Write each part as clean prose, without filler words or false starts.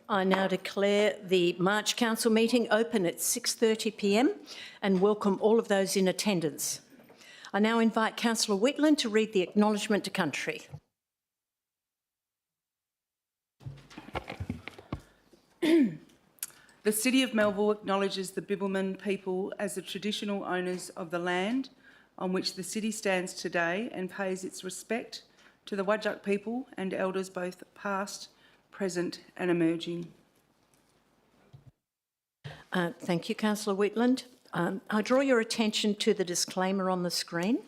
I now declare the March Council meeting open at 6:30 p.m. and welcome all of those in attendance. I now invite Councillor Whitland to read the acknowledgement to country. The City of Melville acknowledges the Bibbulmun people as the traditional owners of the land on which the city stands today and pays its respect to the Whadjuk people and elders both past, present and emerging. Thank you, Councillor Whitland. I draw your attention to the disclaimer on the screen.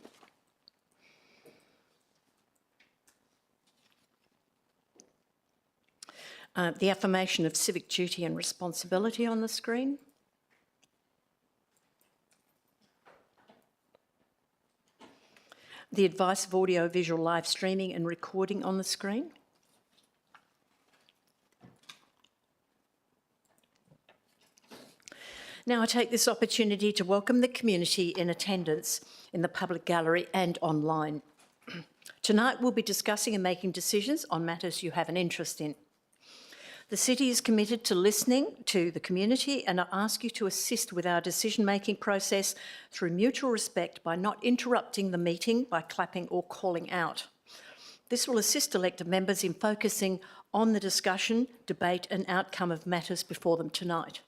The affirmation of civic duty and responsibility on the screen. The advice of audio-visual live streaming and recording on the screen. Now I take this opportunity to welcome the community in attendance in the public gallery and online. Tonight we'll be discussing and making decisions on matters you have an interest in. The City is committed to listening to the community, and I ask you to assist with our decision-making process through mutual respect by not interrupting the meeting by clapping or calling out. This will assist elected members in focusing on the discussion, debate and outcome of matters before them tonight.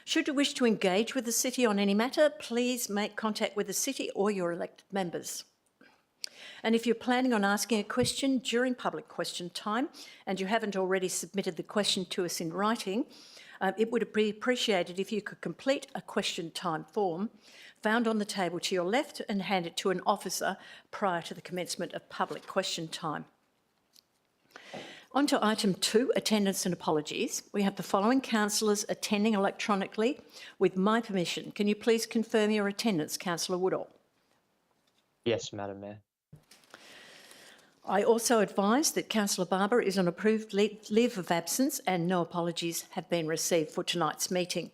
Should you wish to engage with the City on any matter, please make contact with the City or your elected members. And if you're planning on asking a question during public question time and you haven't already submitted the question to us in writing, it would be appreciated if you could complete a question time form found on the table to your left and hand it to an officer prior to the commencement of public question time. On to item 2, attendance and apologies. We have the following councillors attending electronically with my permission. Can you please confirm your attendance, Councillor Woodall? Yes, Madam Mayor. I also advise that Councillor Barber is on approved leave of absence and no apologies have been received for tonight's meeting.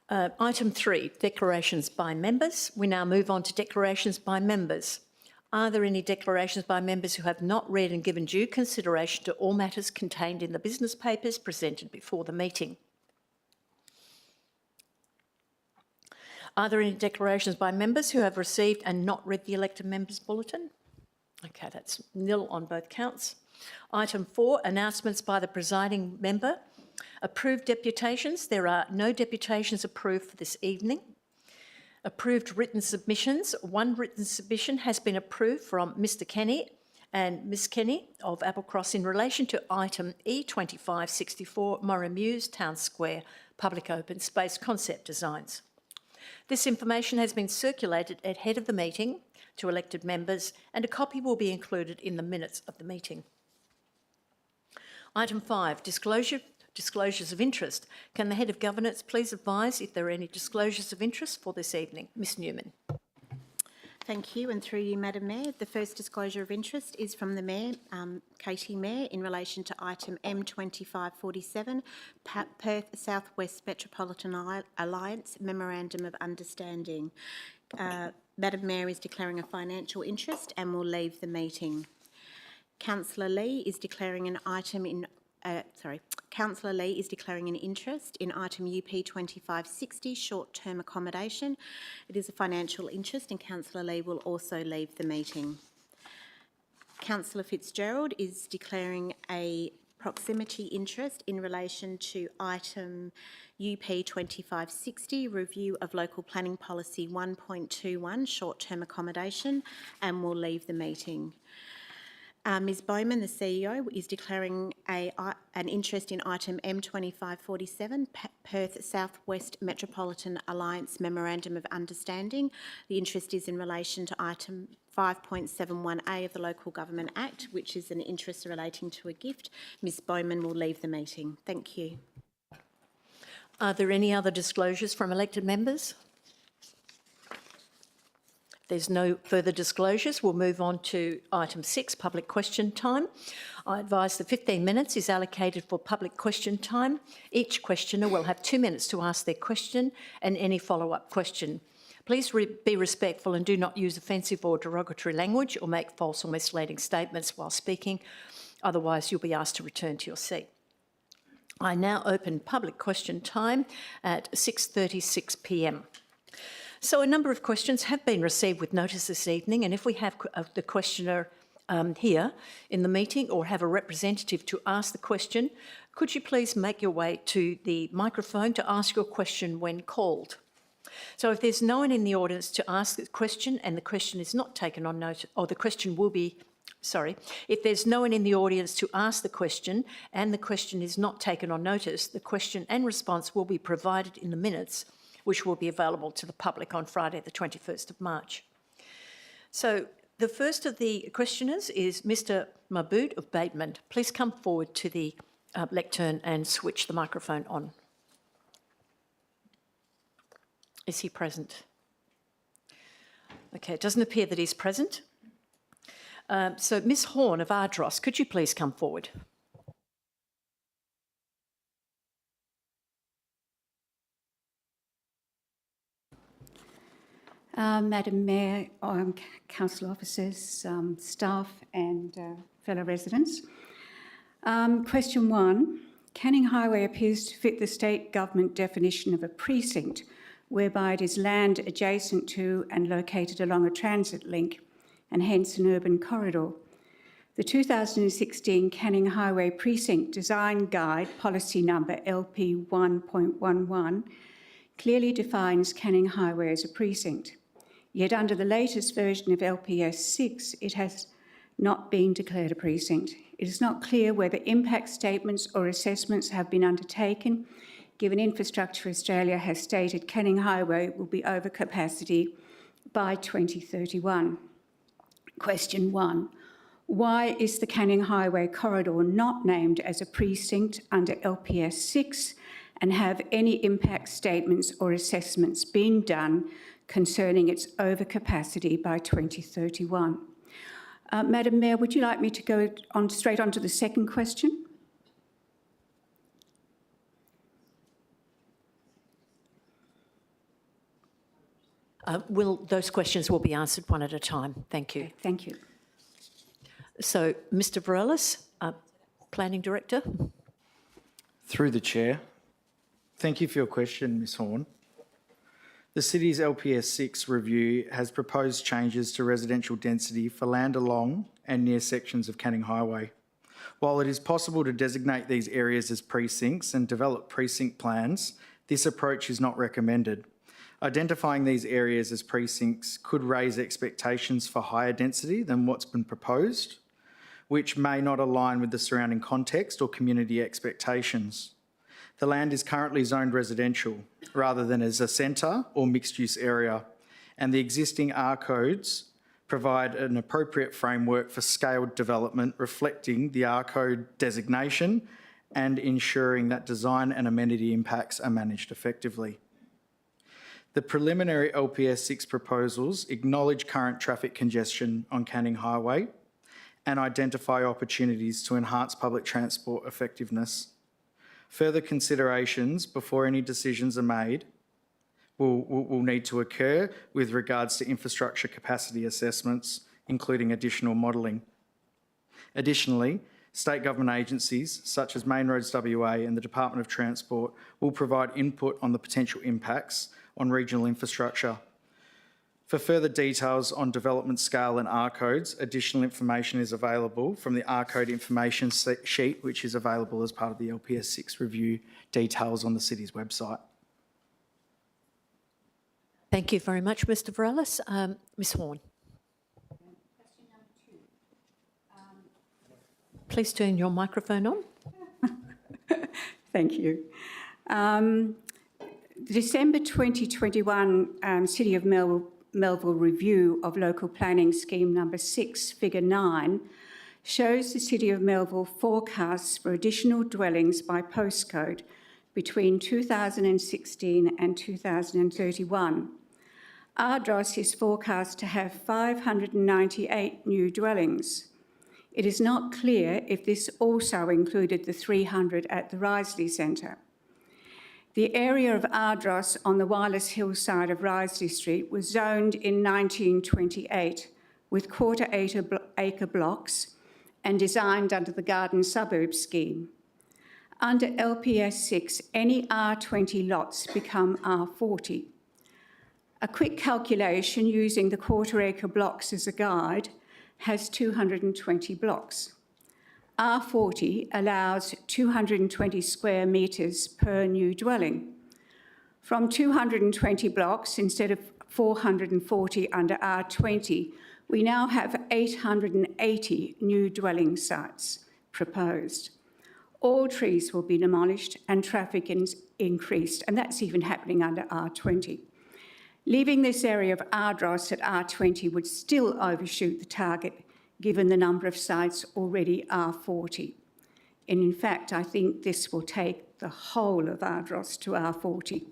Item 3, declarations by members. We now move on to declarations by members. Are there any declarations by members who have not read and given due consideration to all matters contained in the business papers presented before the meeting? Are there any declarations by members who have received and not read the elected members' bulletin? Okay, that's nil on both counts. Item 4, announcements by the presiding member. Approved deputations. There are no deputations approved for this evening. Approved written submissions. One written submission has been approved from Mr Kenny and Ms Kenny of Applecross in relation to item E2564, Morrimuse Town Square Public Open Space Concept Designs. This information has been circulated ahead of the meeting to elected members and a copy will be included in the minutes of the meeting. Item 5, disclosures of interest. Can the Head of Governance please advise if there are any disclosures of interest for this evening? Ms Newman. Thank you, and through you, Madam Mayor, the first disclosure of interest is from the Mayor, Katie Mayor, in relation to item M2547, Perth South West Metropolitan Alliance Memorandum of Understanding. Madam Mayor is declaring a financial interest and will leave the meeting. Councillor Lee is declaring an item in Councillor Lee is declaring an interest in item UP 2560, short-term accommodation. It is a financial interest and Councillor Lee will also leave the meeting. Councillor Fitzgerald is declaring a proximity interest in relation to item UP 2560, review of local planning policy 1.21, short-term accommodation, and will leave the meeting. Ms Bowman, the CEO, is declaring an interest in item M2547, Perth South West Metropolitan Alliance Memorandum of Understanding. The interest is in relation to item 5.71A of the Local Government Act, which is an interest relating to a gift. Ms Bowman will leave the meeting. Thank you. Are there any other disclosures from elected members? There's no further disclosures. We'll move on to item 6, public question time. I advise that 15 minutes is allocated for public question time. Each questioner will have 2 minutes to ask their question and any follow-up question. Please be respectful and do not use offensive or derogatory language or make false or misleading statements while speaking. Otherwise, you'll be asked to return to your seat. I now open public question time at 6:36 p.m. So a number of questions have been received with notice this evening, and if we have the questioner here in the meeting or have a representative to ask the question, could you please make your way to the microphone to ask your question when called? So if there's no one in the audience to ask the question and the question is not taken on notice, or the question will be, if there's no one in the audience to ask the question and the question is not taken on notice, the question and response will be provided in the minutes, which will be available to the public on Friday, the 21st of March. So the first of the questioners is Mr. Mabood of Bateman. Please come forward to the lectern and switch the microphone on. Is he present? Okay, it doesn't appear that he's present. So Ms. Horn of Ardross, could you please come forward? Madam Mayor, council officers, staff and fellow residents. Question 1. Canning Highway appears to fit the state government definition of a precinct, whereby it is land adjacent to and located along a transit link, and hence an urban corridor. The 2016 Canning Highway Precinct Design Guide, policy number LP 1.11, clearly defines Canning Highway as a precinct. Yet under the latest version of LPS 6, it has not been declared a precinct. It is not clear whether impact statements or assessments have been undertaken, given Infrastructure Australia has stated Canning Highway will be over capacity by 2031. Question 1. Why is the Canning Highway corridor not named as a precinct under LPS 6, and have any impact statements or assessments been done concerning its overcapacity by 2031? Madam Mayor, would you like me to go straight on to the second question? Those questions will be answered one at a time. Thank you. Okay, thank you. So, Mr. Varelis, Planning Director. Through the Chair. Thank you for your question, Ms Horn. The City's LPS 6 review has proposed changes to residential density for land along and near sections of Canning Highway. While it is possible to designate these areas as precincts and develop precinct plans, this approach is not recommended. Identifying these areas as precincts could raise expectations for higher density than what's been proposed, which may not align with the surrounding context or community expectations. The land is currently zoned residential rather than as a centre or mixed-use area, and the existing R codes provide an appropriate framework for scaled development reflecting the R code designation and ensuring that design and amenity impacts are managed effectively. The preliminary LPS 6 proposals acknowledge current traffic congestion on Canning Highway and identify opportunities to enhance public transport effectiveness. Further considerations before any decisions are made will need to occur with regards to infrastructure capacity assessments, including additional modelling. Additionally, state government agencies such as Main Roads WA and the Department of Transport will provide input on the potential impacts on regional infrastructure. For further details on development scale and R codes, additional information is available from the R code information sheet, which is available as part of the LPS 6 review details on the City's website. Thank you very much, Mr. Varelis. Ms Horn. Question number 2. Please turn your microphone on. Thank you. The December 2021 City of Melville review of local planning scheme number 6, figure 9, shows the City of Melville forecasts for additional dwellings by postcode between 2016 and 2031. Ardross is forecast to have 598 new dwellings. It is not clear if this also included the 300 at the Risley Centre. The area of Ardros on the Wireless hillside of Risley Street was zoned in 1928 with quarter-acre blocks and designed under the Garden Suburb scheme. Under LPS 6, any R20 lots become R40. A quick calculation using the quarter-acre blocks as a guide has 220 blocks. R40 allows 220 square metres per new dwelling. From 220 blocks instead of 440 under R20, we now have 880 new dwelling sites proposed. All trees will be demolished and traffic increased, and that's even happening under R20. Leaving this area of Ardros at R20 would still overshoot the target given the number of sites already R40. And in fact, I think this will take the whole of Ardros to R40.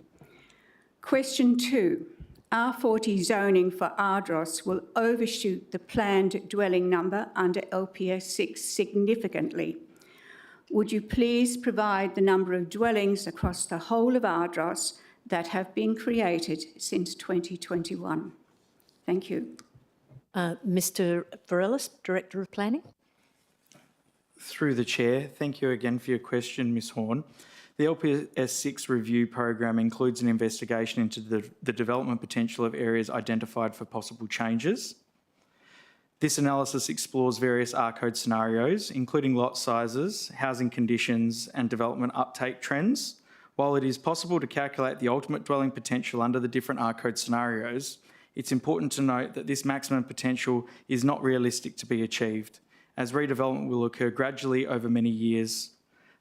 Question 2. R40 zoning for Ardros will overshoot the planned dwelling number under LPS 6 significantly. Would you please provide the number of dwellings across the whole of Ardros that have been created since 2021? Thank you. Mr Varelis, Director of Planning. Through the Chair, thank you again for your question, Ms Horn. The LPS 6 review program includes an investigation into the development potential of areas identified for possible changes. This analysis explores various R-code scenarios, including lot sizes, housing conditions, and development uptake trends. While it is possible to calculate the ultimate dwelling potential under the different R-code scenarios, it's important to note that this maximum potential is not realistic to be achieved, as redevelopment will occur gradually over many years.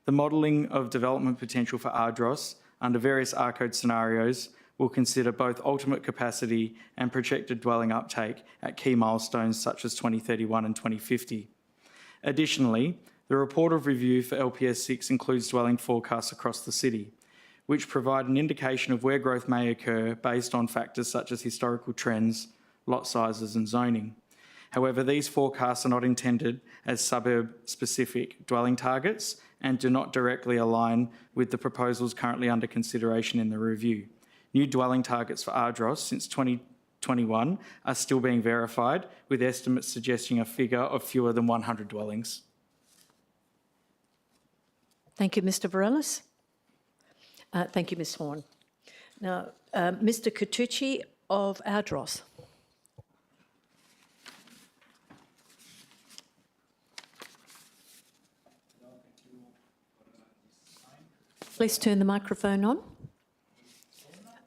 The modelling of development potential for Ardros under various R-code scenarios will consider both ultimate capacity and projected dwelling uptake at key milestones such as 2031 and 2050. Additionally, the report of review for LPS 6 includes dwelling forecasts across the city, which provide an indication of where growth may occur based on factors such as historical trends, lot sizes and zoning. However, these forecasts are not intended as suburb-specific dwelling targets and do not directly align with the proposals currently under consideration in the review. New dwelling targets for Ardros since 2021 are still being verified, with estimates suggesting a figure of fewer than 100 dwellings. Thank you, Mr Varelis. Thank you, Ms Horn. Now, Mr Catucci of Ardros. Please turn the microphone on.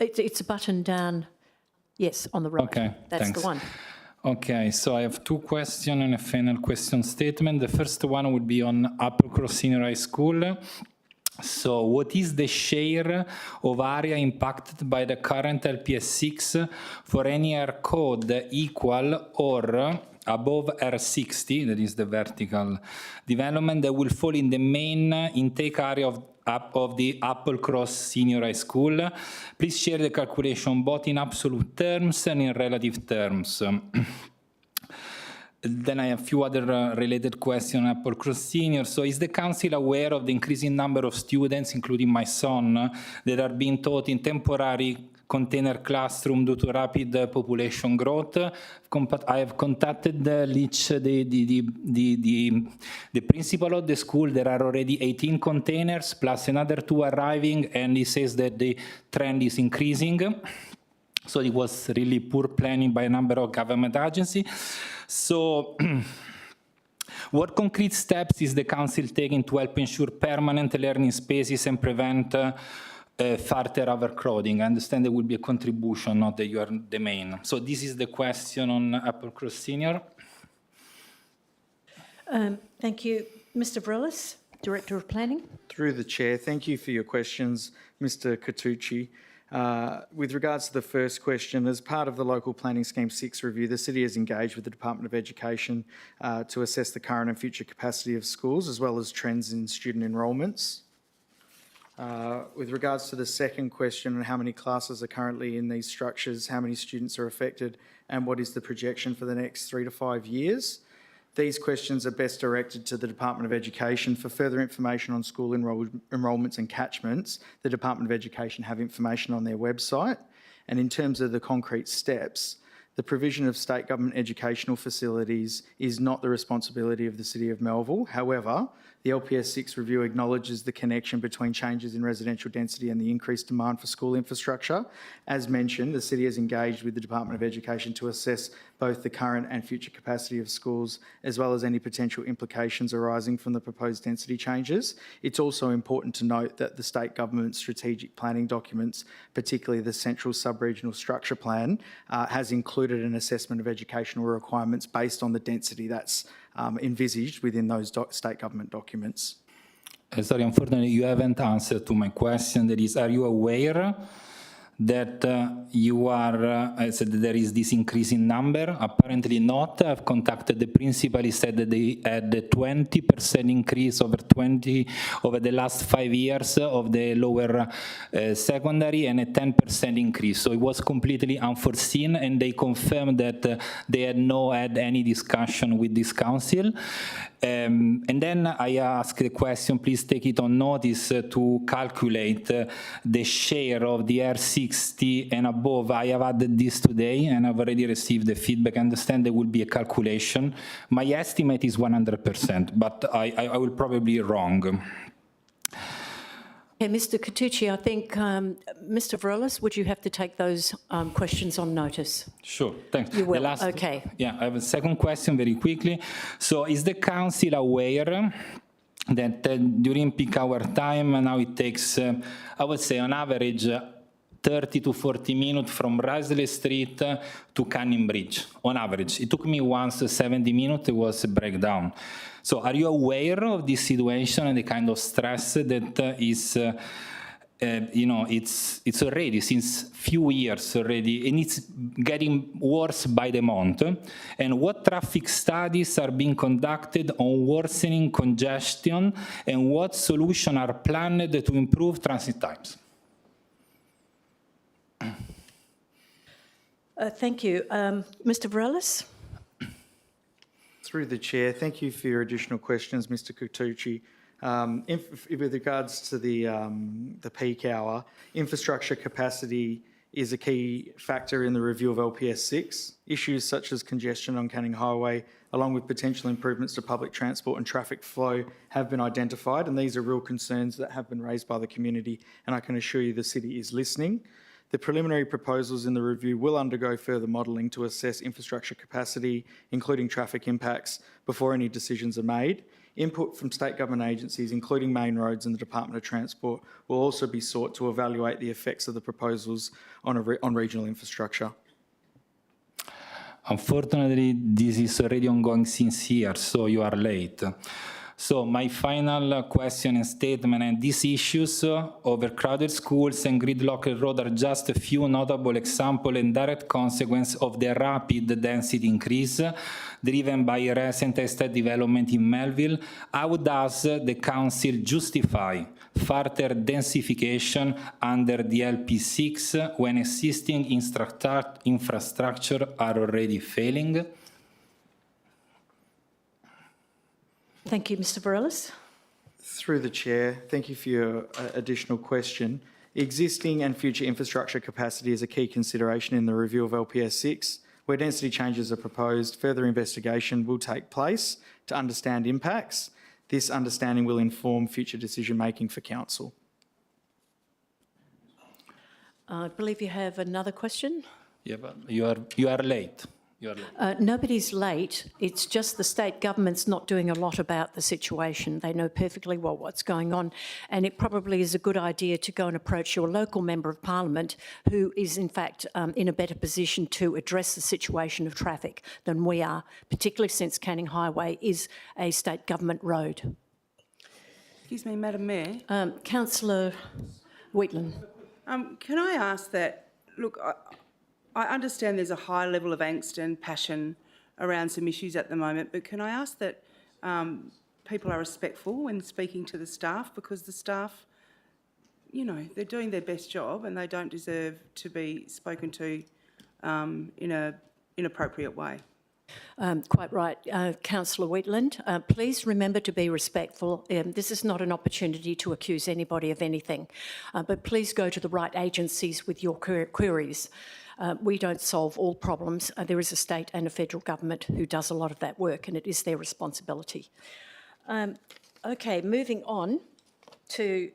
It's a button down, yes, on the right. Okay, that's thanks. the one. Okay, so I have two questions and a final question statement. The first one would be on Applecross Senior High School. So what is the share of area impacted by the current LPS 6 for any R code equal or above R60, that is the vertical development, that will fall in the main intake area of the Applecross Senior High School? Please share the calculation both in absolute terms and in relative terms. Then I have a few other related questions on Applecross Senior. So is the council aware of the increasing number of students, including my son, that are being taught in temporary container classroom due to rapid population growth? I have contacted the principal of the school. There are already 18 containers plus another 2 arriving, and he says that the trend is increasing. So it was really poor planning by a number of government agencies. So what concrete steps is the council taking to help ensure permanent learning spaces and prevent further overcrowding? I understand there will be a contribution, not that you are the main. So this is the question on Applecross Senior. Thank you. Mr Varelis, Director of Planning. Through the Chair, thank you for your questions, Mr Catucci. With regards to the first question, as part of the Local Planning Scheme 6 review, the City has engaged with the Department of Education to assess the current and future capacity of schools, as well as trends in student enrolments. With regards to the second question on how many classes are currently in these structures, how many students are affected, and what is the projection for the next 3 to 5 years, These questions are best directed to the Department of Education. For further information on school enrolments and catchments, the Department of Education have information on their website. And in terms of the concrete steps, the provision of state government educational facilities is not the responsibility of the City of Melville. However, the LPS 6 review acknowledges the connection between changes in residential density and the increased demand for school infrastructure. As mentioned, the City has engaged with the Department of Education to assess both the current and future capacity of schools, as well as any potential implications arising from the proposed density changes. It's also important to note that the state government strategic planning documents, particularly the Central Sub-Regional Structure Plan, has included an assessment of educational requirements based on the density that's envisaged within those state government documents. Sorry, unfortunately, you haven't answered to my question. That is, are you aware that I said that there is this increase in number? Apparently not. I've contacted the principal. He said that they had a 20% increase over the last 5 years of the lower secondary, and a 10% increase. So it was completely unforeseen, and they confirmed that they had not had any discussion with this council. And then I asked the question, please take it on notice, to calculate the share of the R60 and above. I have added this today, and I've already received the feedback. I understand there will be a calculation. My estimate is 100%, but I will probably be wrong. Okay, Mr. Catucci, I think, Mr. Varela, would you have to take those questions on notice? Sure, thanks. You will, The last, okay. Yeah, I have a second question very quickly. So is the council aware that during peak hour time, now it takes, I would say on average, 30 to 40 minutes from Risley Street to Canning Bridge, on average. It took me once 70 minutes, it was a breakdown. So are you aware of this situation and the kind of stress that is, it's already since few years already, and it's getting worse by the month? And what traffic studies are being conducted on worsening congestion, and what solutions are planned to improve transit times? Thank you. Mr. Varela? Through the Chair, thank you for your additional questions, Mr. Catucci. With regards to the peak hour, infrastructure capacity is a key factor in the review of LPS 6. Issues such as congestion on Canning Highway, along with potential improvements to public transport and traffic flow, have been identified, and these are real concerns that have been raised by the community, and I can assure you the City is listening. The preliminary proposals in the review will undergo further modelling to assess infrastructure capacity, including traffic impacts, before any decisions are made. Input from state government agencies, including Main Roads and the Department of Transport, will also be sought to evaluate the effects of the proposals on regional infrastructure. Unfortunately, this is already ongoing since years, so you are late. So my final question and statement, and these issues, overcrowded schools and gridlocked road, are just a few notable examples and direct consequence of the rapid density increase driven by recent estate development in Melville. How does the council justify further densification under the LP6 when existing infrastructure are already failing? Thank you, Mr. Varela. Through the Chair, thank you for your additional question. Existing and future infrastructure capacity is a key consideration in the review of LPS 6. Where density changes are proposed, further investigation will take place to understand impacts. This understanding will inform future decision-making for Council. I believe you have another question. Yeah, but you are late. Nobody's late. It's just the state government's not doing a lot about the situation. They know perfectly well what's going on, and it probably is a good idea to go and approach your local member of parliament, who is in fact in a better position to address the situation of traffic than we are, particularly since Canning Highway is a state government road. Excuse me, Madam Mayor. Councillor Wheatland. Can I ask that, look, I understand there's a high level of angst and passion around some issues at the moment, but can I ask that people are respectful when speaking to the staff, because the staff, you know, they're doing their best job and they don't deserve to be spoken to in an inappropriate way. Quite right. Councillor Wheatland, please remember to be respectful. This is not an opportunity to accuse anybody of anything, but please go to the right agencies with your queries. We don't solve all problems. There is a state and a federal government who does a lot of that work, and it is their responsibility. Okay, moving on to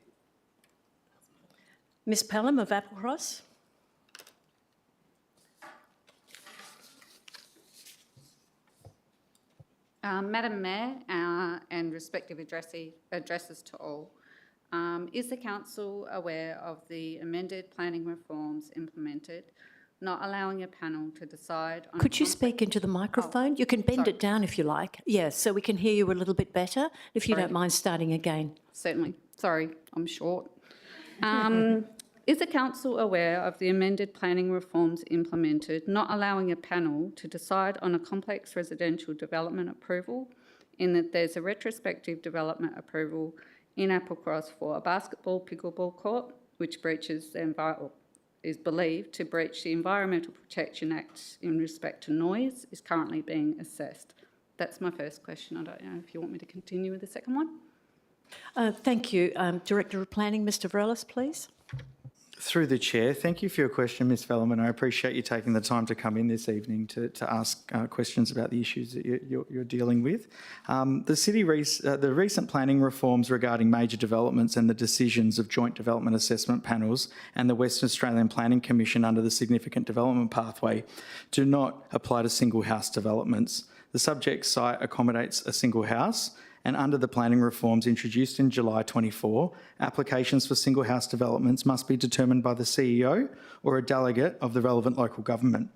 Ms Pelham of Applecross. Madam Mayor and respective addresses to all, is the council aware of the amended planning reforms implemented, not allowing a panel to decide on... Could you speak into the microphone? You can bend it down if you like. Yes, so we can hear you a little bit better, if you don't mind starting again. Certainly. Sorry, I'm short. Is the council aware of the amended planning reforms implemented, not allowing a panel to decide on a complex residential development approval, in that there's a retrospective development approval in Applecross for a basketball pickleball court, which breaches the is believed to breach the Environmental Protection Act in respect to noise, is currently being assessed? That's my first question. I don't know if you want me to continue with the second one. Thank you. Director of Planning, Mr Varelis, please. Through the chair, thank you for your question, Ms Velleman. I appreciate you taking the time to come in this evening to ask questions about the issues that you're dealing with. The recent planning reforms regarding major developments and the decisions of joint development assessment panels and the Western Australian Planning Commission under the significant development pathway do not apply to single house developments. The subject site accommodates a single house, and under the planning reforms introduced in July 24, applications for single house developments must be determined by the CEO or a delegate of the relevant local government.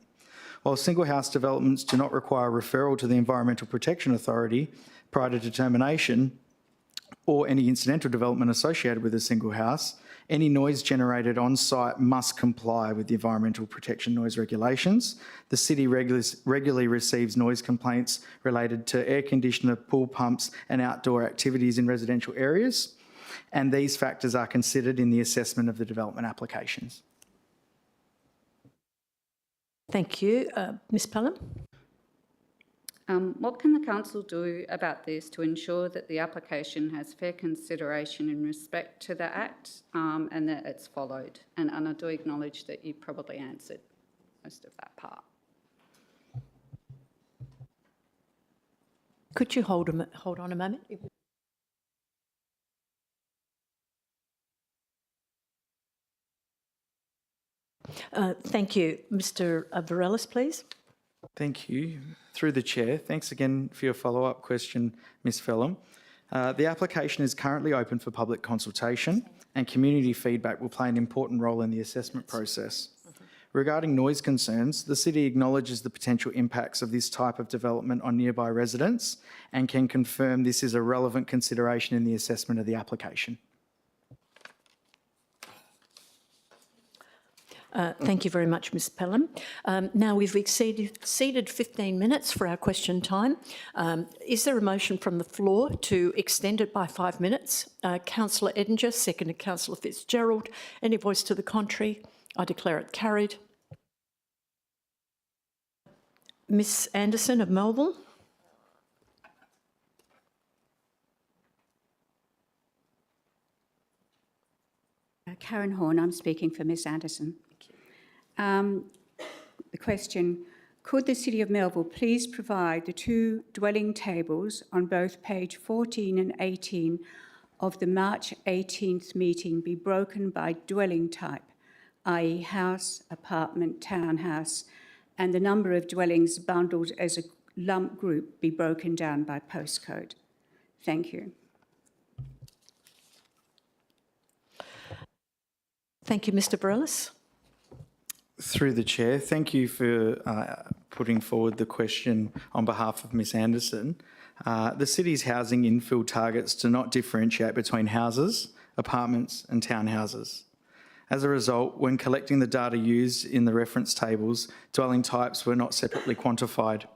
While single house developments do not require referral to the Environmental Protection Authority prior to determination, or any incidental development associated with a single house, any noise generated on site must comply with the Environmental Protection Noise Regulations. The city regularly receives noise complaints related to air conditioner, pool pumps and outdoor activities in residential areas, and these factors are considered in the assessment of the development applications. Thank you. Ms Pelham? What can the council do about this to ensure that the application has fair consideration in respect to the Act and that it's followed? And I do acknowledge that you probably answered most of that part. Could you hold on a moment? Thank you. Mr Varelis, please. Thank you. Through the chair, thanks again for your follow-up question, Ms Phelan. The application is currently open for public consultation, and community feedback will play an important role in the assessment process. Regarding noise concerns, the city acknowledges the potential impacts of this type of development on nearby residents and can confirm this is a relevant consideration in the assessment of the application. Thank you very much, Ms Pelham. Now we've exceeded 15 minutes for our question time. Is there a motion from the floor to extend it by 5 minutes? Councillor Edinger, seconded Councillor Fitzgerald. Any voice to the contrary? I declare it carried. Ms Anderson of Melville. Karen Horn, I'm speaking for Ms Anderson. The question, could the City of Melville please provide the two dwelling tables on both page 14 and 18 of the March 18th meeting be broken by dwelling type, i.e. house, apartment, townhouse, and the number of dwellings bundled as a lump group be broken down by postcode? Thank you. Thank you, Mr Varelis. Through the chair, thank you for putting forward the question on behalf of Ms Anderson. The city's housing infill targets do not differentiate between houses, apartments and townhouses. As a result, when collecting the data used in the reference tables, dwelling types were not separately quantified.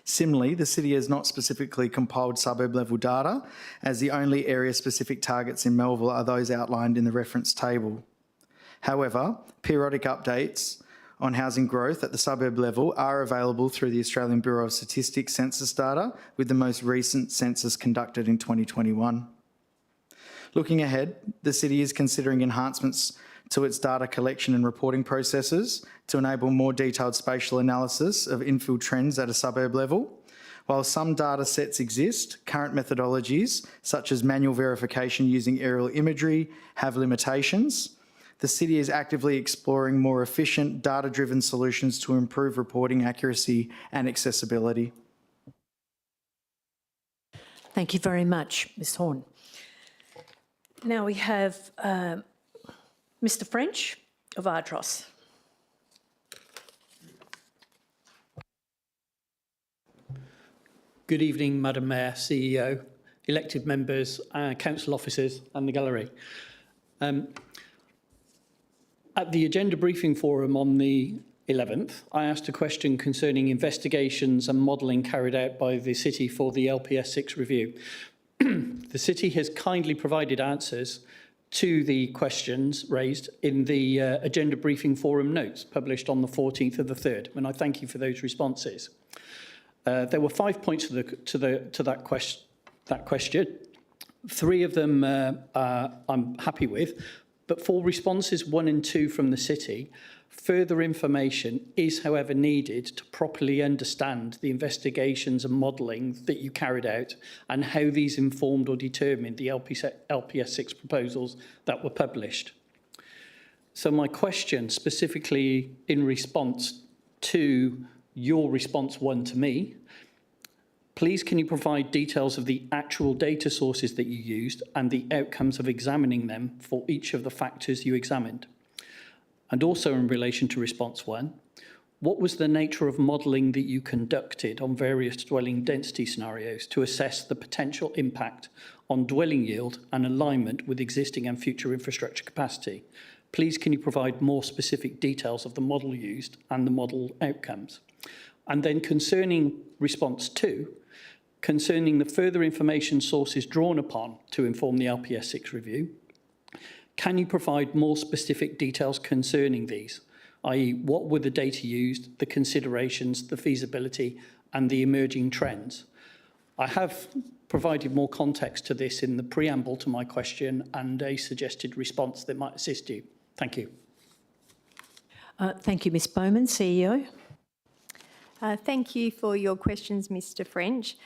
Similarly, the city has not specifically compiled suburb level data, as the only area specific targets in Melville are those outlined in the reference table. However, periodic updates on housing growth at the suburb level are available through the Australian Bureau of Statistics census data, with the most recent census conducted in 2021. Looking ahead, the City is considering enhancements to its data collection and reporting processes to enable more detailed spatial analysis of infill trends at a suburb level. While some data sets exist, current methodologies, such as manual verification using aerial imagery, have limitations. The City is actively exploring more efficient, data-driven solutions to improve reporting accuracy and accessibility. Thank you very much, Ms Horn. Now we have Mr French of Ardross. Good evening, Madam Mayor, CEO, elected members, council officers and the gallery. At the agenda briefing forum on the 11th, I asked a question concerning investigations and modelling carried out by the City for the LPS 6 review. The City has kindly provided answers to the questions raised in the agenda briefing forum notes published on the 14th of the 3rd, and I thank you for those responses. There were 5 points to that question. 3 of them I'm happy with, but for responses 1 and 2 from the City, further information is, however, needed to properly understand the investigations and modelling that you carried out and how these informed or determined the LPS 6 proposals that were published. So my question, specifically in response to your response 1 to me, please can you provide details of the actual data sources that you used and the outcomes of examining them for each of the factors you examined? And also in relation to response 1, what was the nature of modelling that you conducted on various dwelling density scenarios to assess the potential impact on dwelling yield and alignment with existing and future infrastructure capacity? Please can you provide more specific details of the model used and the model outcomes? And then concerning response 2, concerning the further information sources drawn upon to inform the LPS 6 review, can you provide more specific details concerning these, i.e. what were the data used, the considerations, the feasibility and the emerging trends? I have provided more context to this in the preamble to my question and a suggested response that might assist you. Thank you. Thank you, Ms Bowman, CEO. Thank you for your questions, Mr French.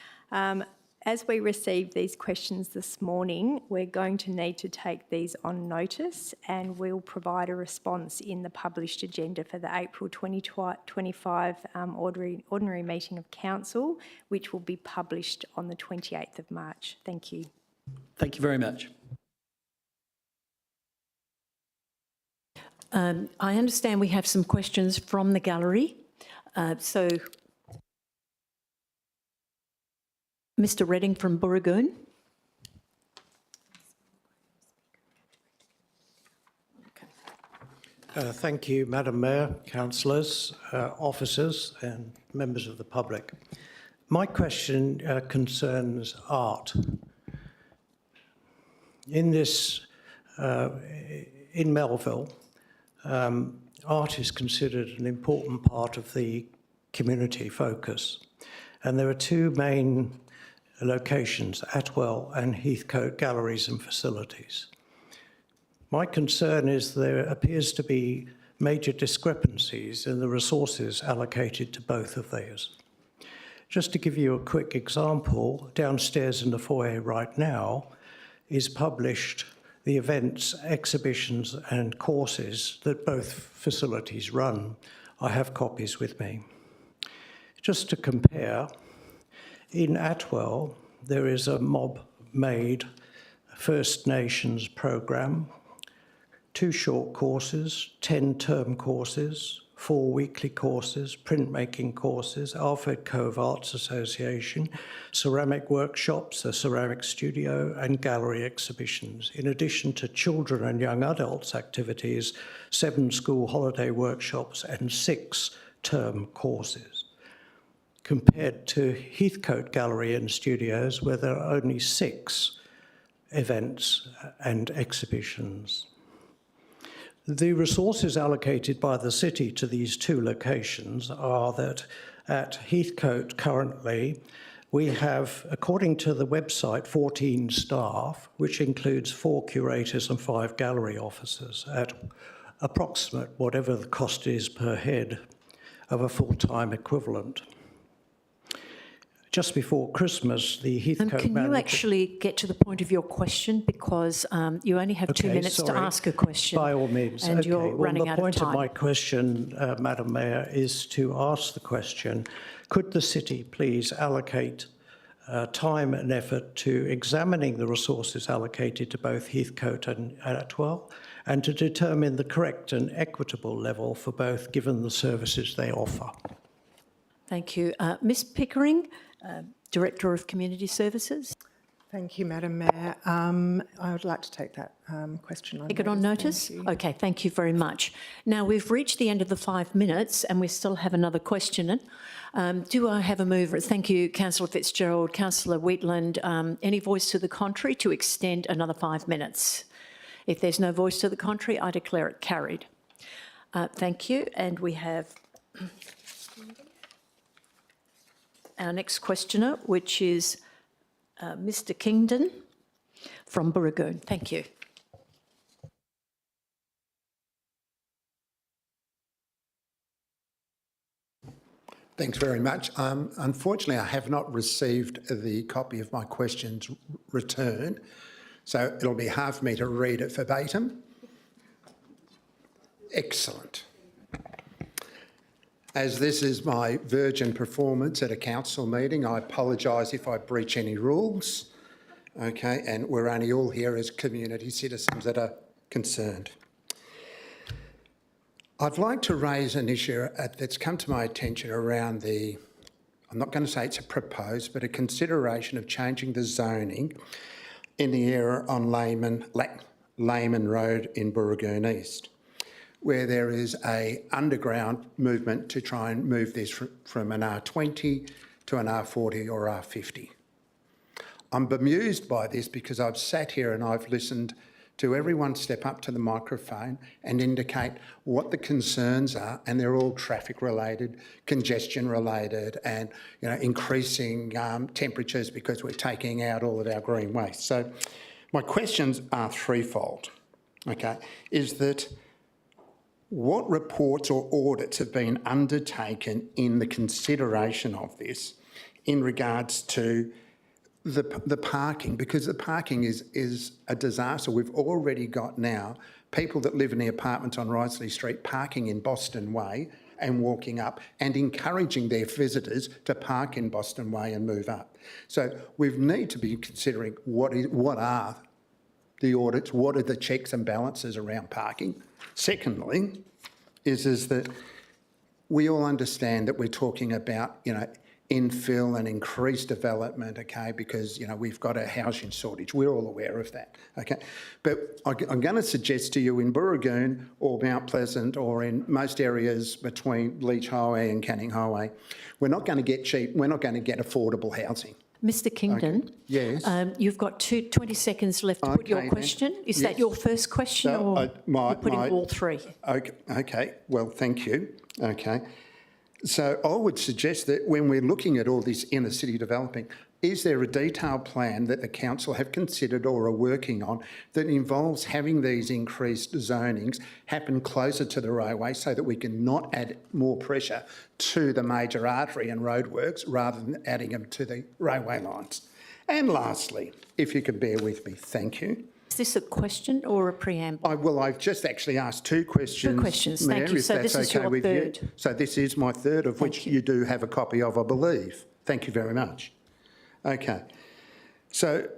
As we received these questions this morning, we're going to need to take these on notice and we'll provide a response in the published agenda for the April 2025 ordinary meeting of Council, which will be published on the 28th of March. Thank you. Thank you very much. I understand we have some questions from the gallery. So, Mr Redding from Burragoon. Thank you, Madam Mayor, councillors, officers and members of the public. My question concerns art. In Melville, art is considered an important part of the community focus, and there are 2 main locations, Atwell and Heathcote galleries and facilities. My concern is there appears to be major discrepancies in the resources allocated to both of those. Just to give you a quick example, downstairs in the foyer right now is published the events, exhibitions and courses that both facilities run. I have copies with me. Just to compare, in Atwell there is a mob-made First Nations program, 2 short courses, 10 term courses, 4 weekly courses, printmaking courses, Alfred Cove Arts Association, ceramic workshops, a ceramic studio and gallery exhibitions, in addition to children and young adults activities, 7 school holiday workshops and 6 term courses. Compared to Heathcote Gallery and Studios, where there are only 6 events and exhibitions. The resources allocated by the city to these two locations are that at Heathcote currently, we have, according to the website, 14 staff, which includes 4 curators and 5 gallery officers at approximate whatever the cost is per head of a full-time equivalent. Just before Christmas, the Heathcote Can you manager... actually get to the point of your question, because you only have 2 minutes to ask a question. By all means. And you're running out of The point of time. my question, Madam Mayor, is to ask the question, could the city please allocate time and effort to examining the resources allocated to both Heathcote and Atwell, and to determine the correct and equitable level for both, given the services they offer? Thank you. Ms Pickering, Director of Community Services. Thank you, Madam Mayor. I would like to take that question on notice. Take it on notice? Thank you. Okay, thank you very much. Now, we've reached the end of the 5 minutes and we still have another question. Do I have a mover? Thank you, Councillor Fitzgerald. Councillor Wheatland, any voice to the contrary to extend another 5 minutes? If there's no voice to the contrary, I declare it carried. Thank you. And we have our next questioner, which is Mr Kingdon from Burragoon. Thank you. Thanks very much. Unfortunately, I have not received the copy of my questions returned, so it'll be hard for me to read it verbatim. Excellent. As this is my virgin performance at a council meeting, I apologise if I breach any rules, okay, and we're only all here as community citizens that are concerned. I'd like to raise an issue that's come to my attention around I'm not going to say it's a proposed, but a consideration of changing the zoning in the area on Lehman Road in Burragoon East, where there is an underground movement to try and move this from an R20 to an R40 or R50. I'm bemused by this because I've sat here and I've listened to everyone step up to the microphone and indicate what the concerns are, and they're all traffic related, congestion related, and increasing temperatures because we're taking out all of our green waste. So my questions are threefold, okay, is that what reports or audits have been undertaken in the consideration of this in regards to the parking, because the parking is a disaster. We've already got now people that live in the apartments on Risley Street parking in Boston Way and walking up and encouraging their visitors to park in Boston Way and move up. So we need to be considering what are the audits, what are the checks and balances around parking. Secondly, is that we all understand that we're talking about, infill and increased development, okay, because, we've got a housing shortage. We're all aware of that, okay? But I'm going to suggest to you in Burragoon or Mount Pleasant or in most areas between Leach Highway and Canning Highway, we're not going to get cheap, we're not going to get affordable housing. Mr Kingdon, okay. Yes. You've got 20 seconds left to put your question. Is that your first question, or you're putting all three? Okay, well, thank you. Okay. So I would suggest that when we're looking at all this inner city developing, is there a detailed plan that the council have considered or are working on that involves having these increased zonings happen closer to the railway so that we can not add more pressure to the major artery and roadworks rather than adding them to the railway lines? And lastly, if you could bear with me, thank you. Is this a question or a preamble? I've just actually asked 2 questions. 2 questions, Mayor, thank you. So this is your third. So this is my third, of which you do have a copy of, I believe. Thank you very much. Okay. So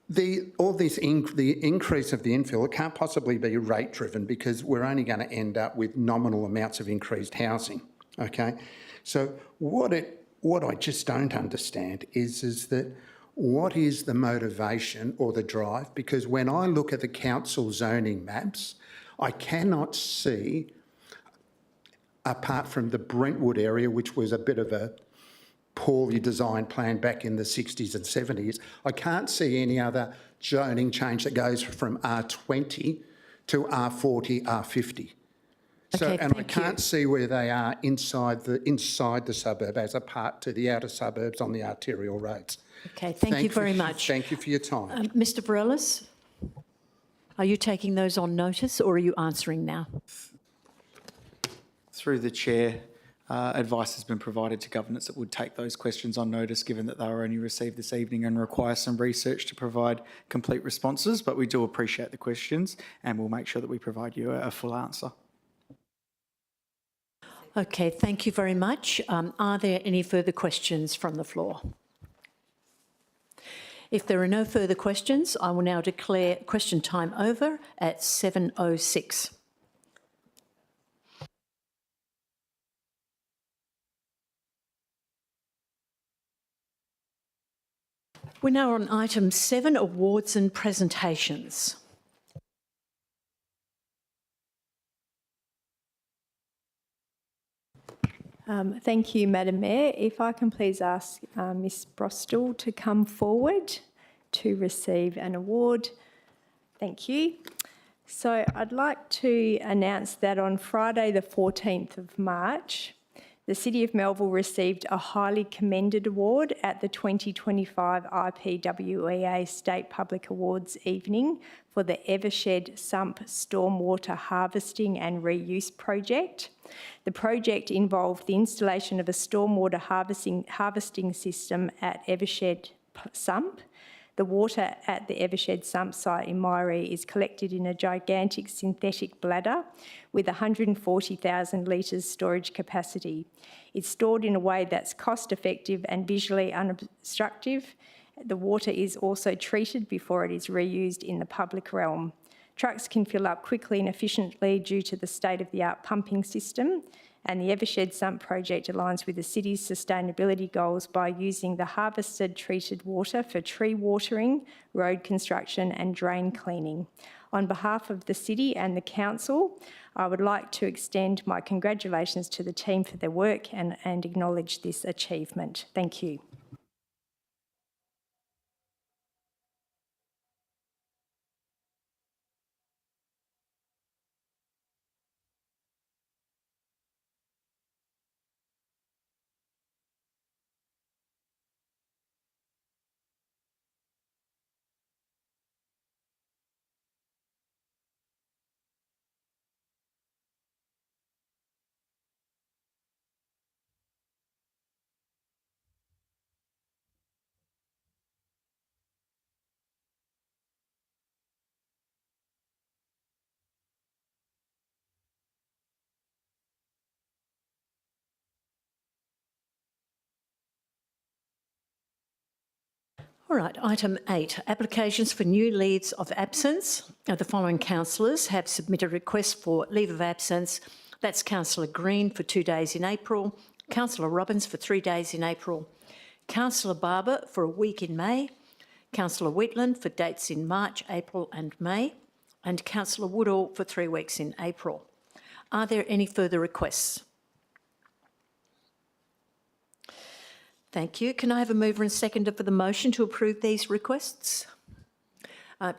the increase of the infill, it can't possibly be rate driven because we're only going to end up with nominal amounts of increased housing. Okay. So what I just don't understand is that what is the motivation or the drive? Because when I look at the council zoning maps, I cannot see, apart from the Brentwood area, which was a bit of a poorly designed plan back in the 60s and 70s, I can't see any other zoning change that goes from R20 to R40, R50. So, Okay, and I thank you. can't see where they are inside the suburb as a part to the outer suburbs on the arterial roads. Okay, thank you very much. Thank you for your time. Mr Varellis, are you taking those on notice or are you answering now? Through the chair, advice has been provided to governance that would take those questions on notice, given that they were only received this evening and require some research to provide complete responses. But we do appreciate the questions and we'll make sure that we provide you a full answer. Okay, thank you very much. Are there any further questions from the floor? If there are no further questions, I will now declare question time over at 7:06. We're now on item 7, awards and presentations. Thank you, Madam Mayor. If I can please ask Ms Brostall to come forward to receive an award. Thank you. So I'd like to announce that on Friday the 14th of March, the City of Melville received a highly commended award at the 2025 IPWEA State Public Awards evening for the Evershed Sump Stormwater Harvesting and Reuse Project. The project involved the installation of a stormwater harvesting system at Evershed Sump. The water at the Evershed Sump site in Myrie is collected in a gigantic synthetic bladder with 140,000 litres storage capacity. It's stored in a way that's cost-effective and visually unobstructive. The water is also treated before it is reused in the public realm. Trucks can fill up quickly and efficiently due to the state-of-the-art pumping system, and the Evershed Sump project aligns with the city's sustainability goals by using the harvested treated water for tree watering, road construction and drain cleaning. On behalf of the city and the council, I would like to extend my congratulations to the team for their work and acknowledge this achievement. Thank you. All right, item 8, applications for new leaves of absence. The following councillors have submitted requests for leave of absence. That's Councillor Green for 2 days in April, Councillor Robbins for 3 days in April, Councillor Barber for a week in May, Councillor Wheatland for dates in March, April and May, and Councillor Woodall for 3 weeks in April. Are there any further requests? Thank you. Can I have a mover and seconder for the motion to approve these requests?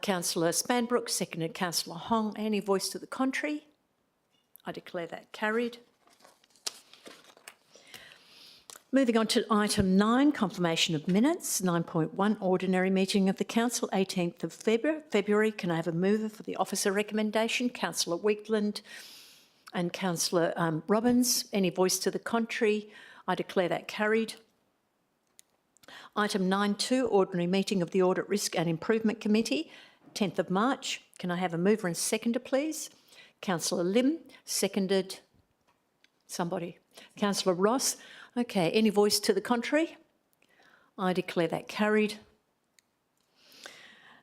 Councillor Spanbrook, seconded Councillor Hong. Any voice to the contrary? I declare that carried. Moving on to item 9, confirmation of minutes. 9.1, ordinary meeting of the council, 18th of February. Can I have a mover for the officer recommendation? Councillor Wheatland and Councillor Robbins. Any voice to the contrary? I declare that carried. Item 9.2, ordinary meeting of the Audit, Risk and Improvement Committee, 10th of March. Can I have a mover and seconder, please? Councillor Lim, seconded. Somebody. Councillor Ross. Okay, any voice to the contrary? I declare that carried.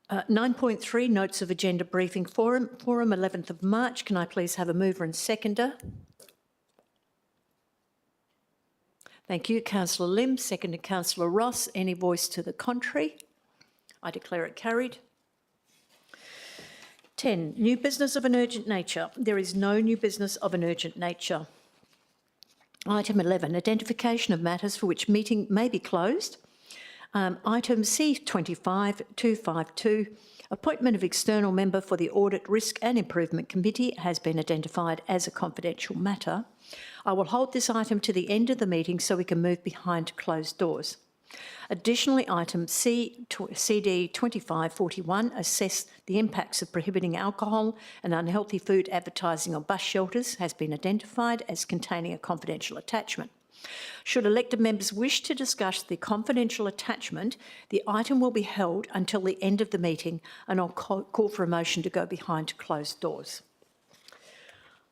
9.3, notes of agenda briefing forum, 11th of March. Can I please have a mover and seconder? Thank you. Councillor Lim, seconded Councillor Ross. Any voice to the contrary? I declare it carried. 10, new business of an urgent nature. There is no new business of an urgent nature. Item 11, identification of matters for which meeting may be closed. Item C25 252, Appointment of external member for the Audit, Risk and Improvement Committee has been identified as a confidential matter. I will hold this item to the end of the meeting so we can move behind closed doors. Additionally, item CD 2541, assess the impacts of prohibiting alcohol and unhealthy food advertising on bus shelters, has been identified as containing a confidential attachment. Should elected members wish to discuss the confidential attachment, the item will be held until the end of the meeting, and I'll call for a motion to go behind closed doors.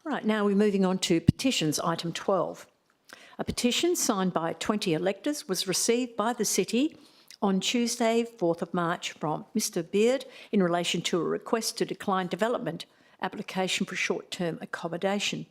All right, now we're moving on to petitions, item 12. A petition signed by 20 electors was received by the City on Tuesday, 4th of March, from Mr Beard in relation to a request to decline development application for short-term accommodation.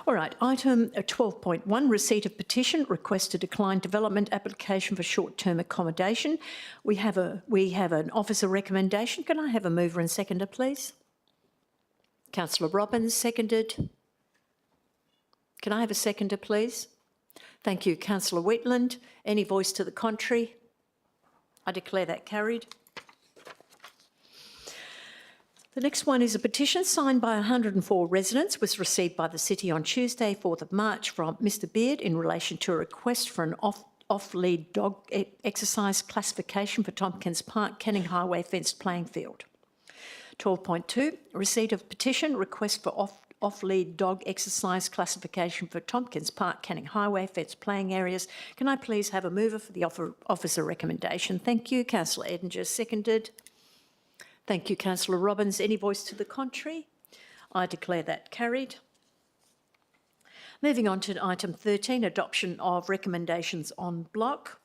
All right, item 12.1, receipt of petition, request to decline development application for short-term accommodation. We have an officer recommendation. Can I have a mover and seconder, please? Councillor Robbins, seconded. Can I have a seconder, please? Thank you. Councillor Wheatland. Any voice to the contrary? I declare that carried. The next one is a petition signed by 104 residents, was received by the City on Tuesday, 4th of March, from Mr Beard in relation to a request for an off-lead dog exercise classification for Tompkins Park, Canning Highway fenced playing field. 12.2, receipt of petition, request for off-lead dog exercise classification for Tompkins Park, Canning Highway fenced playing areas. Can I please have a mover for the officer recommendation? Thank you. Councillor Edinger, seconded. Thank you, Councillor Robbins. Any voice to the contrary? I declare that carried. Moving on to item 13, adoption of recommendations on block.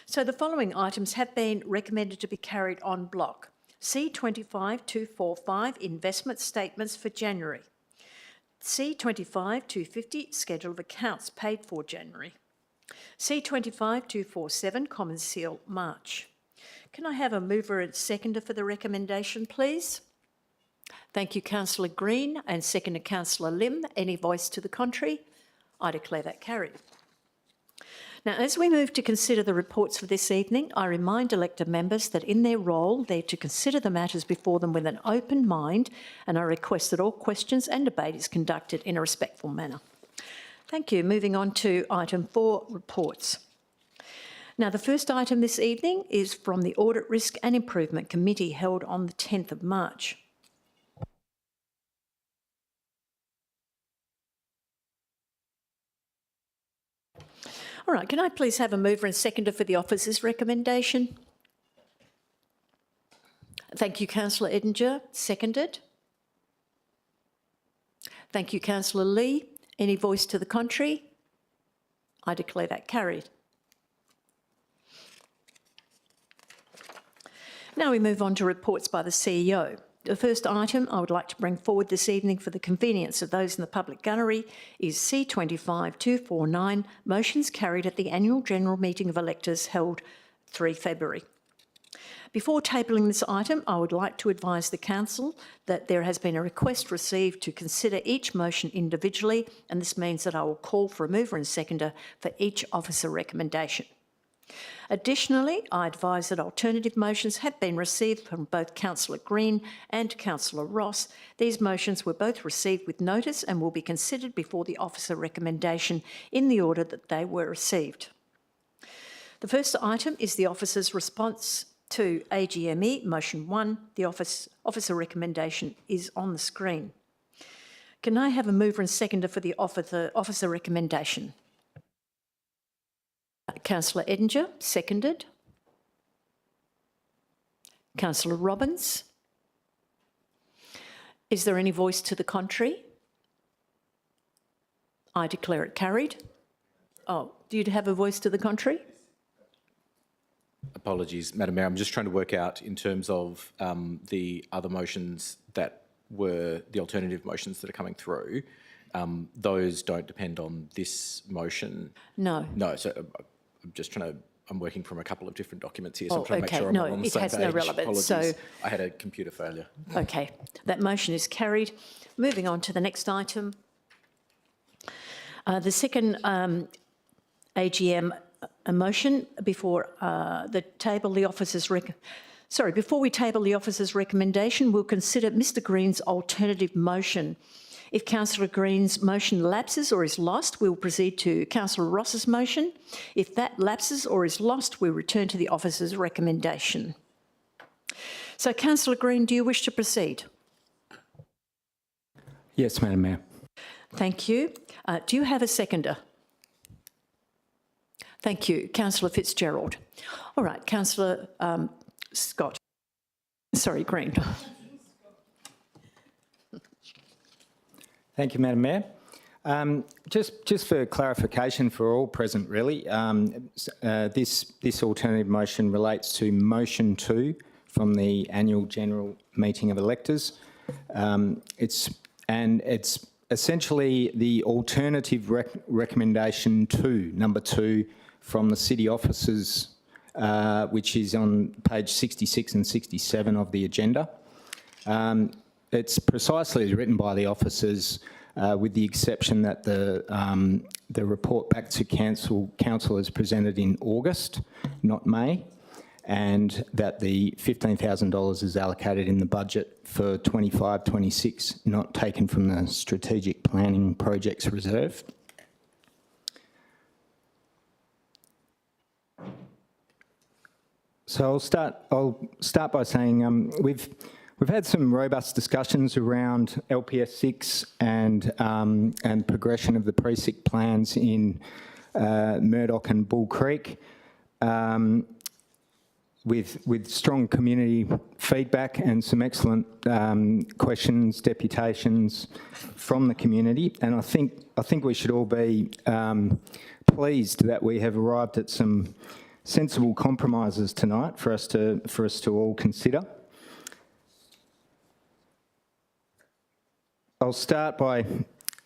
So the following items have been recommended to be carried on block. C25245, investment statements for January. C25250, schedule of accounts paid for January. C25247, common seal, March. Can I have a mover and seconder for the recommendation, please? Thank you, Councillor Green, and seconder Councillor Lim. Any voice to the contrary? I declare that carried. Now, as we move to consider the reports for this evening, I remind elected members that in their role, they're to consider the matters before them with an open mind, and I request that all questions and debate is conducted in a respectful manner. Thank you. Moving on to item 4, reports. Now, the first item this evening is from the Audit, Risk and Improvement Committee held on the 10th of March. All right, can I please have a mover and seconder for the officer's recommendation? Thank you, Councillor Edinger. Seconded. Thank you, Councillor Lee. Any voice to the contrary? I declare that carried. Now we move on to reports by the CEO. The first item I would like to bring forward this evening for the convenience of those in the public gallery is C25249, motions carried at the annual general meeting of electors held 3 February. Before tabling this item, I would like to advise the Council that there has been a request received to consider each motion individually, and this means that I will call for a mover and seconder for each officer recommendation. Additionally, I advise that alternative motions have been received from both Councillor Green and Councillor Ross. These motions were both received with notice and will be considered before the officer recommendation in the order that they were received. The first item is the officer's response to AGME, motion 1. The officer recommendation is on the screen. Can I have a mover and seconder for the officer recommendation? Councillor Edinger, seconded. Councillor Robbins. Is there any voice to the contrary? I declare it carried. Oh, do you have a voice to the contrary? Apologies, Madam Mayor. I'm just trying to work out in terms of the other motions that were the alternative motions that are coming through. Those don't depend on this motion. No. No, so I'm just trying to I'm working from a couple of different documents here, so I'm Oh, trying to make okay. sure I'm No, all on the it same has page. no relevance, so- Apologies. I had a computer failure. Okay, that motion is carried. Moving on to the next item. The second AGM motion before before we table the officer's recommendation, we'll consider Mr Green's alternative motion. If Councillor Green's motion lapses or is lost, we'll proceed to Councillor Ross's motion. If that lapses or is lost, we'll return to the officer's recommendation. So, Councillor Green, do you wish to proceed? Yes, Madam Mayor. Thank you. Do you have a seconder? Thank you. Councillor Fitzgerald. All right, Councillor Scott. Sorry, Green. Thank you, Madam Mayor. Just for clarification for all present, really, this alternative motion relates to motion 2 from the annual general meeting of electors. It's essentially the alternative recommendation to number 2 from the city officers, which is on page 66 and 67 of the agenda. It's precisely as written by the officers, with the exception that the report back to council is presented in August, not May, and that the $15,000 is allocated in the budget for 25-26, not taken from the strategic planning projects reserve. So I'll start by saying we've had some robust discussions around LPS 6 and progression of the precinct plans in Murdoch and Bull Creek, with strong community feedback and some excellent questions, deputations from the community. And I think we should all be pleased that we have arrived at some sensible compromises tonight for us to all consider. I'll start by,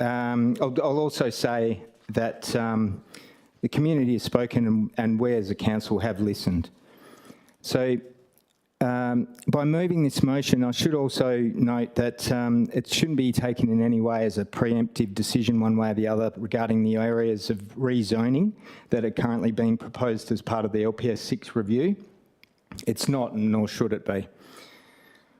I'll also say that the community has spoken and we as a council have listened. So by moving this motion, I should also note that it shouldn't be taken in any way as a preemptive decision one way or the other regarding the areas of rezoning that are currently being proposed as part of the LPS 6 review. It's not, nor should it be.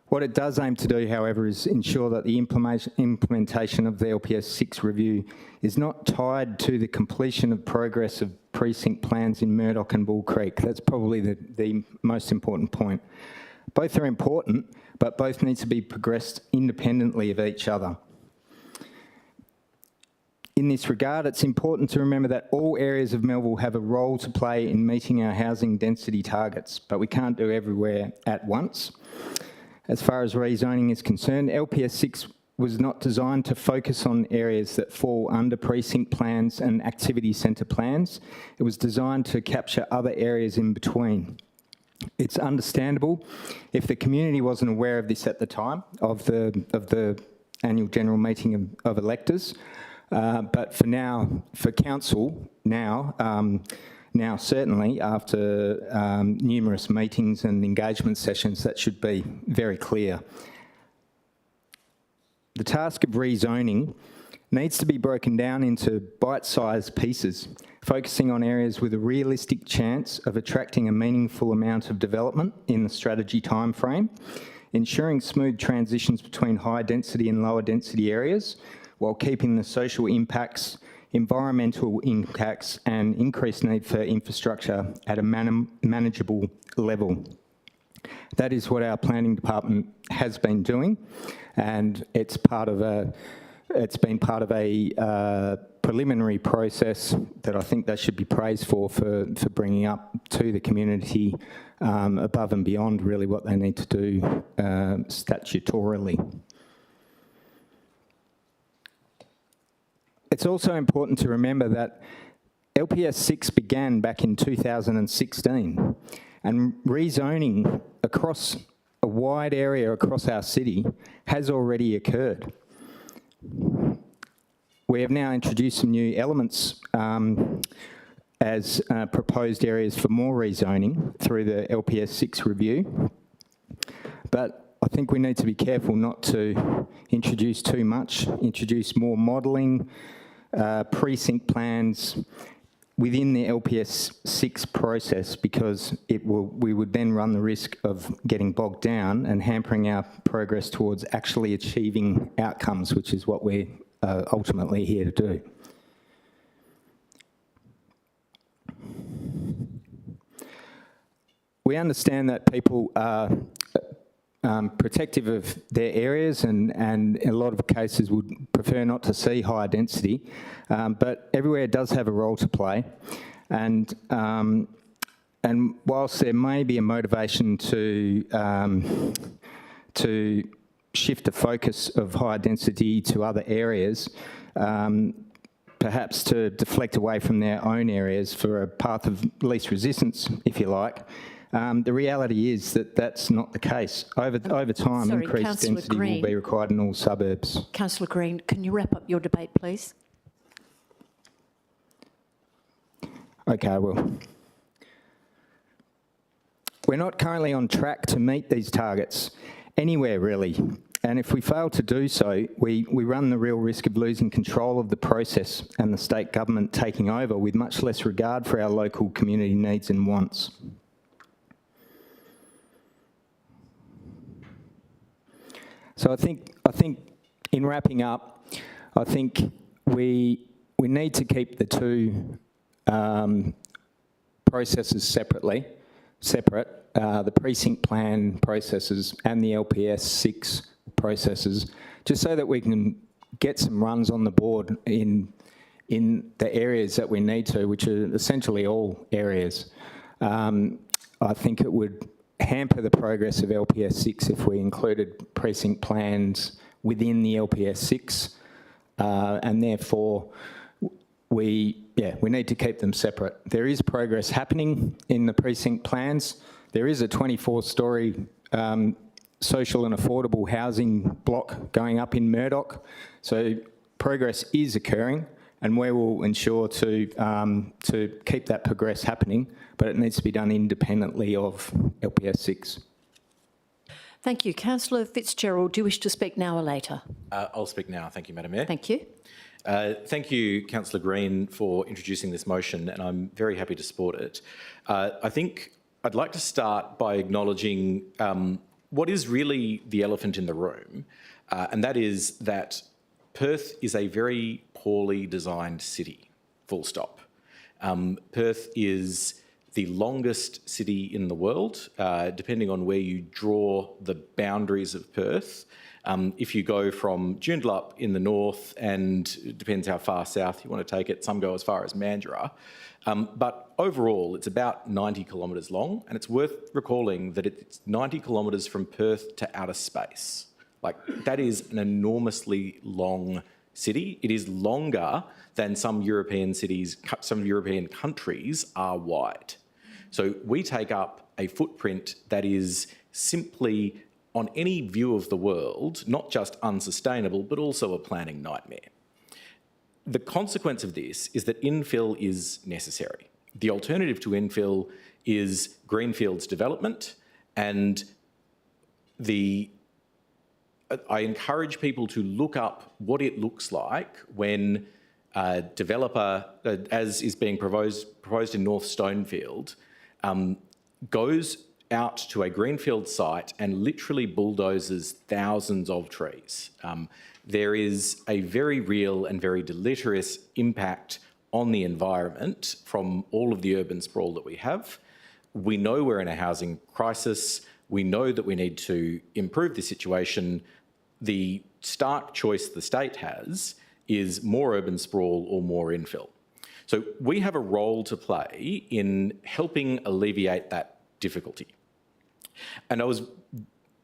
What it does aim to do, however, is ensure that the implementation of the LPS 6 review is not tied to the completion of progress of precinct plans in Murdoch and Bull Creek. That's probably the most important point. Both are important, but both need to be progressed independently of each other. In this regard, it's important to remember that all areas of Melville have a role to play in meeting our housing density targets, but we can't do everywhere at once. As far as rezoning is concerned, LPS 6 was not designed to focus on areas that fall under precinct plans and activity centre plans. It was designed to capture other areas in between. It's understandable if the community wasn't aware of this at the time of the annual general meeting of electors, but for council now, certainly, after numerous meetings and engagement sessions, that should be very clear. The task of rezoning needs to be broken down into bite-sized pieces, focusing on areas with a realistic chance of attracting a meaningful amount of development in the strategy timeframe, ensuring smooth transitions between high-density and lower-density areas, while keeping the social impacts, environmental impacts and increased need for infrastructure at a manageable level. That is what our planning department has been doing, and it's been part of a preliminary process that I think they should be praised for bringing up to the community above and beyond really what they need to do statutorily. It's also important to remember that LPS 6 began back in 2016, and rezoning across a wide area across our city has already occurred. We have now introduced some new elements as proposed areas for more rezoning through the LPS 6 review. But I think we need to be careful not to introduce too much, introduce more modelling, precinct plans within the LPS 6 process, because we would then run the risk of getting bogged down and hampering our progress towards actually achieving outcomes, which is what we're ultimately here to do. We understand that people are protective of their areas and in a lot of cases would prefer not to see higher density, but everywhere does have a role to play. And whilst there may be a motivation to shift the focus of higher density to other areas, perhaps to deflect away from their own areas for a path of least resistance, if you like, the reality is that that's not the case. Over time, Sorry, increased Councillor density Green. will be required in all suburbs. Councillor Green, can you wrap up your debate, please? Okay, I will. We're not currently on track to meet these targets anywhere, really. And if we fail to do so, we run the real risk of losing control of the process and the state government taking over with much less regard for our local community needs and wants. So I think in wrapping up, I think we need to keep the two processes separate, the precinct plan processes and the LPS 6 processes, just so that we can get some runs on the board in the areas that we need to, which are essentially all areas. I think it would hamper the progress of LPS 6 if we included precinct plans within the LPS 6, and therefore we need to keep them separate. There is progress happening in the precinct plans. There is a 24-storey social and affordable housing block going up in Murdoch, so progress is occurring, and we will ensure to keep that progress happening, but it needs to be done independently of LPS 6. Thank you. Councillor Fitzgerald, do you wish to speak now or later? I'll speak now. Thank you, Madam Mayor. Thank you. Thank you, Councillor Green, for introducing this motion, and I'm very happy to support it. I think I'd like to start by acknowledging what is really the elephant in the room, and that is that Perth is a very poorly designed city, full stop. Perth is the longest city in the world, depending on where you draw the boundaries of Perth. If you go from Joondalup in the north, and it depends how far south you want to take it, some go as far as Mandurah. But overall, it's about 90 kilometres long, and it's worth recalling that it's 90 kilometres from Perth to outer space. Like, that is an enormously long city. It is longer than some European cities, some European countries are wide. So we take up a footprint that is simply, on any view of the world, not just unsustainable, but also a planning nightmare. The consequence of this is that infill is necessary. The alternative to infill is greenfields development, and I encourage people to look up what it looks like when a developer, as is being proposed in North Stonefield, goes out to a greenfield site and literally bulldozes thousands of trees. There is a very real and very deleterious impact on the environment from all of the urban sprawl that we have. We know we're in a housing crisis. We know that we need to improve the situation. The stark choice the state has is more urban sprawl or more infill. So we have a role to play in helping alleviate that difficulty. And I was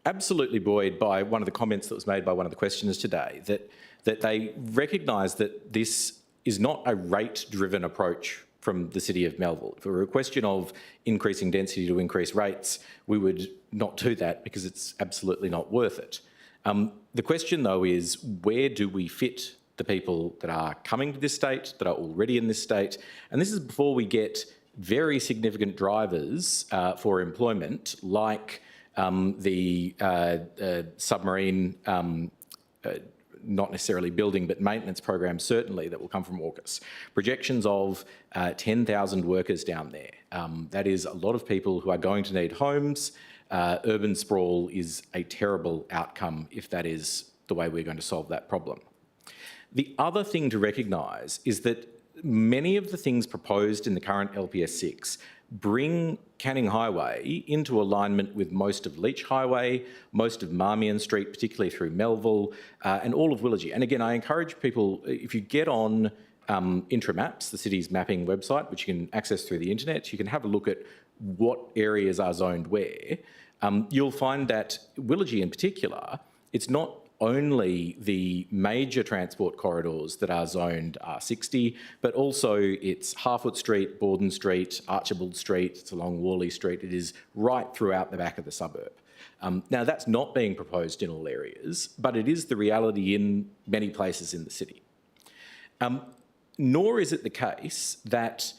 absolutely buoyed by one of the comments that was made by one of the questioners today, that they recognise that this is not a rate-driven approach from the City of Melville. If it were a question of increasing density to increase rates, we would not do that because it's absolutely not worth it. The question, though, is where do we fit the people that are coming to this state, that are already in this state, and this is before we get very significant drivers for employment, like the submarine, not necessarily building, but maintenance program, certainly, that will come from AUKUS. Projections of 10,000 workers down there. That is a lot of people who are going to need homes. Urban sprawl is a terrible outcome if that is the way we're going to solve that problem. The other thing to recognise is that many of the things proposed in the current LPS 6 bring Canning Highway into alignment with most of Leach Highway, most of Marmion Street, particularly through Melville, and all of Willagee. And again, I encourage people, if you get on Intramaps, the city's mapping website, which you can access through the internet, you can have a look at what areas are zoned where. You'll find that Willagee in particular, it's not only the major transport corridors that are zoned R60, but also it's Harfoot Street, Borden Street, Archibald Street, it's along Worley Street. It is right throughout the back of the suburb. Now, that's not being proposed in all areas, but it is the reality in many places in the city. Nor is it the case that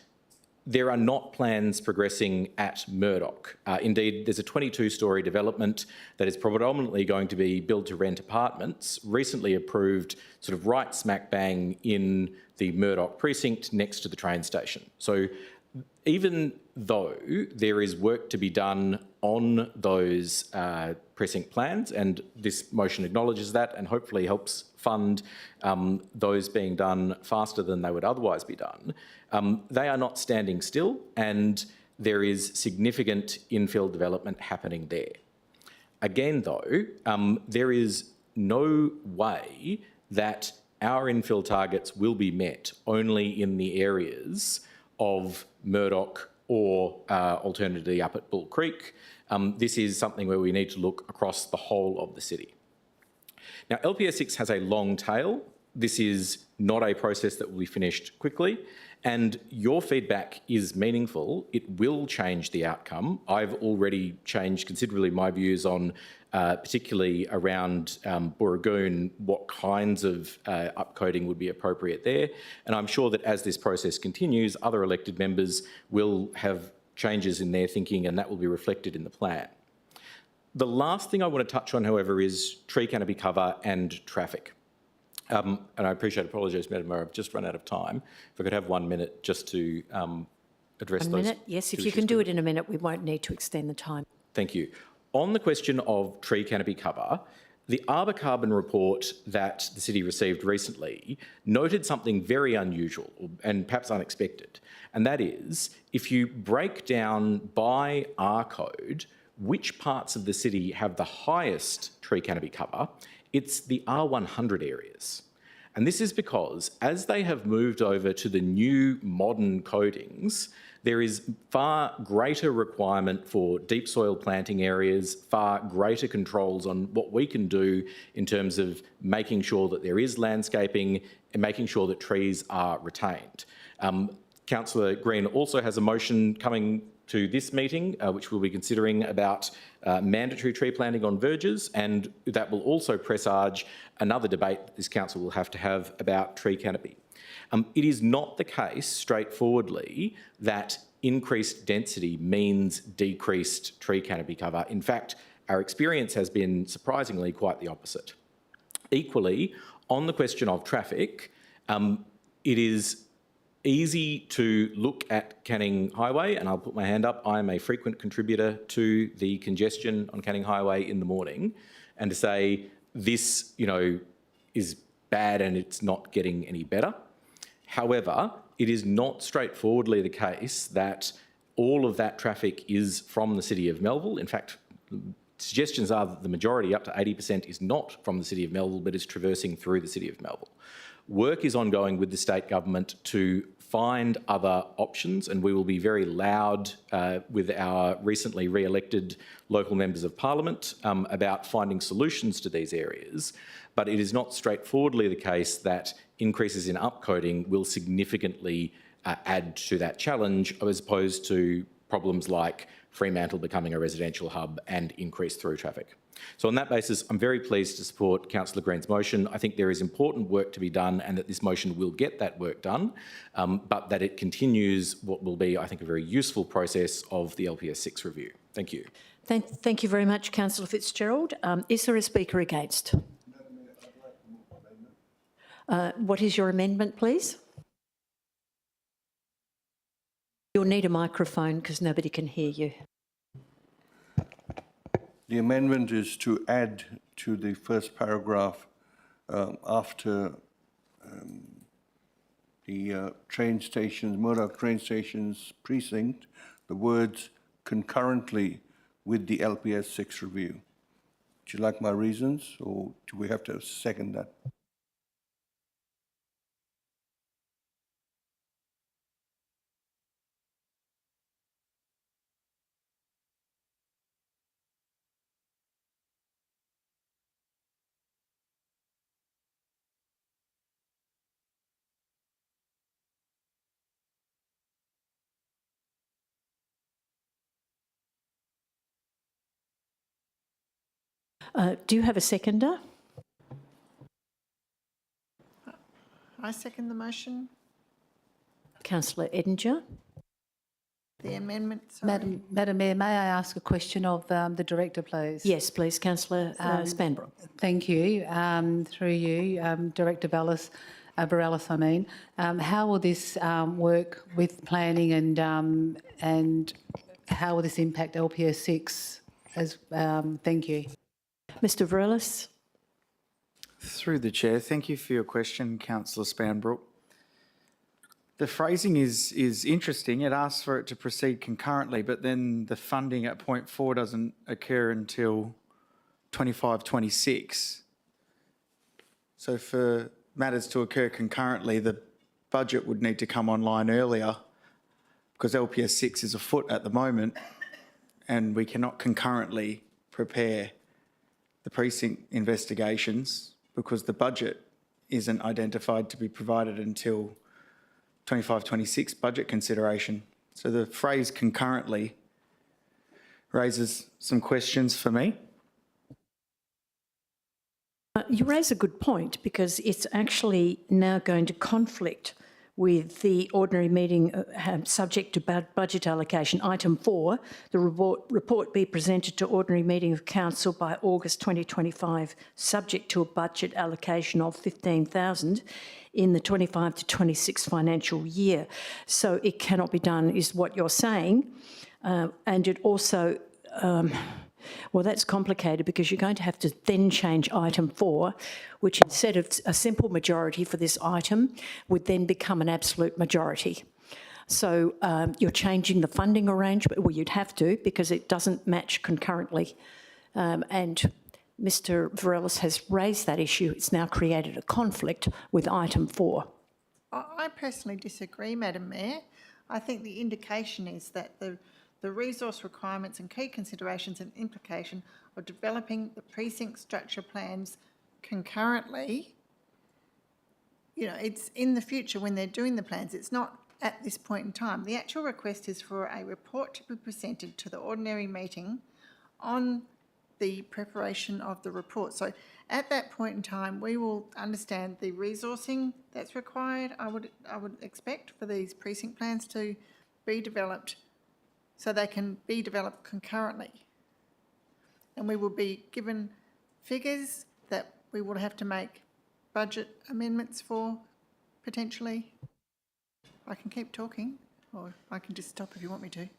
there are not plans progressing at Murdoch. Indeed, there's a 22-storey development that is predominantly going to be built to rent apartments, recently approved sort of right smack bang in the Murdoch precinct next to the train station. So even though there is work to be done on those precinct plans, and this motion acknowledges that and hopefully helps fund those being done faster than they would otherwise be done, they are not standing still, and there is significant infill development happening there. Again, though, there is no way that our infill targets will be met only in the areas of Murdoch or alternatively up at Bull Creek. This is something where we need to look across the whole of the city. Now, LPS 6 has a long tail. This is not a process that will be finished quickly, and your feedback is meaningful. It will change the outcome. I've already changed considerably my views on, particularly around Booragoon, what kinds of upcoding would be appropriate there. And I'm sure that as this process continues, other elected members will have changes in their thinking, and that will be reflected in the plan. The last thing I want to touch on, however, is tree canopy cover and traffic. And I apologise, Madam Mayor, I've just run out of time. If I could have 1 minute just to address those. 1 minute? Yes, if you can do it in a minute, we won't need to extend the time. Thank you. On the question of tree canopy cover, the Arbor Carbon report that the city received recently noted something very unusual and perhaps unexpected, and that is if you break down by R code which parts of the city have the highest tree canopy cover, it's the R100 areas. And this is because as they have moved over to the new modern codings, there is far greater requirement for deep soil planting areas, far greater controls on what we can do in terms of making sure that there is landscaping and making sure that trees are retained. Councillor Green also has a motion coming to this meeting, which we'll be considering about mandatory tree planting on verges, and that will also presage another debate that this council will have to have about tree canopy. It is not the case, straightforwardly, that increased density means decreased tree canopy cover. In fact, our experience has been surprisingly quite the opposite. Equally, on the question of traffic, it is easy to look at Canning Highway, and I'll put my hand up. I'm a frequent contributor to the congestion on Canning Highway in the morning, and to say this, is bad and it's not getting any better. However, it is not straightforwardly the case that all of that traffic is from the City of Melville. In fact, suggestions are that the majority, up to 80%, is not from the City of Melville, but is traversing through the City of Melville. Work is ongoing with the state government to find other options, and we will be very loud with our recently re-elected local members of parliament about finding solutions to these areas. But it is not straightforwardly the case that increases in upcoding will significantly add to that challenge, as opposed to problems like Fremantle becoming a residential hub and increased through traffic. So on that basis, I'm very pleased to support Councillor Green's motion. I think there is important work to be done and that this motion will get that work done, but that it continues what will be, I think, a very useful process of the LPS 6 review. Thank you. Thank you very much, Councillor Fitzgerald. Is there a speaker against? What is your amendment, please? You'll need a microphone because nobody can hear you. The amendment is to add to the first paragraph after the train stations, Murdoch train stations precinct, the words concurrently with the LPS 6 review. Do you like my reasons, or do we have to second that? Do you have a seconder? I second the motion. Councillor Edinger. The amendment, sorry. Madam Mayor, may I ask a question of the Director, please? Yes, please, Councillor Spanbrook. Thank you. Through you, Director Bareilles, how will this work with planning and how will this impact LPS 6? Thank you. Mr Bareilles. Through the chair, thank you for your question, Councillor Spanbrook. The phrasing is interesting. It asks for it to proceed concurrently, but then the funding at point 4 doesn't occur until 25-26. So for matters to occur concurrently, the budget would need to come online earlier because LPS 6 is afoot at the moment and we cannot concurrently prepare the precinct investigations because the budget isn't identified to be provided until 25-26 budget consideration. So the phrase concurrently raises some questions for me. You raise a good point because it's actually now going to conflict with the ordinary meeting subject to budget allocation. Item 4, the report be presented to ordinary meeting of council by August 2025, subject to a budget allocation of $15,000 in the 25 to 26 financial year. So it cannot be done, is what you're saying. And it also, well, that's complicated because you're going to have to then change item 4, which instead of a simple majority for this item would then become an absolute majority. So you're changing the funding arrangement, well, you'd have to because it doesn't match concurrently. And Mr Bareilles has raised that issue. It's now created a conflict with item 4. I personally disagree, Madam Mayor. I think the indication is that the resource requirements and key considerations and implication of developing the precinct structure plans concurrently, you know, it's in the future when they're doing the plans. It's not at this point in time. The actual request is for a report to be presented to the ordinary meeting on the preparation of the report. So at that point in time, we will understand the resourcing that's required, I would expect, for these precinct plans to be developed so they can be developed concurrently. And we will be given figures that we will have to make budget amendments for, potentially. I can keep talking, or I can just stop if you want me to.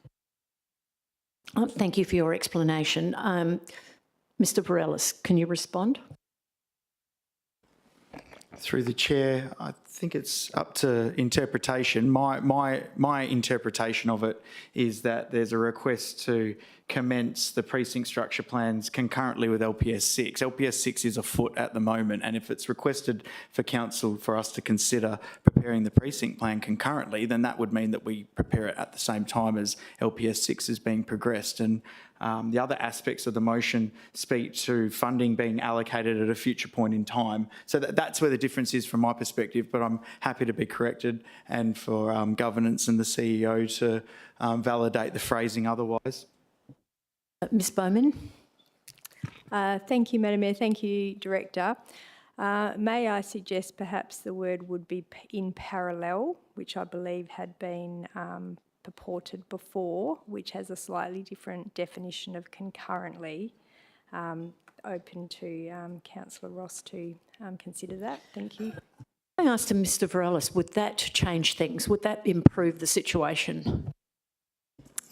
Thank you for your explanation. Mr Bareilles, can you respond? Through the chair, I think it's up to interpretation. My interpretation of it is that there's a request to commence the precinct structure plans concurrently with LPS 6. LPS 6 is afoot at the moment, and if it's requested for council for us to consider preparing the precinct plan concurrently, then that would mean that we prepare it at the same time as LPS 6 is being progressed. And the other aspects of the motion speak to funding being allocated at a future point in time. So that's where the difference is from my perspective, but I'm happy to be corrected and for governance and the CEO to validate the phrasing otherwise. Ms Bowman? Thank you, Madam Mayor. Thank you, Director. May I suggest perhaps the word would be in parallel, which I believe had been purported before, which has a slightly different definition of concurrently. Open to Councillor Ross to consider that. Thank you. I asked him, Mr Varelis, would that change things? Would that improve the situation?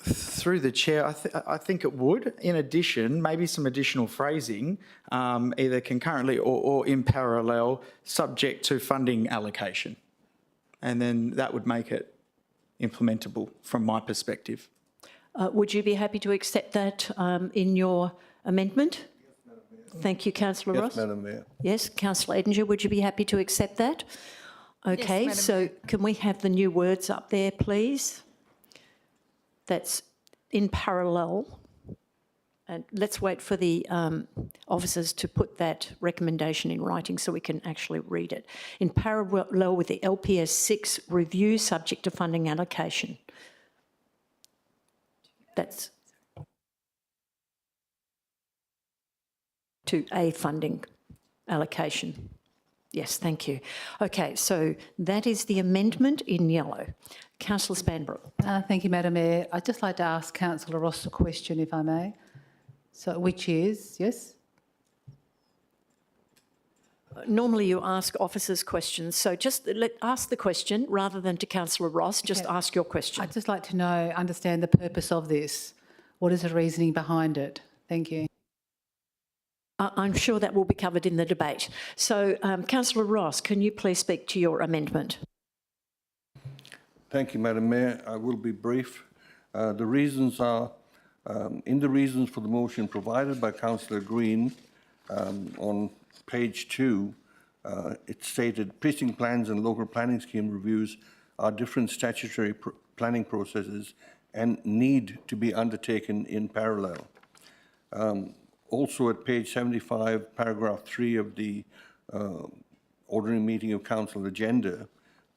Through the chair, I think it would. In addition, maybe some additional phrasing, either concurrently or in parallel, subject to funding allocation. And then that would make it implementable from my perspective. Would you be happy to accept that in your amendment? Thank you, Councillor Ross. Yes, Madam Mayor. Yes, Councillor Edinger, would you be happy to accept that? Okay, Madam so Mayor. can we have the new words up there, please? That's in parallel. And let's wait for the officers to put that recommendation in writing so we can actually read it. In parallel with the LPS 6 review subject to funding allocation. That's to a funding allocation. Yes, thank you. Okay, so that is the amendment in yellow. Councillor Spanbrook. Thank you, Madam Mayor. I'd just like to ask Councillor Ross a question, if I may. So, which is, yes? Normally you ask officers questions, so just ask the question rather than to Councillor Ross, just ask your question. I'd just like to know, understand the purpose of this. What is the reasoning behind it? Thank you. I'm sure that will be covered in the debate. So, Councillor Ross, can you please speak to your amendment? Thank you, Madam Mayor. I will be brief. The reasons are, in the reasons for the motion provided by Councillor Green on page 2, it stated precinct plans and local planning scheme reviews are different statutory planning processes and need to be undertaken in parallel. Also at page 75, paragraph 3 of the ordinary meeting of council agenda,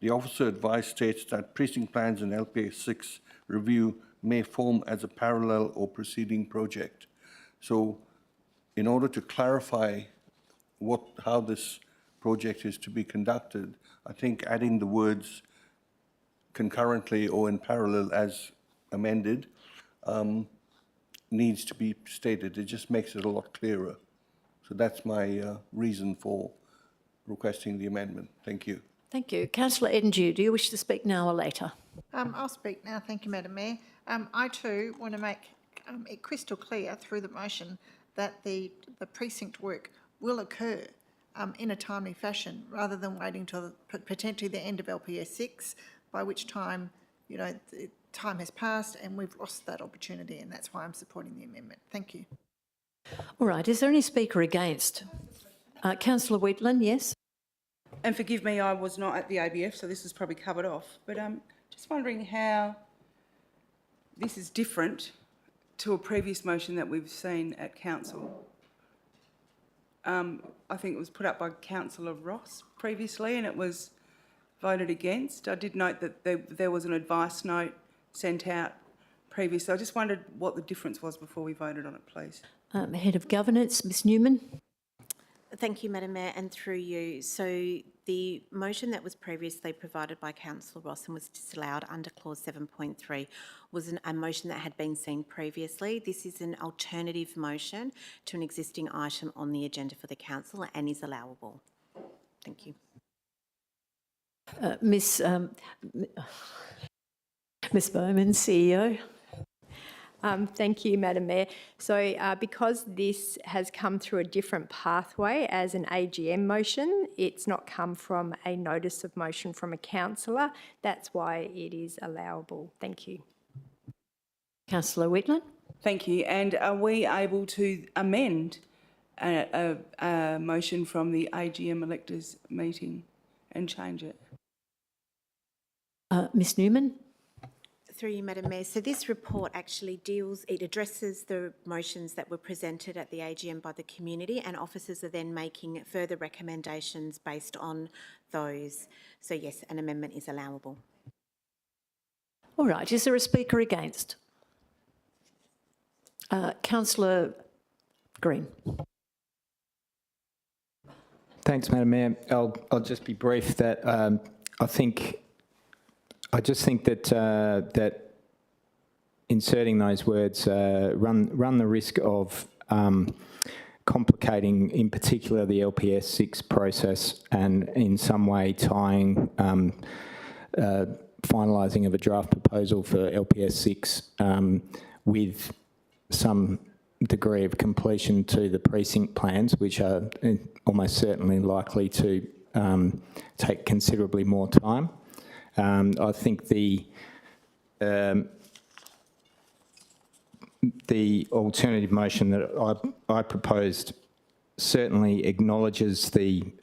the officer advice states that precinct plans and LPA 6 review may form as a parallel or preceding project. So in order to clarify how this project is to be conducted, I think adding the words concurrently or in parallel as amended needs to be stated. It just makes it a lot clearer. So that's my reason for requesting the amendment. Thank you. Thank you. Councillor Edinger, do you wish to speak now or later? I'll speak now. Thank you, Madam Mayor. I too want to make it crystal clear through the motion that the precinct work will occur in a timely fashion rather than waiting till potentially the end of LPS 6, by which time, you know, time has passed and we've lost that opportunity, and that's why I'm supporting the amendment. Thank you. All right, is there any speaker against? Councillor Wheatland, yes? And forgive me, I was not at the ABF, so this is probably covered off, but just wondering how this is different to a previous motion that we've seen at council. I think it was put up by Councillor Ross previously and it was voted against. I did note that there was an advice note sent out previously. I just wondered what the difference was before we voted on it, please. Head of Governance, Ms Newman. Thank you, Madam Mayor, and through you. So the motion that was previously provided by Councillor Ross and was disallowed under clause 7.3 was a motion that had been seen previously. This is an alternative motion to an existing item on the agenda for the council and is allowable. Thank you. Ms Bowman, CEO. Thank you, Madam Mayor. So because this has come through a different pathway as an AGM motion, it's not come from a notice of motion from a councillor. That's why it is allowable. Thank you. Councillor Wheatland. Thank you. And are we able to amend a motion from the AGM electors meeting and change it? Ms Newman. Through you, Madam Mayor. So this report actually addresses the motions that were presented at the AGM by the community, and officers are then making further recommendations based on those. So yes, an amendment is allowable. All right, is there a speaker against? Councillor Green. Thanks, Madam Mayor. I'll just be brief. That I just think that that inserting those words run the risk of complicating, in particular, the LPS 6 process, and in some way tying finalising of a draft proposal for LPS 6 with some degree of completion to the precinct plans, which are almost certainly likely to take considerably more time. I think the alternative motion that I proposed certainly acknowledges the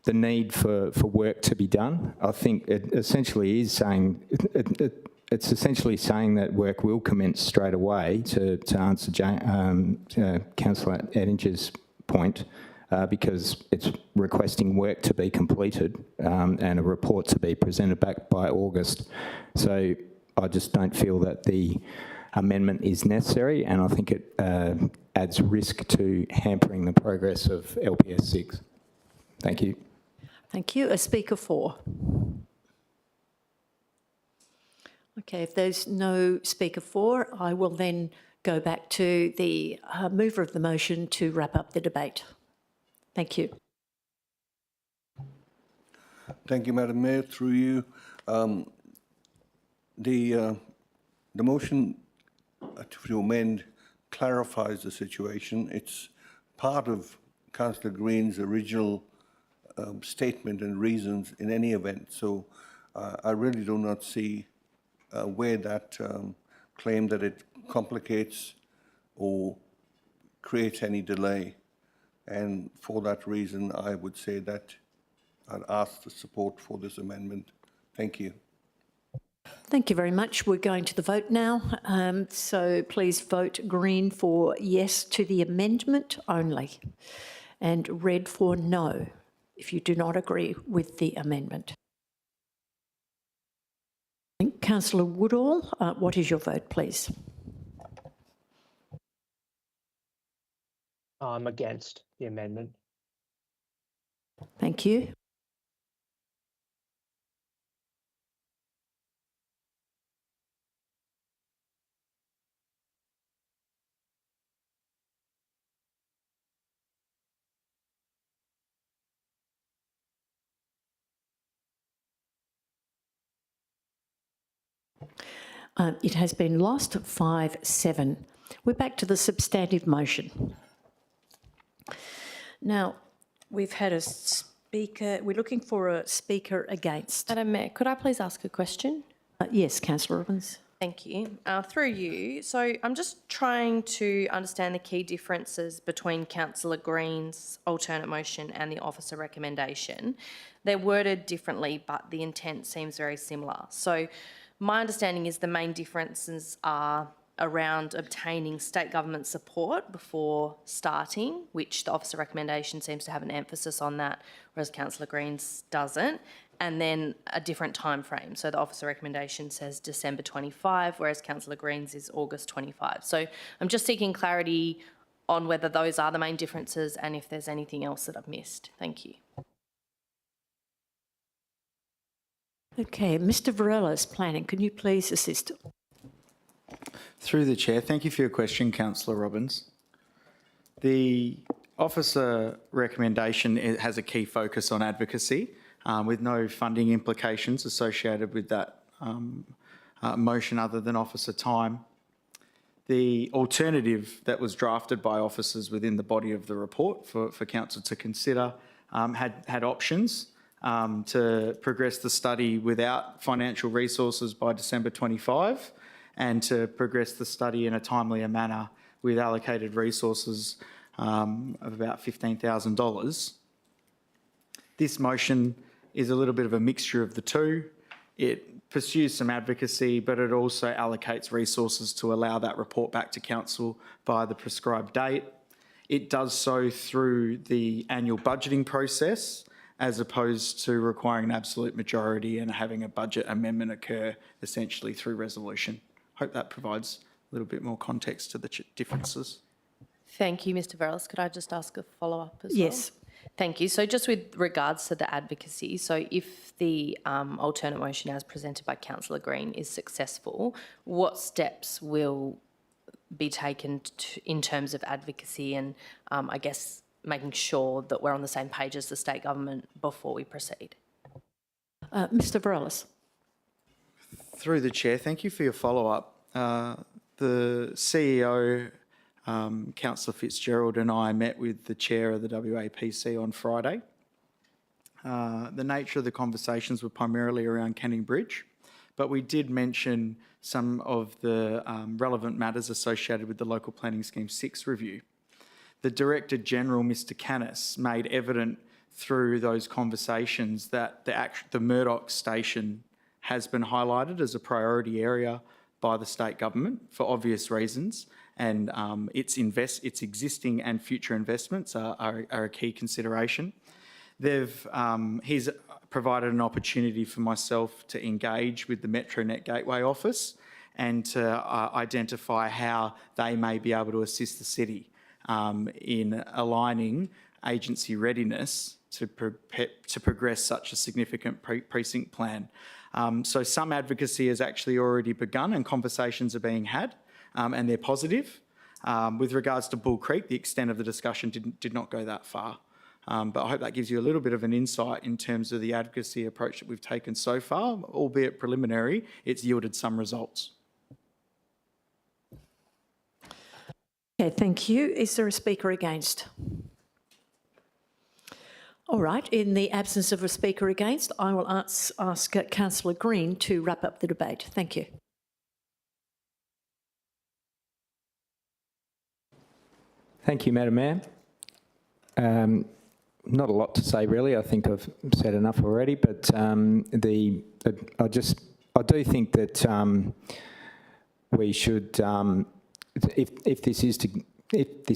need for work to be done. I think it essentially is saying it's essentially saying that work will commence straight away, to answer Councillor Ettinger's point, because it's requesting work to be completed and a report to be presented back by August. So I just don't feel that the amendment is necessary, and I think it adds risk to hampering the progress of LPS 6. Thank you. Thank you. A speaker for. Okay, if there's no speaker for, I will then go back to the mover of the motion to wrap up the debate. Thank you. Thank you, Madam Mayor. Through you, the motion to amend clarifies the situation. It's part of Councillor Green's original statement and reasons in any event. So I really do not see where that claim that it complicates or creates any delay. And for that reason, I would say that I'd ask the support for this amendment. Thank you. Thank you very much. We're going to the vote now. So please vote green for yes to the amendment only, and red for no if you do not agree with the amendment. Councillor Woodall, what is your vote, please? I'm against the amendment. Thank you. It has been lost, 5-7. We're back to the substantive motion. Now, we've had a speaker, we're looking for a speaker against. Madam Mayor, could I please ask a question? Yes, Councillor Robbins. Thank you. Through you, so I'm just trying to understand the key differences between Councillor Green's alternate motion and the officer recommendation. They're worded differently, but the intent seems very similar. So my understanding is the main differences are around obtaining state government support before starting, which the officer recommendation seems to have an emphasis on that, whereas Councillor Green's doesn't, and then a different time frame. So the officer recommendation says December 25, whereas Councillor Green's is August 25. So I'm just seeking clarity on whether those are the main differences and if there's anything else that I've missed. Thank you. Okay, Mr. Varela's planning. Can you please assist? Through the chair, thank you for your question, Councillor Robbins. The officer recommendation has a key focus on advocacy, with no funding implications associated with that motion other than officer time. The alternative that was drafted by officers within the body of the report for council to consider had options to progress the study without financial resources by December 25, and to progress the study in a timelier manner with allocated resources of about $15,000. This motion is a little bit of a mixture of the two. It pursues some advocacy, but it also allocates resources to allow that report back to council by the prescribed date. It does so through the annual budgeting process, as opposed to requiring an absolute majority and having a budget amendment occur essentially through resolution. Hope that provides little bit more context to the differences. Thank you, Mr. Verrills. Could I just ask a follow-up as well? Yes. Thank you. So just with regards to the advocacy, so if the alternate motion as presented by Councillor Green is successful, what steps will be taken in terms of advocacy and, I guess, making sure that we're on the same page as the state government before we proceed? Mr. Verrills. Through the chair, thank you for your follow-up. The CEO, Councillor Fitzgerald, and I met with the chair of the WAPC on Friday. The nature of the conversations were primarily around Canning Bridge, but we did mention some of the relevant matters associated with the Local Planning Scheme 6 review. The Director General, Mr. Canis, made evident through those conversations that the Murdoch station has been highlighted as a priority area by the state government for obvious reasons, and its existing and future investments are a key consideration. He's provided an opportunity for myself to engage with the Metronet Gateway Office and to identify how they may be able to assist the city in aligning agency readiness to progress such a significant precinct plan. So some advocacy has actually already begun and conversations are being had, and they're positive. With regards to Bull Creek, the extent of the discussion did not go that far. But I hope that gives you a little bit of an insight in terms of the advocacy approach that we've taken so far. Albeit preliminary, it's yielded some results. Okay, thank you. Is there a speaker against? All right, in the absence of a speaker against, I will ask Councillor Green to wrap up the debate. Thank you. Thank you, Madam Mayor. Not a lot to say, really. I think I've said enough already, but I do think that we should, if this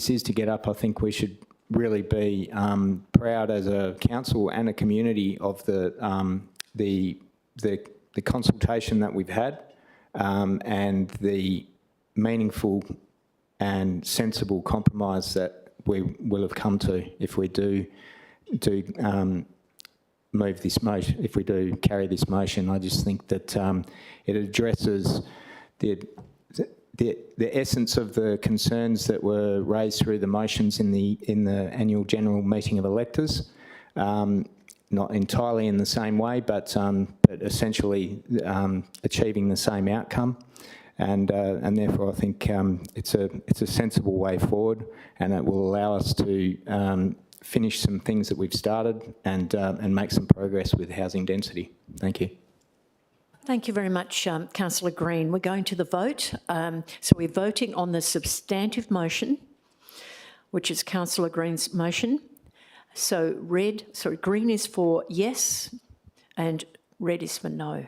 is to get up, I think we should really be proud as a council and a community of the consultation that we've had and the meaningful and sensible compromise that we will have come to if we do move this motion, if we do carry this motion. I just think that it addresses the essence of the concerns that were raised through the motions in the annual general meeting of electors. Not entirely in the same way, but essentially achieving the same outcome. And therefore, I think it's a sensible way forward, and it will allow us to finish some things that we've started and make some progress with housing density. Thank you. Thank you very much, Councillor Green. We're going to the vote. So we're voting on the substantive motion, which is Councillor Green's motion. So green is for yes and red is for no.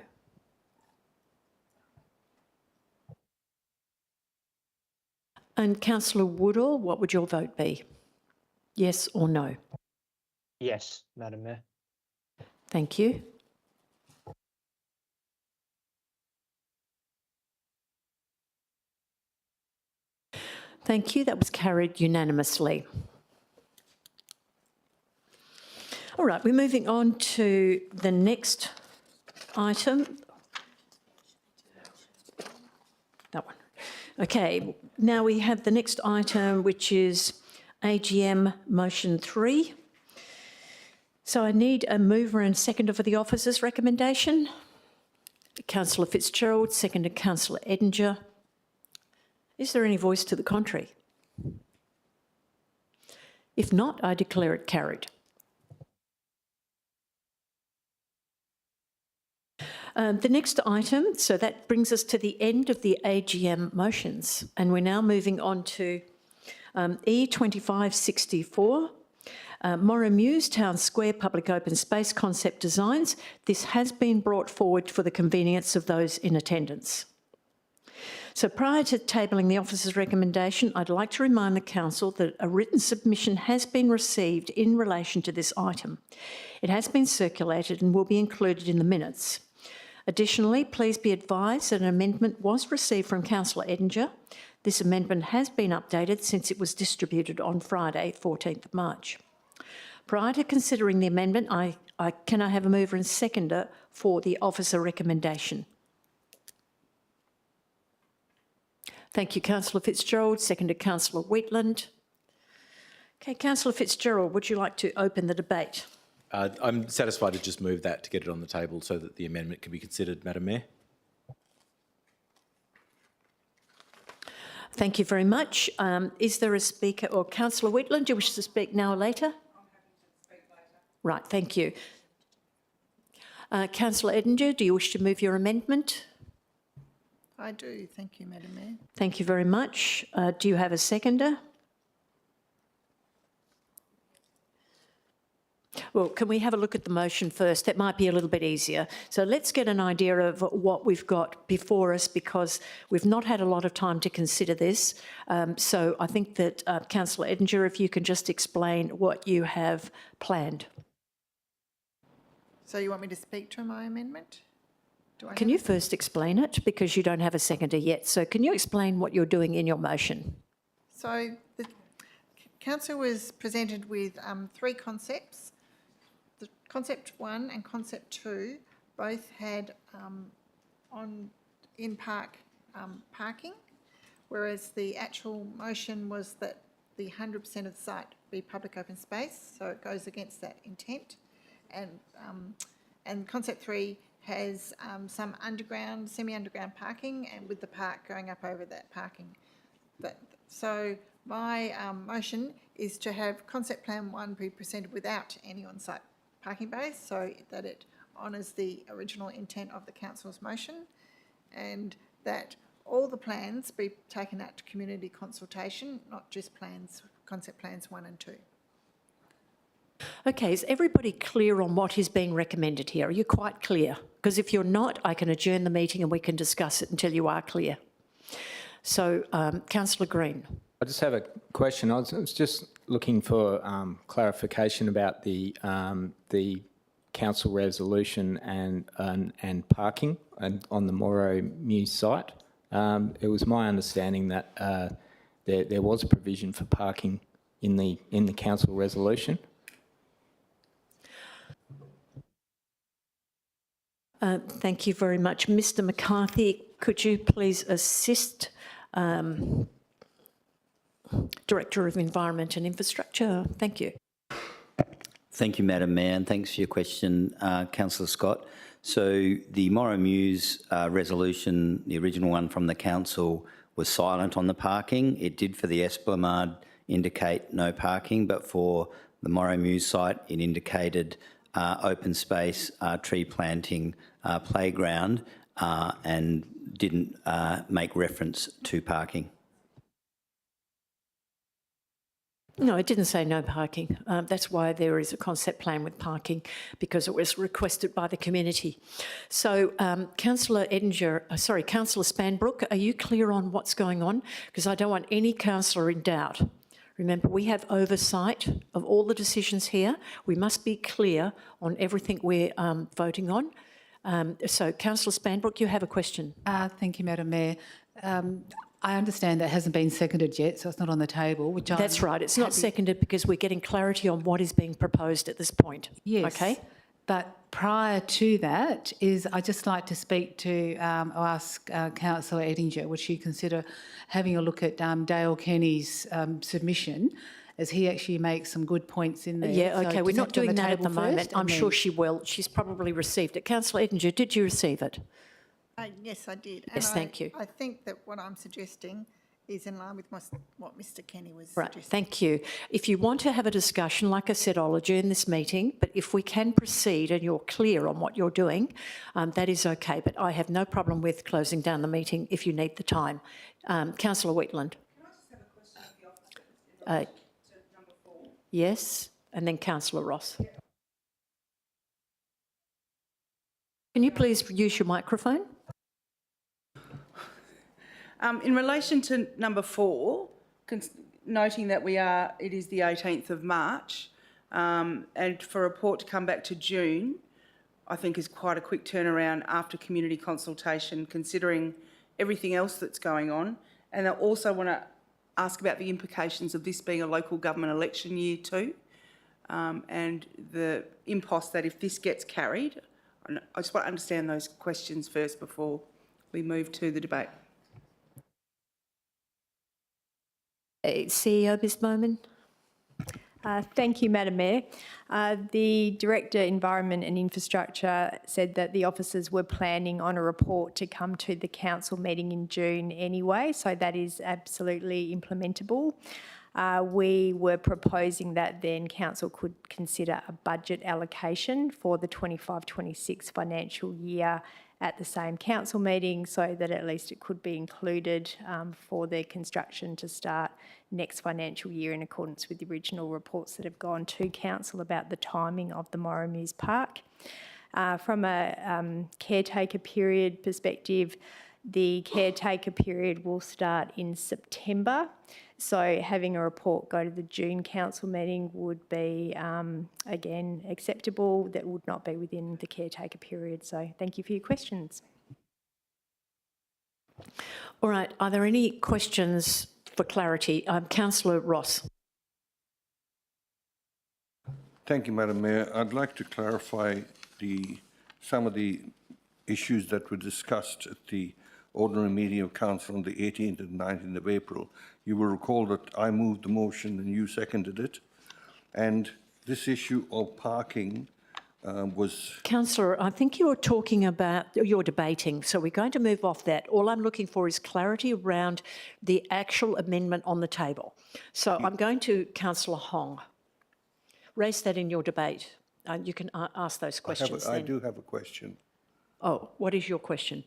And Councillor Woodall, what would your vote be? Yes or no? Yes, Madam Mayor. Thank you. Thank you. That was carried unanimously. All right, we're moving on to the next item. That one. Okay, now we have the next item, which is AGM Motion 3. So I need a mover and seconder for the officer's recommendation. Councillor Fitzgerald, seconded Councillor Edinger. Is there any voice to the contrary? If not, I declare it carried. The next item, so that brings us to the end of the AGM motions, and we're now moving on to E2564, Morrimuse Town Square Public Open Space Concept Designs. This has been brought forward for the convenience of those in attendance. So prior to tabling the officer's recommendation, I'd like to remind the council that a written submission has been received in relation to this item. It has been circulated and will be included in the minutes. Additionally, please be advised that an amendment was received from Councillor Edinger. This amendment has been updated since it was distributed on Friday, 14th of March. Prior to considering the amendment, can I have a mover and seconder for the officer recommendation? Thank you, Councillor Fitzgerald. Seconded, Councillor Wheatland. Okay, Councillor Fitzgerald, would you like to open the debate? I'm satisfied to just move that to get it on the table so that the amendment can be considered, Madam Mayor. Thank you very much. Is there a speaker, or Councillor Wheatland, do you wish to speak now or later? I'm happy to speak later. Right, thank you. Councillor Edinger, do you wish to move your amendment? I do. Thank you, Madam Mayor. Thank you very much. Do you have a seconder? Well, can we have a look at the motion first? That might be a little bit easier. So let's get an idea of what we've got before us, because we've not had a lot of time to consider this. So I think that Councillor Edinger, if you can just explain what you have planned. So you want me to speak to my amendment? Can you first explain it, because you don't have a seconder yet? So can you explain what you're doing in your motion? So the council was presented with three concepts. The concept 1 and concept 2 both had in-park parking, whereas the actual motion was that the 100% of the site be public open space, so it goes against that intent. And concept 3 has some underground, semi-underground parking, and with the park going up over that parking. So my motion is to have concept plan 1 be presented without any on-site parking bays, so that it honours the original intent of the council's motion, and that all the plans be taken out to community consultation, not just concept plans 1 and 2. Okay, is everybody clear on what is being recommended here? Are you quite clear? Because if you're not, I can adjourn the meeting and we can discuss it until you are clear. So, Councillor Green. I just have a question. I was just looking for clarification about the council resolution and parking on the Morrow Mews site. It was my understanding that there was provision for parking in the council resolution. Thank you very much. Mr McCarthy, could you please assist Director of Environment and Infrastructure? Thank you. Thank you, Madam Mayor, and thanks for your question, Councillor Scott. So the Morrow Mews resolution, the original one from the council, was silent on the parking. It did for the Esplanade indicate no parking, but for the Morrow Mews site, it indicated open space, tree planting, playground, and didn't make reference to parking. No, it didn't say no parking. That's why there is a concept plan with parking, because it was requested by the community. So, Councillor Spanbrook, are you clear on what's going on? Because I don't want any councillor in doubt. Remember, we have oversight of all the decisions here. We must be clear on everything we're voting on. So, Councillor Spanbrook, you have a question. Thank you, Madam Mayor. I understand that hasn't been seconded yet, so it's not on the table. That's right. It's not seconded because we're getting clarity on what is being proposed at this point. Yes. Okay. But prior to that, I'd just like to speak to or ask Councillor Edinger, would she consider having a look at Dale Kenny's submission, as he actually makes some good points in there. Yeah, okay, So we're does not that go on doing that at the table moment. first, I'm and sure then- she will. She's probably received it. Councillor Edinger, did you receive it? Yes, I did. Yes, thank you. I think that what I'm suggesting is in line with what Mr Kenny was Right, suggesting. thank you. If you want to have a discussion, like I said, I'll adjourn this meeting, but if we can proceed and you're clear on what you're doing, that is okay. But I have no problem with closing down the meeting if you need the time. Councillor Wheatland. Can I just have a question of the officer to number 4? Yes, and then Councillor Ross. Yeah. Can you please use your microphone? In relation to number 4, noting that it is the 18th of March, and for a report to come back to June, I think is quite a quick turnaround after community consultation, considering everything else that's going on. And I also want to ask about the implications of this being a local government election year too, and the impost that if this gets carried. I just want to understand those questions first before we move to the debate. CEO, Ms Bowman. Thank you, Madam Mayor. The Director, Environment and Infrastructure said that the officers were planning on a report to come to the council meeting in June anyway, so that is absolutely implementable. We were proposing that then council could consider a budget allocation for the 25-26 financial year at the same council meeting, so that at least it could be included for the construction to start next financial year in accordance with the original reports that have gone to council about the timing of the Morrimews Park. From a caretaker period perspective, the caretaker period will start in September. So having a report go to the June council meeting would be, again, acceptable. That would not be within the caretaker period. So thank you for your questions. All right, are there any questions for clarity? Councillor Ross. Thank you, Madam Mayor. I'd like to clarify some of the issues that were discussed at the ordinary meeting of council on the 18th and 19th of April. You will recall that I moved the motion and you seconded it. And this issue of parking was... Councillor, I think you're talking about, you're debating, so we're going to move off that. All I'm looking for is clarity around the actual amendment on the table. So I'm going to Councillor Hong. Raise that in your debate. You can ask those questions then. I do have a question. Oh, what is your question?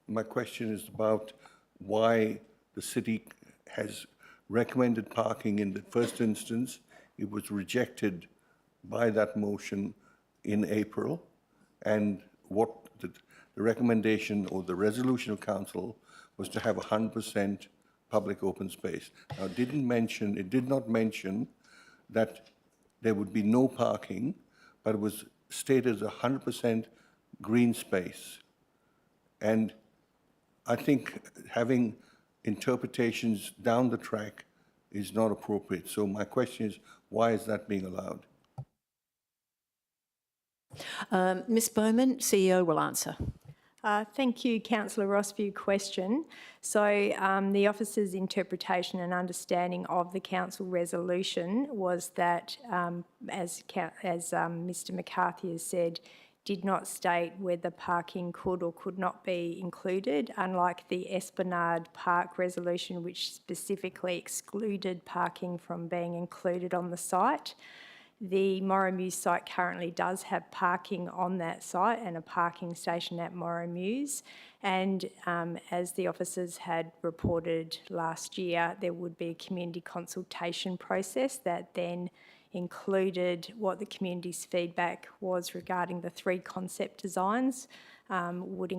My question is about why the city has recommended parking in the first instance. It was rejected by that motion in April, and what the recommendation or the resolution of council was to have 100% public open space. Now, it did not mention that there would be no parking, but it was stated as 100% green space. And I think having interpretations down the track is not appropriate. So my question is, why is that being allowed? Ms Bowman, CEO will answer. Thank you, Councillor Ross, for your question. So the officer's interpretation and understanding of the council resolution was that, as Mr McCarthy has said, did not state whether parking could or could not be included, unlike the Esplanade Park resolution, which specifically excluded parking from being included on the site. The Morrimews site currently does have parking on that site and a parking station at Morrimews. And as the officers had reported last year, there would be a community consultation process that then included what the community's feedback was regarding the 3 concept designs, would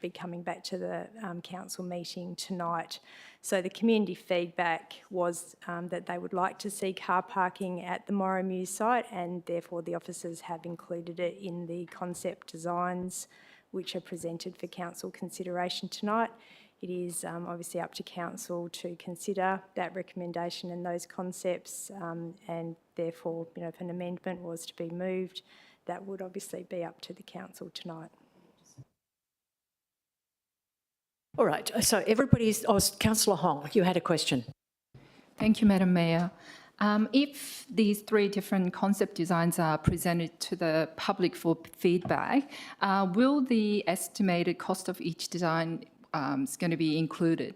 be coming back to the council meeting tonight. So the community feedback was that they would like to see car parking at the Morrimews site, and therefore the officers have included it in the concept designs which are presented for council consideration tonight. It is obviously up to council to consider that recommendation and those concepts, and therefore, if an amendment was to be moved, that would obviously be up to the council tonight. All right, so everybody's... Oh, Councillor Hong, you had a question. Thank you, Madam Mayor. If these 3 different concept designs are presented to the public for feedback, will the estimated cost of each design is going to be included?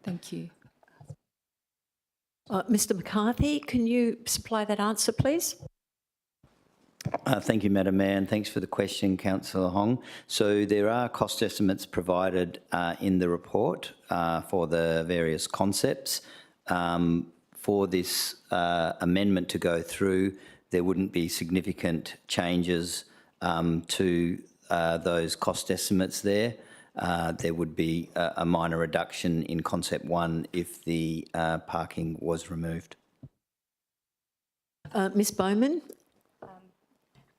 Thank you. Mr McCarthy, can you supply that answer, please? Thank you, Madam Mayor, and thanks for the question, Councillor Hong. So there are cost estimates provided in the report for the various concepts. For this amendment to go through, there wouldn't be significant changes to those cost estimates there. There would be a minor reduction in concept 1 if the parking was removed. Ms Bowman?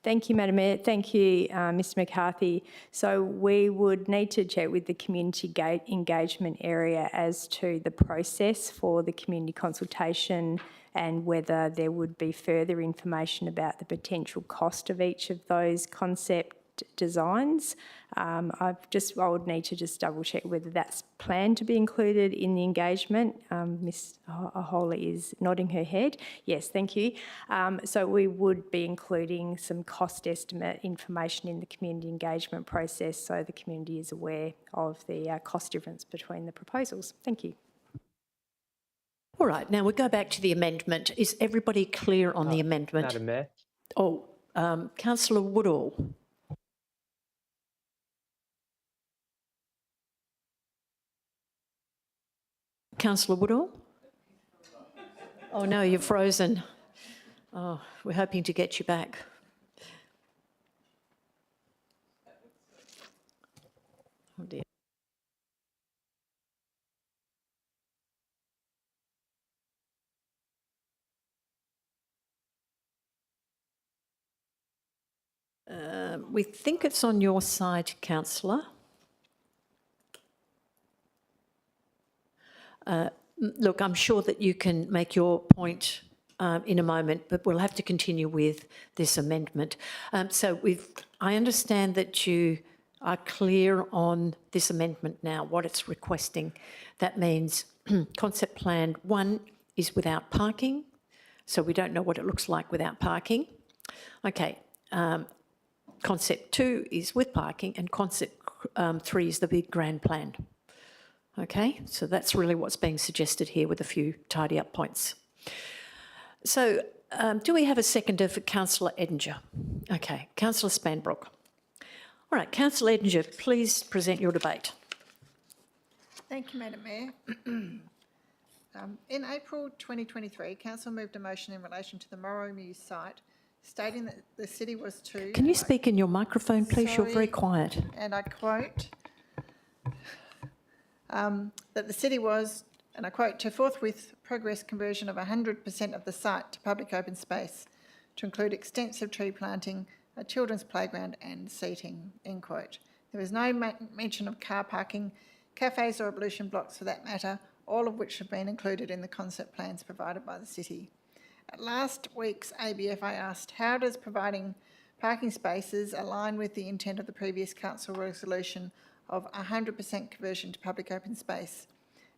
Thank you, Madam Mayor. Thank you, Mr McCarthy. So we would need to check with the community engagement area as to the process for the community consultation and whether there would be further information about the potential cost of each of those concept designs. I would need to just double check whether that's planned to be included in the engagement. Ms Ahola is nodding her head. Yes, thank you. So we would be including some cost estimate information in the community engagement process so the community is aware of the cost difference between the proposals. Thank you. All right, now we go back to the amendment. Is everybody clear on the amendment? Madam Mayor. Oh, Councillor Woodall. Councillor Woodall? Oh no, you're frozen. Oh, we're hoping to get you back. Oh dear. We think it's on your side, Councillor. Look, I'm sure that you can make your point in a moment, but we'll have to continue with this amendment. I understand that you are clear on this amendment now, what it's requesting. That means concept plan 1 is without parking, so we don't know what it looks like without parking. Okay, concept 2 is with parking, and concept 3 is the big grand plan. Okay, so that's really what's being suggested here with a few tidy up points. So do we have a seconder for Councillor Edinger? Okay, Councillor Spanbrook. All right, Councillor Edinger, please present your debate. Thank you, Madam Mayor. In April 2023, Council moved a motion in relation to the Morrow Mews site, stating that the city was to... Can you speak in your microphone, please? Sorry, you're very quiet. And I quote... that the city was, and I quote, to forthwith progress conversion of 100% of the site to public open space to include extensive tree planting, a children's playground and seating, end quote. There was no mention of car parking, cafes or ablution blocks for that matter, all of which have been included in the concept plans provided by the city. At last week's ABF, I asked, how does providing parking spaces align with the intent of the previous council resolution of 100% conversion to public open space?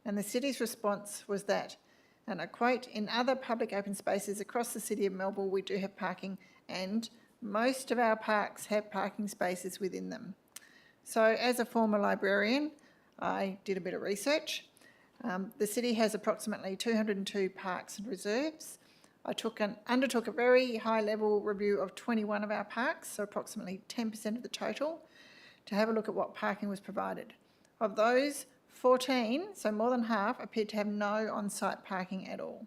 And the city's response was that, and I quote, in other public open spaces across the city of Melville, we do have parking, and most of our parks have parking spaces within them. So as a former librarian, I did a bit of research. The city has approximately 202 parks and reserves. I undertook a very high-level review of 21 of our parks, so approximately 10% of the total, to have a look at what parking was provided. Of those, 14, so more than half, appeared to have no on-site parking at all.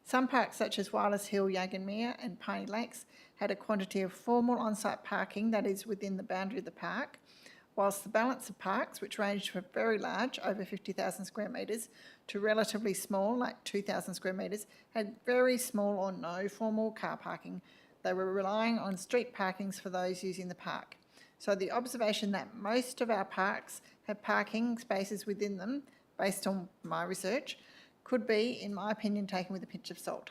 Some parks, such as Wireless Hill, Yaganmere and Piney Lakes, had a quantity of formal on-site parking that is within the boundary of the park, whilst the balance of parks, which ranged from very large, over 50,000 square metres, to relatively small, like 2,000 square metres, had very small or no formal car parking. They were relying on street parkings for those using the park. So the observation that most of our parks have parking spaces within them, based on my research, could be, in my opinion, taken with a pinch of salt.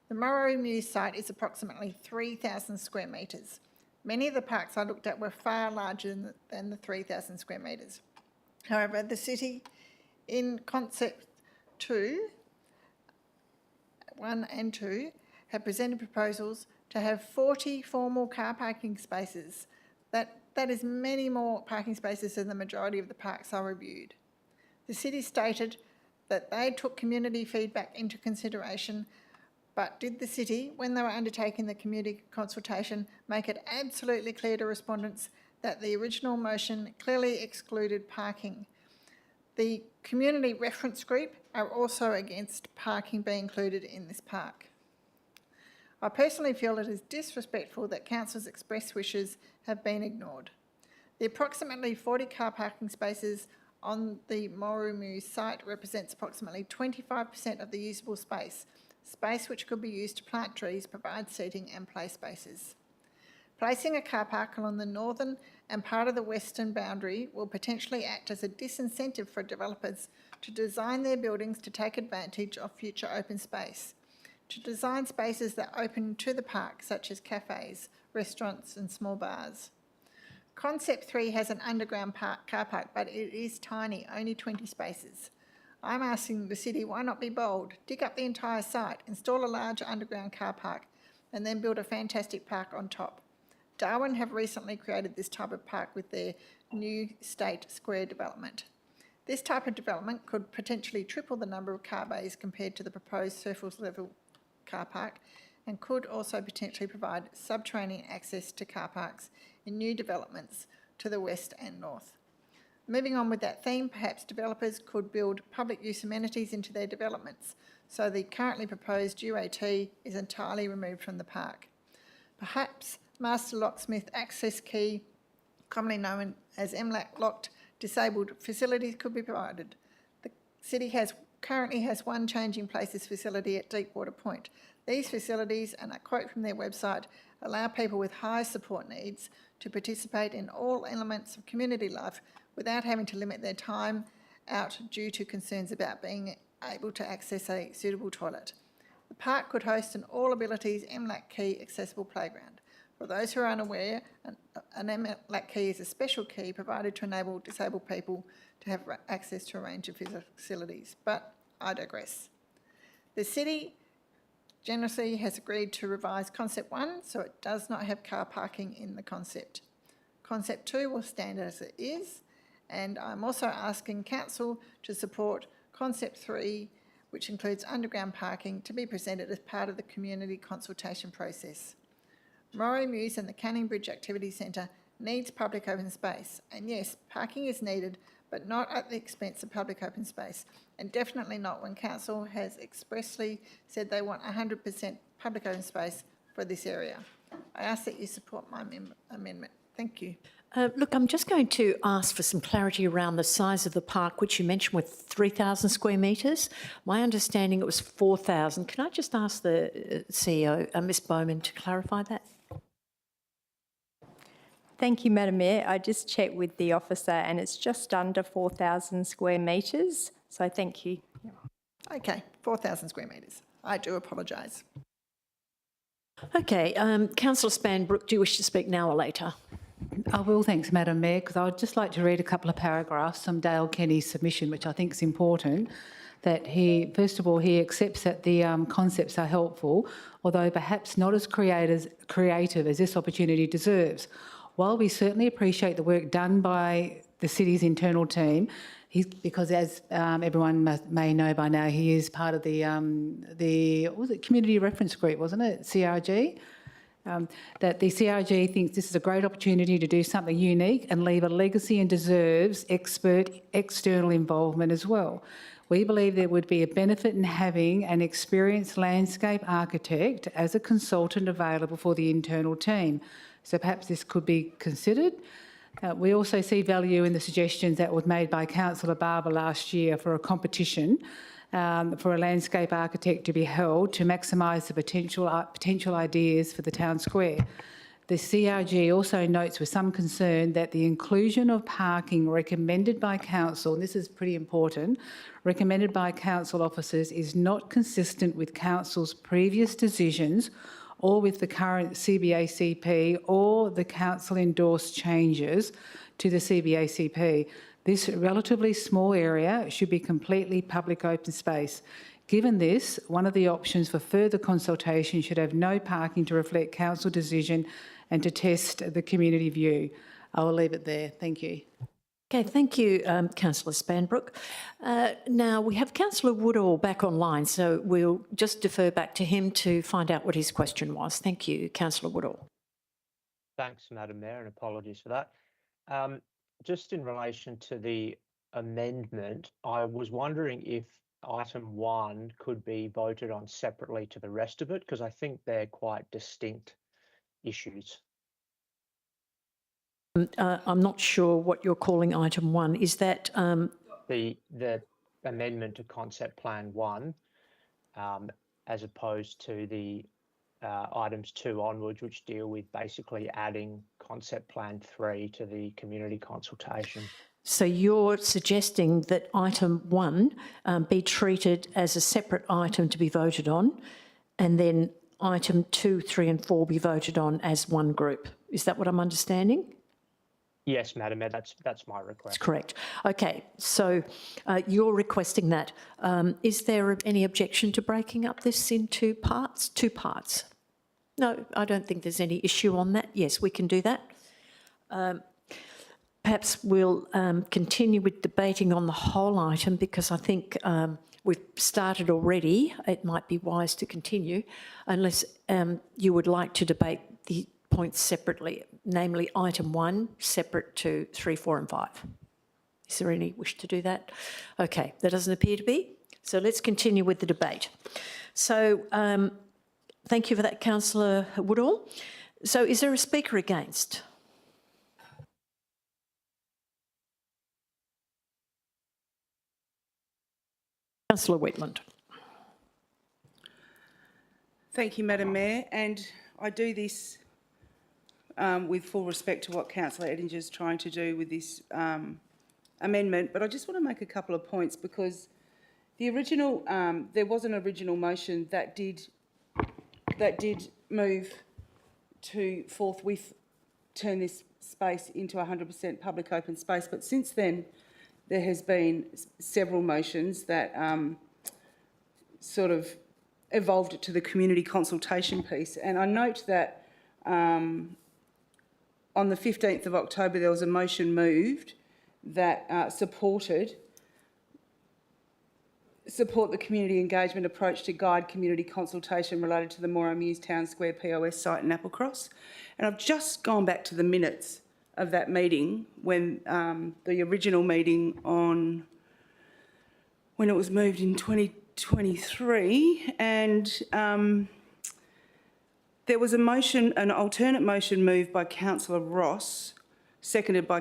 The Morrow Mews site is approximately 3,000 square metres. Many of the parks I looked at were far larger than the 3,000 square metres. However, the city, in concept 1 and 2, have presented proposals to have 40 formal car parking spaces. That is many more parking spaces than the majority of the parks I reviewed. The city stated that they took community feedback into consideration, but did the city, when they were undertaking the community consultation, make it absolutely clear to respondents that the original motion clearly excluded parking? The community reference group are also against parking being included in this park. I personally feel it is disrespectful that council's express wishes have been ignored. The approximately 40 car parking spaces on the Morrow Mews site represents approximately 25% of the usable space which could be used to plant trees, provide seating and play spaces. Placing a car park along the northern and part of the western boundary will potentially act as a disincentive for developers to design their buildings to take advantage of future open space, to design spaces that open to the park, such as cafes, restaurants and small bars. Concept 3 has an underground car park, but it is tiny, only 20 spaces. I'm asking the city, why not be bold? Dig up the entire site, install a large underground car park, and then build a fantastic park on top. Darwin have recently created this type of park with their new State Square development. This type of development could potentially triple the number of car bays compared to the proposed surface level car park, and could also potentially provide subterranean access to car parks in new developments to the west and north. Moving on with that theme, perhaps developers could build public use amenities into their developments, so the currently proposed UAT is entirely removed from the park. Perhaps master locksmith access key, commonly known as MLAC locked disabled facilities, could be provided. The city currently has one changing places facility at Deepwater Point. These facilities, and a quote from their website, allow people with high support needs to participate in all elements of community life without having to limit their time out due to concerns about being able to access a suitable toilet. The park could host an all abilities MLAC key accessible playground. For those who are unaware, an MLAC key is a special key provided to enable disabled people to have access to a range of facilities, but I digress. The city generously has agreed to revise Concept 1 so it does not have car parking in the concept. Concept 2 will stand as it is, and I'm also asking Council to support Concept 3, which includes underground parking, to be presented as part of the community consultation process. Morrie Mews and the Canning Bridge Activity Centre needs public open space, and yes, parking is needed, but not at the expense of public open space, and definitely not when Council has expressly said they want 100% public open space for this area. I ask that you support my amendment. Thank you. Look, I'm just going to ask for some clarity around the size of the park, which you mentioned with 3,000 square metres. My understanding it was 4,000. Can I just ask the CEO, Ms Bowman, to clarify that? Thank you, Madam Mayor. I just checked with the officer and it's just under 4,000 square metres. So thank you. Okay, 4,000 square metres. I do apologise. Okay, Councillor Spanbrook, do you wish to speak now or later? I will, thanks, Madam Mayor, because I would just like to read a couple of paragraphs from Dale Kenny's submission, which I think is important. That he, first of all, he accepts that the concepts are helpful, although perhaps not as creative as this opportunity deserves. While we certainly appreciate the work done by the city's internal team, because as everyone may know by now, he is part of the what was it, Community Reference Group, wasn't it, CRG? That the CRG thinks this is a great opportunity to do something unique and leave a legacy and deserves expert external involvement as well. We believe there would be a benefit in having an experienced landscape architect as a consultant available for the internal team. So perhaps this could be considered. We also see value in the suggestions that were made by Councillor Barber last year for a competition for a landscape architect to be held to maximise the potential ideas for the town square. The CRG also notes with some concern that the inclusion of parking recommended by council, and this is pretty important, recommended by council officers is not consistent with council's previous decisions or with the current CBACP or the council endorsed changes to the CBACP. This relatively small area should be completely public open space. Given this, one of the options for further consultation should have no parking to reflect council decision and to test the community view. I will leave it there. Thank you. Okay, thank you, Councillor Spanbrook. Now, we have Councillor Woodall back online, so we'll just defer back to him to find out what his question was. Thank you, Councillor Woodall. Thanks, Madam Mayor, and apologies for that. Just in relation to the amendment, I was wondering if item 1 could be voted on separately to the rest of it, because I think they're quite distinct issues. I'm not sure what you're calling item 1. Is that the amendment to Concept Plan 1, as opposed to the items 2 onwards, which deal with basically adding concept plan 3 to the community consultation. So you're suggesting that item 1 be treated as a separate item to be voted on, and then item 2, 3 and 4 be voted on as one group. Is that what I'm understanding? Yes, Madam Mayor, that's my request. That's correct. Okay, so you're requesting that. Is there any objection to breaking up this into parts? 2 parts? No, I don't think there's any issue on that. Yes, we can do that. Perhaps we'll continue with debating on the whole item, because I think we've started already. It might be wise to continue, unless you would like to debate the points separately, namely item 1 separate to 3, 4 and 5. Is there any wish to do that? Okay, that doesn't appear to be. So let's continue with the debate. So thank you for that, Councillor Woodall. So is there a speaker against? Councillor Wetland. Thank you, Madam Mayor, and I do this with full respect to what Councillor Ettinger is trying to do with this amendment, but I just want to make a couple of points, because the original, there was an original motion that did move to forthwith turn this space into 100% public open space, but since then there has been several motions that sort of evolved it to the community consultation piece. And I note that on the 15th of October there was a motion moved that support the community engagement approach to guide community consultation related to the Morro Muse Town Square POS site in Applecross. And I've just gone back to the minutes of that meeting, when the original meeting when it was moved in 2023, and there was a motion, an alternate motion moved by Councillor Ross, seconded by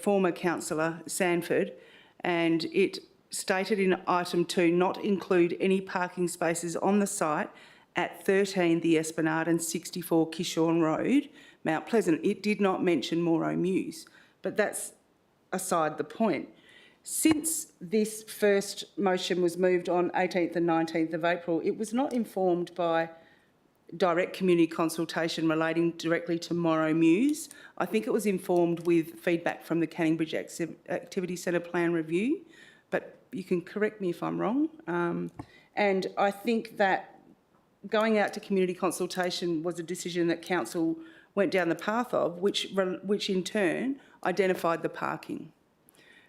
former Councillor Sanford, and it stated in item 2, not include any parking spaces on the site at 13 the Esplanade and 64 Kishorn Road, Mount Pleasant. It did not mention Morro Muse, but that's aside the point. Since this first motion was moved on 18th and 19th of April, it was not informed by direct community consultation relating directly to Morro Muse. I think it was informed with feedback from the Canning Bridge Activity Centre Plan Review, but you can correct me if I'm wrong. And I think that going out to community consultation was a decision that Council went down the path of, which in turn identified the parking.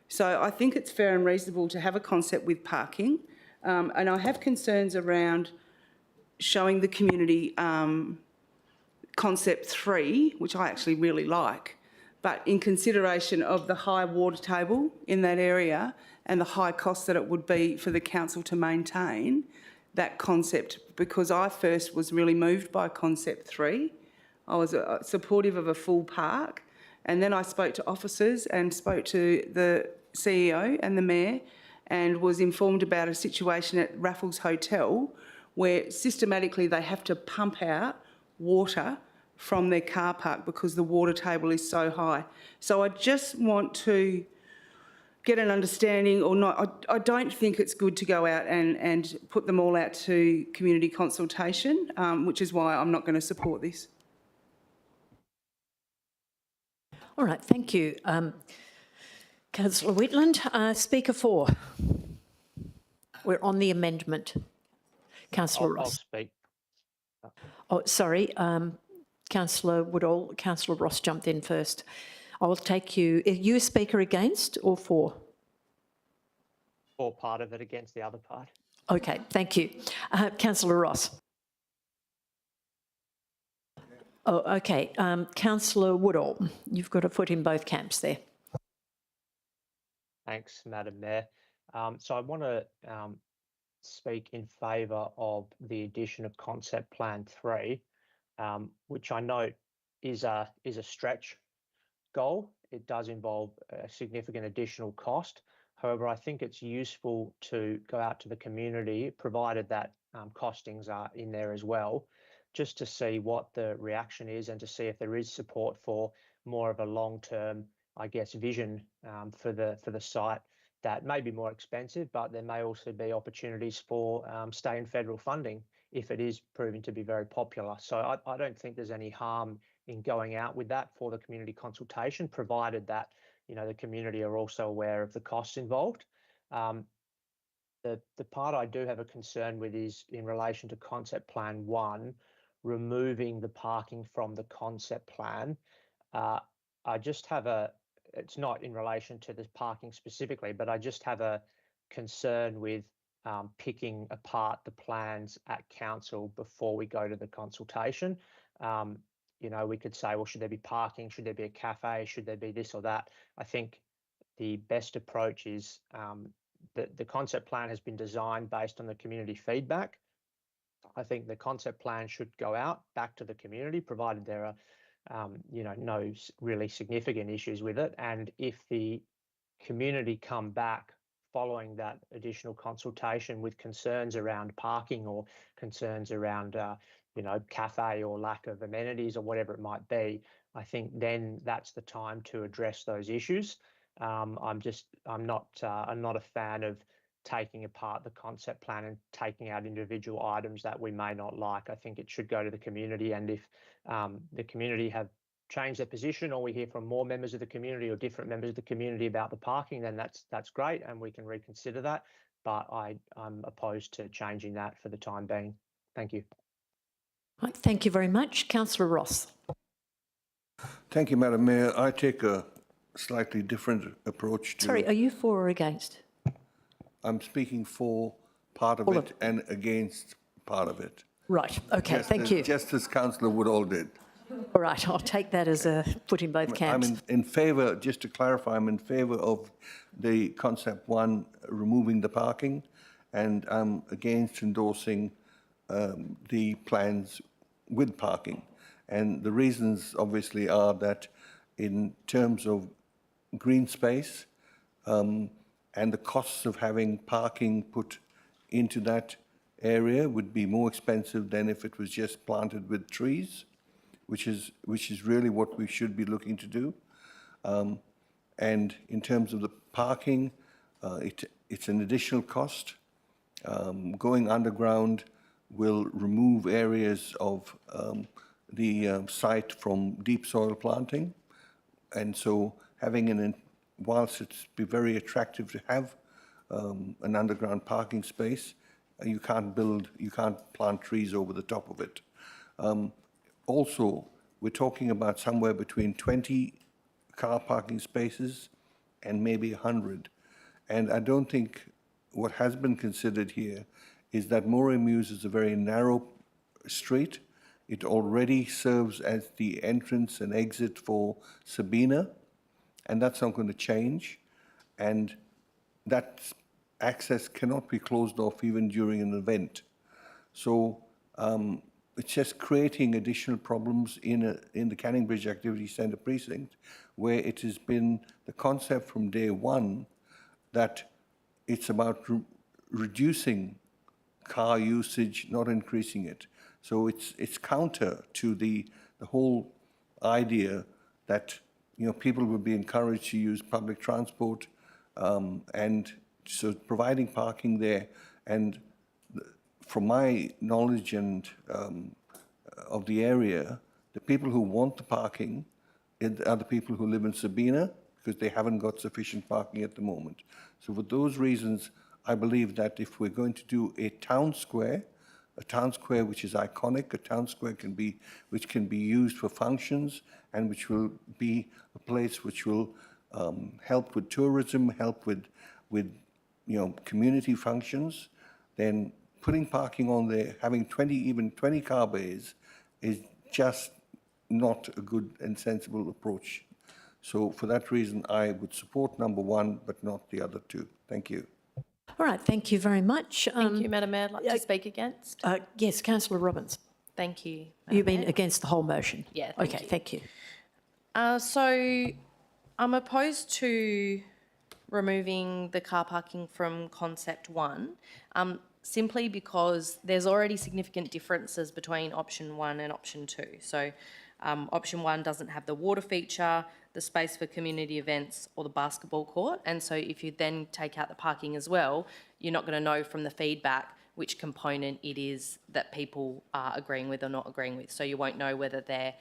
So I think it's fair and reasonable to have a concept with parking, and I have concerns around showing the community concept 3, which I actually really like, but in consideration of the high water table in that area and the high cost that it would be for the council to maintain that concept, because I first was really moved by concept 3. I was supportive of a full park, and then I spoke to officers and spoke to the CEO and the Mayor, and was informed about a situation at Raffles Hotel where systematically they have to pump out water from their car park because the water table is so high. So I just want to get an understanding, or not, I don't think it's good to go out and put them all out to community consultation, which is why I'm not going to support this. All right, thank you. Councillor Whitland, Speaker 4. We're on the amendment. Councillor Ross. I'll speak. Oh, sorry, Councillor Woodall. Councillor Ross jumped in first. I will take you. Are you a speaker against or for? For part of it, against the other part. Okay, thank you. Councillor Ross. Oh, okay. Councillor Woodall, you've got a foot in both camps there. Thanks, Madam Mayor. So I want to speak in favour of the addition of Concept Plan 3, which I note is a stretch goal. It does involve a significant additional cost. However, I think it's useful to go out to the community, provided that costings are in there as well, just to see what the reaction is and to see if there is support for more of a long-term, I guess, vision for the site that may be more expensive, but there may also be opportunities for state and federal funding if it is proving to be very popular. So I don't think there's any harm in going out with that for the community consultation, provided that the community are also aware of the costs involved. The part I do have a concern with is in relation to Concept Plan 1, removing the parking from the concept plan. I just have it's not in relation to this parking specifically, but I just have a concern with picking apart the plans at council before we go to the consultation. We could say, well, should there be parking? Should there be a cafe? Should there be this or that? I think the best approach is the concept plan has been designed based on the community feedback. I think the concept plan should go out back to the community, provided there are no really significant issues with it. And if the community come back following that additional consultation with concerns around parking or concerns around, cafe or lack of amenities or whatever it might be, I think then that's the time to address those issues. I'm not a fan of taking apart the concept plan and taking out individual items that we may not like. I think it should go to the community, and if the community have changed their position, or we hear from more members of the community or different members of the community about the parking, then that's great, and we can reconsider that. But I'm opposed to changing that for the time being. Thank you. Right, thank you very much. Councillor Ross. Thank you, Madam Mayor. I take a slightly different approach to... Sorry, are you for or against? I'm speaking for part of it and against part of it. Right, okay, thank you. Just as Councillor Woodall did. All right, I'll take that as a foot in both camps. I'm in favour, just to clarify, I'm in favour of the Concept 1 removing the parking, and I'm against endorsing the plans with parking. And the reasons obviously are that in terms of green space and the costs of having parking put into that area would be more expensive than if it was just planted with trees, which is really what we should be looking to do. And in terms of the parking, it's an additional cost. Going underground will remove areas of the site from deep soil planting. And so having whilst it's be very attractive to have an underground parking space, you can't plant trees over the top of it. Also, we're talking about somewhere between 20 car parking spaces and maybe 100. And I don't think what has been considered here is that Moray Mews is a very narrow street. It already serves as the entrance and exit for Sabina, and that's not going to change. And that access cannot be closed off even during an event. So it's just creating additional problems in the Canning Bridge Activity Centre precinct, where it has been the concept from day one that it's about reducing car usage, not increasing it. So it's counter to the whole idea that people would be encouraged to use public transport, and so providing parking there. And from my knowledge and of the area, the people who want the parking are the people who live in Sabina, because they haven't got sufficient parking at the moment. So for those reasons, I believe that if we're going to do a town square which is iconic, a town square which can be used for functions, and which will be a place which will help with tourism, help with community functions, then putting parking on there, having even 20 car bays is just not a good and sensible approach. So for that reason, I would support number 1, but not the other 2. Thank you. All right, thank you very much. Thank you, Madam Mayor. I'd like to speak against. Yes, Councillor Robbins. Thank you. You've been against the whole motion? Yeah, thank you. So I'm opposed to removing the car parking from Concept 1. simply because there's already significant differences between option 1 and option 2. So option 1 doesn't have the water feature, the space for community events or the basketball court. And so if you then take out the parking as well, you're not going to know from the feedback which component it is that people are agreeing with or not agreeing with. So you won't know whether they're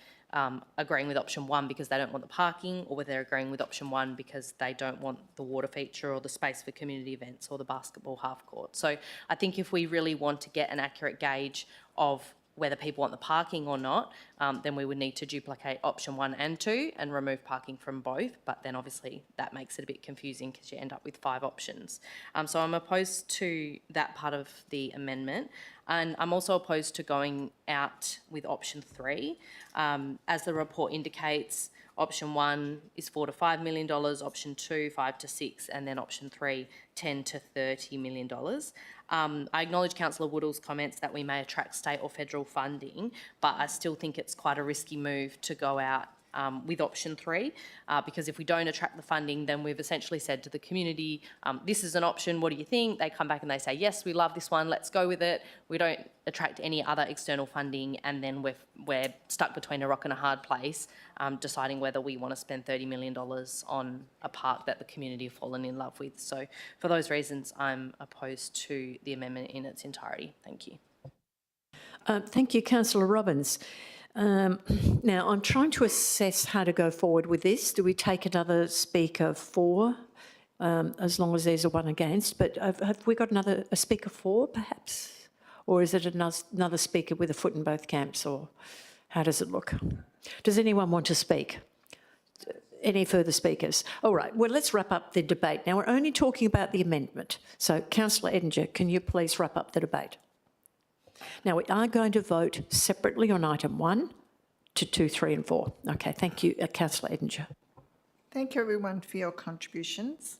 agreeing with option 1 because they don't want the parking, or whether they're agreeing with option 1 because they don't want the water feature or the space for community events or the basketball half court. So I think if we really want to get an accurate gauge of whether people want the parking or not, then we would need to duplicate option 1 and 2 and remove parking from both. But then obviously that makes it a bit confusing because you end up with 5 options. So I'm opposed to that part of the amendment. And I'm also opposed to going out with option 3. As the report indicates, option 1 is $4 to $5 million, option 2, 5 to 6, and then option 3, $10 to $30 million. I acknowledge Councillor Woodall's comments that we may attract state or federal funding, but I still think it's quite a risky move to go out with option 3, because if we don't attract the funding, then we've essentially said to the community, this is an option, what do you think? They come back and they say, yes, we love this one, let's go with it. We don't attract any other external funding, and then we're stuck between a rock and a hard place, deciding whether we want to spend $30 million on a park that the community have fallen in love with. So for those reasons, I'm opposed to the amendment in its entirety. Thank you. Thank you, Councillor Robbins. Now, I'm trying to assess how to go forward with this. Do we take another speaker for, as long as there's a one against? But have we got a speaker for, perhaps? Or is it another speaker with a foot in both camps, or how does it look? Does anyone want to speak? Any further speakers? All right, well, let's wrap up the debate. Now, we're only talking about the amendment. So, Councillor Edinger, can you please wrap up the debate? Now, we are going to vote separately on item 1 to 2, 3 and 4. Okay, thank you, Councillor Edinger. Thank you, everyone, for your contributions.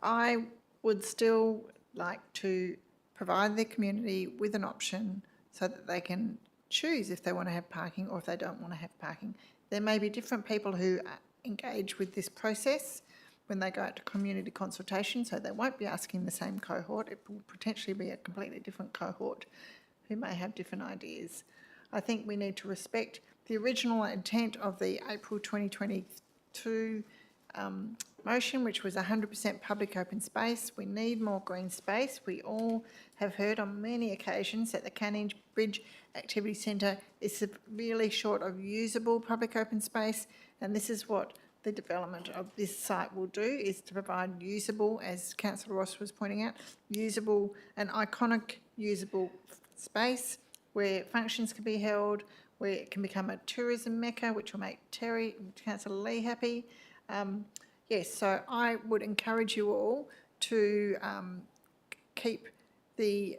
I would still like to provide the community with an option so that they can choose if they want to have parking or if they don't want to have parking. There may be different people who engage with this process when they go out to community consultation, so they won't be asking the same cohort. It will potentially be a completely different cohort who may have different ideas. I think we need to respect the original intent of the April 2022 motion, which was 100% public open space. We need more green space. We all have heard on many occasions that the Canning Bridge Activity Centre is severely short of usable public open space, and this is what the development of this site will do, is to provide usable, as Councillor Ross was pointing out, usable, an iconic usable space where functions can be held, where it can become a tourism mecca, which will make Terry and Councillor Lee happy. Yes, so I would encourage you all to keep the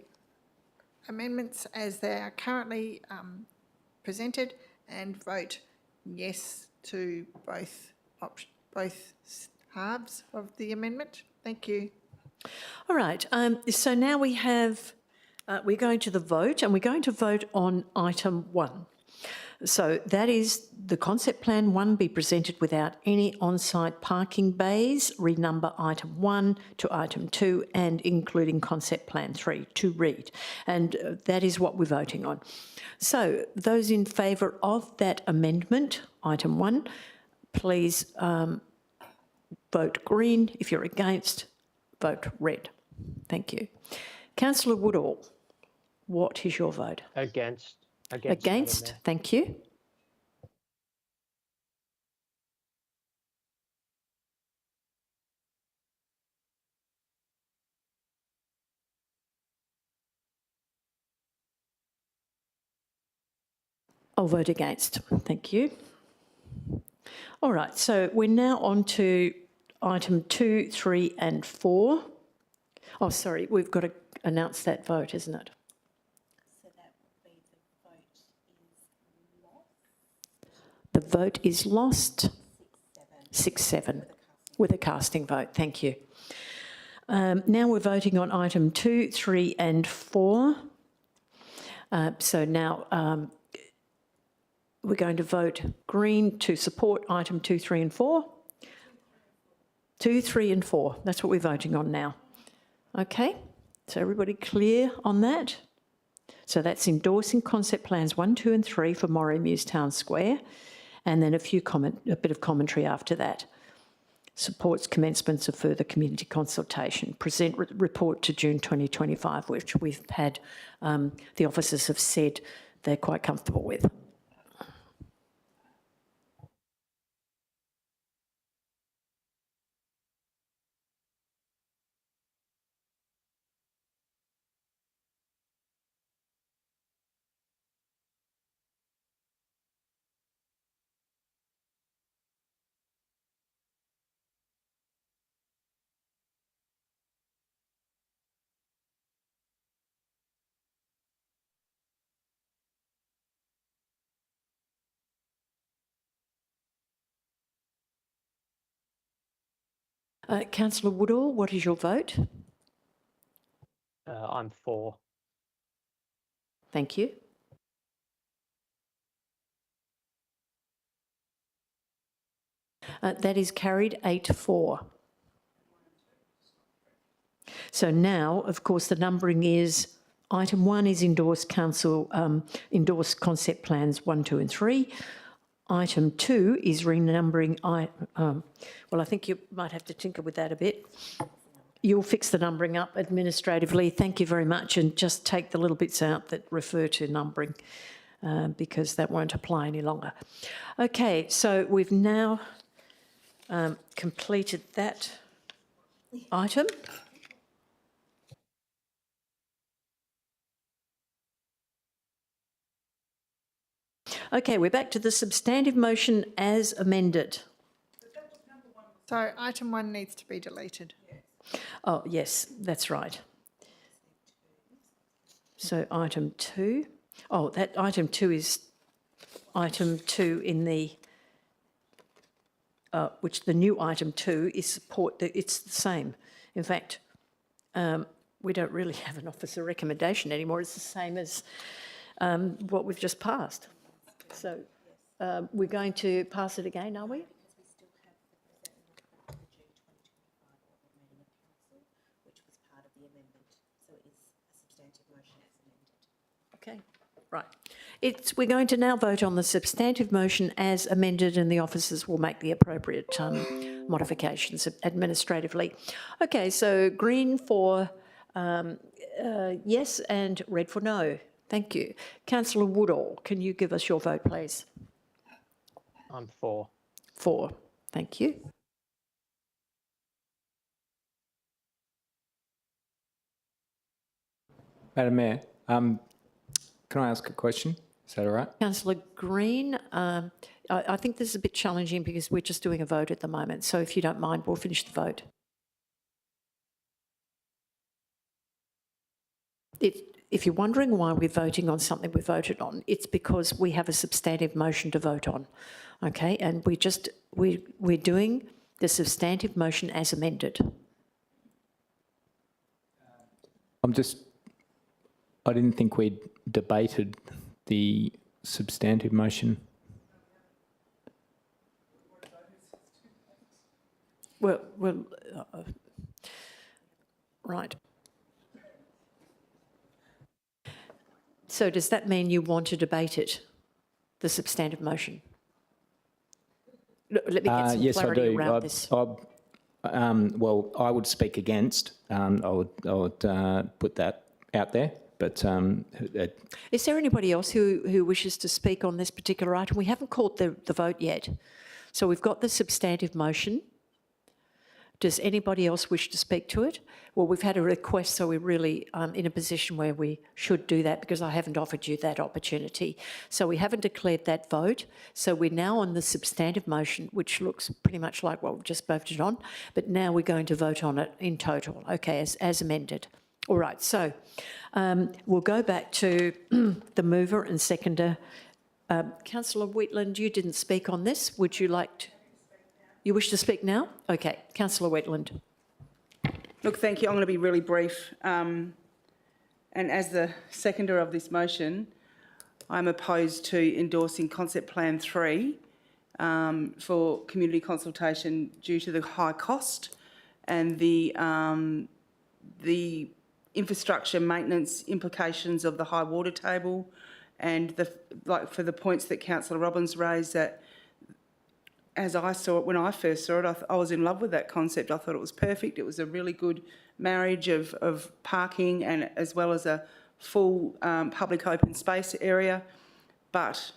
amendments as they are currently presented and vote yes to both halves of the amendment. Thank you. All right, so now we have, we're going to the vote, and we're going to vote on item 1. So that is the concept plan 1 be presented without any on-site parking bays, renumber item 1 to item 2, and including concept plan 3 to read. And that is what we're voting on. So those in favour of that amendment, item 1, please vote green. If you're against, vote red. Thank you. Councillor Woodall, what is your vote? Against. Against, thank you. I'll vote against, thank you. All right, so we're now on to item 2, 3 and 4. Oh, sorry, we've got to announce that vote, isn't it? The vote is lost. 6-7 with a casting vote. Thank you. Now we're voting on item 2, 3 and 4. So now we're going to vote green to support item 2, 3 and 4. 2, 3 and 4. That's what we're voting on now. Okay. So everybody clear on that? So that's endorsing concept plans 1, 2 and 3 for Morrie Mews Town Square, and then a bit of commentary after that. Supports commencements of further community consultation. Present report to June 2025, which we've had, the officers have said they're quite comfortable with. Councillor Woodall, what is your vote? I'm for. Thank you. That is carried 8-4. So now, of course, the numbering is item 1 is endorsed endorsed concept plans 1, 2 and 3. Item 2 is renumbering. Well, I think you might have to tinker with that a bit. You'll fix the numbering up administratively. Thank you very much, and just take the little bits out that refer to numbering because that won't apply any longer. Okay, so we've now completed that item. Okay, we're back to the substantive motion as amended. So item 1 needs to be deleted. Oh, yes, that's right. So item 2. Oh, that item 2 is item 2 in the, which the new item 2 is support, it's the same. In fact, we don't really have an officer recommendation anymore. It's the same as what we've just passed. So we're going to pass it again, are we? Okay, right. We're going to now vote on the substantive motion as amended, and the officers will make the appropriate modifications administratively. Okay, so green for yes and red for no. Thank you. Councillor Woodall, can you give us your vote, please? I'm for. For. Thank you. Madam Mayor, can I ask a question? Is that all right? Councillor Green, I think this is a bit challenging because we're just doing a vote at the moment. So if you don't mind, we'll finish the vote. If you're wondering why we're voting on something we voted on, it's because we have a substantive motion to vote on, okay? And we're doing the substantive motion as amended. I didn't think we'd debated the substantive motion. Well, right. So does that mean you want to debate it, the substantive motion? Let me get some clarity around this. Well, I would speak against. I would put that out there. But is there anybody else who wishes to speak on this particular item? We haven't called the vote yet. So we've got the substantive motion. Does anybody else wish to speak to it? Well, we've had a request, so we're really in a position where we should do that because I haven't offered you that opportunity. So we haven't declared that vote. So we're now on the substantive motion, which looks pretty much like what we've just voted on, but now we're going to vote on it in total, okay, as amended. All right, so we'll go back to the mover and seconder. Councillor Wheatland, you didn't speak on this. Would you like to? You wish to speak now? Okay, Councillor Wheatland. Look, thank you. I'm going to be really brief. And as the seconder of this motion, I'm opposed to endorsing Concept Plan 3 for community consultation due to the high cost and the infrastructure maintenance implications of the high water table, and for the points that Councillor Robbins raised, that as I saw it when I first saw it, I was in love with that concept. I thought it was perfect. It was a really good marriage of parking and as well as a full public open space area. But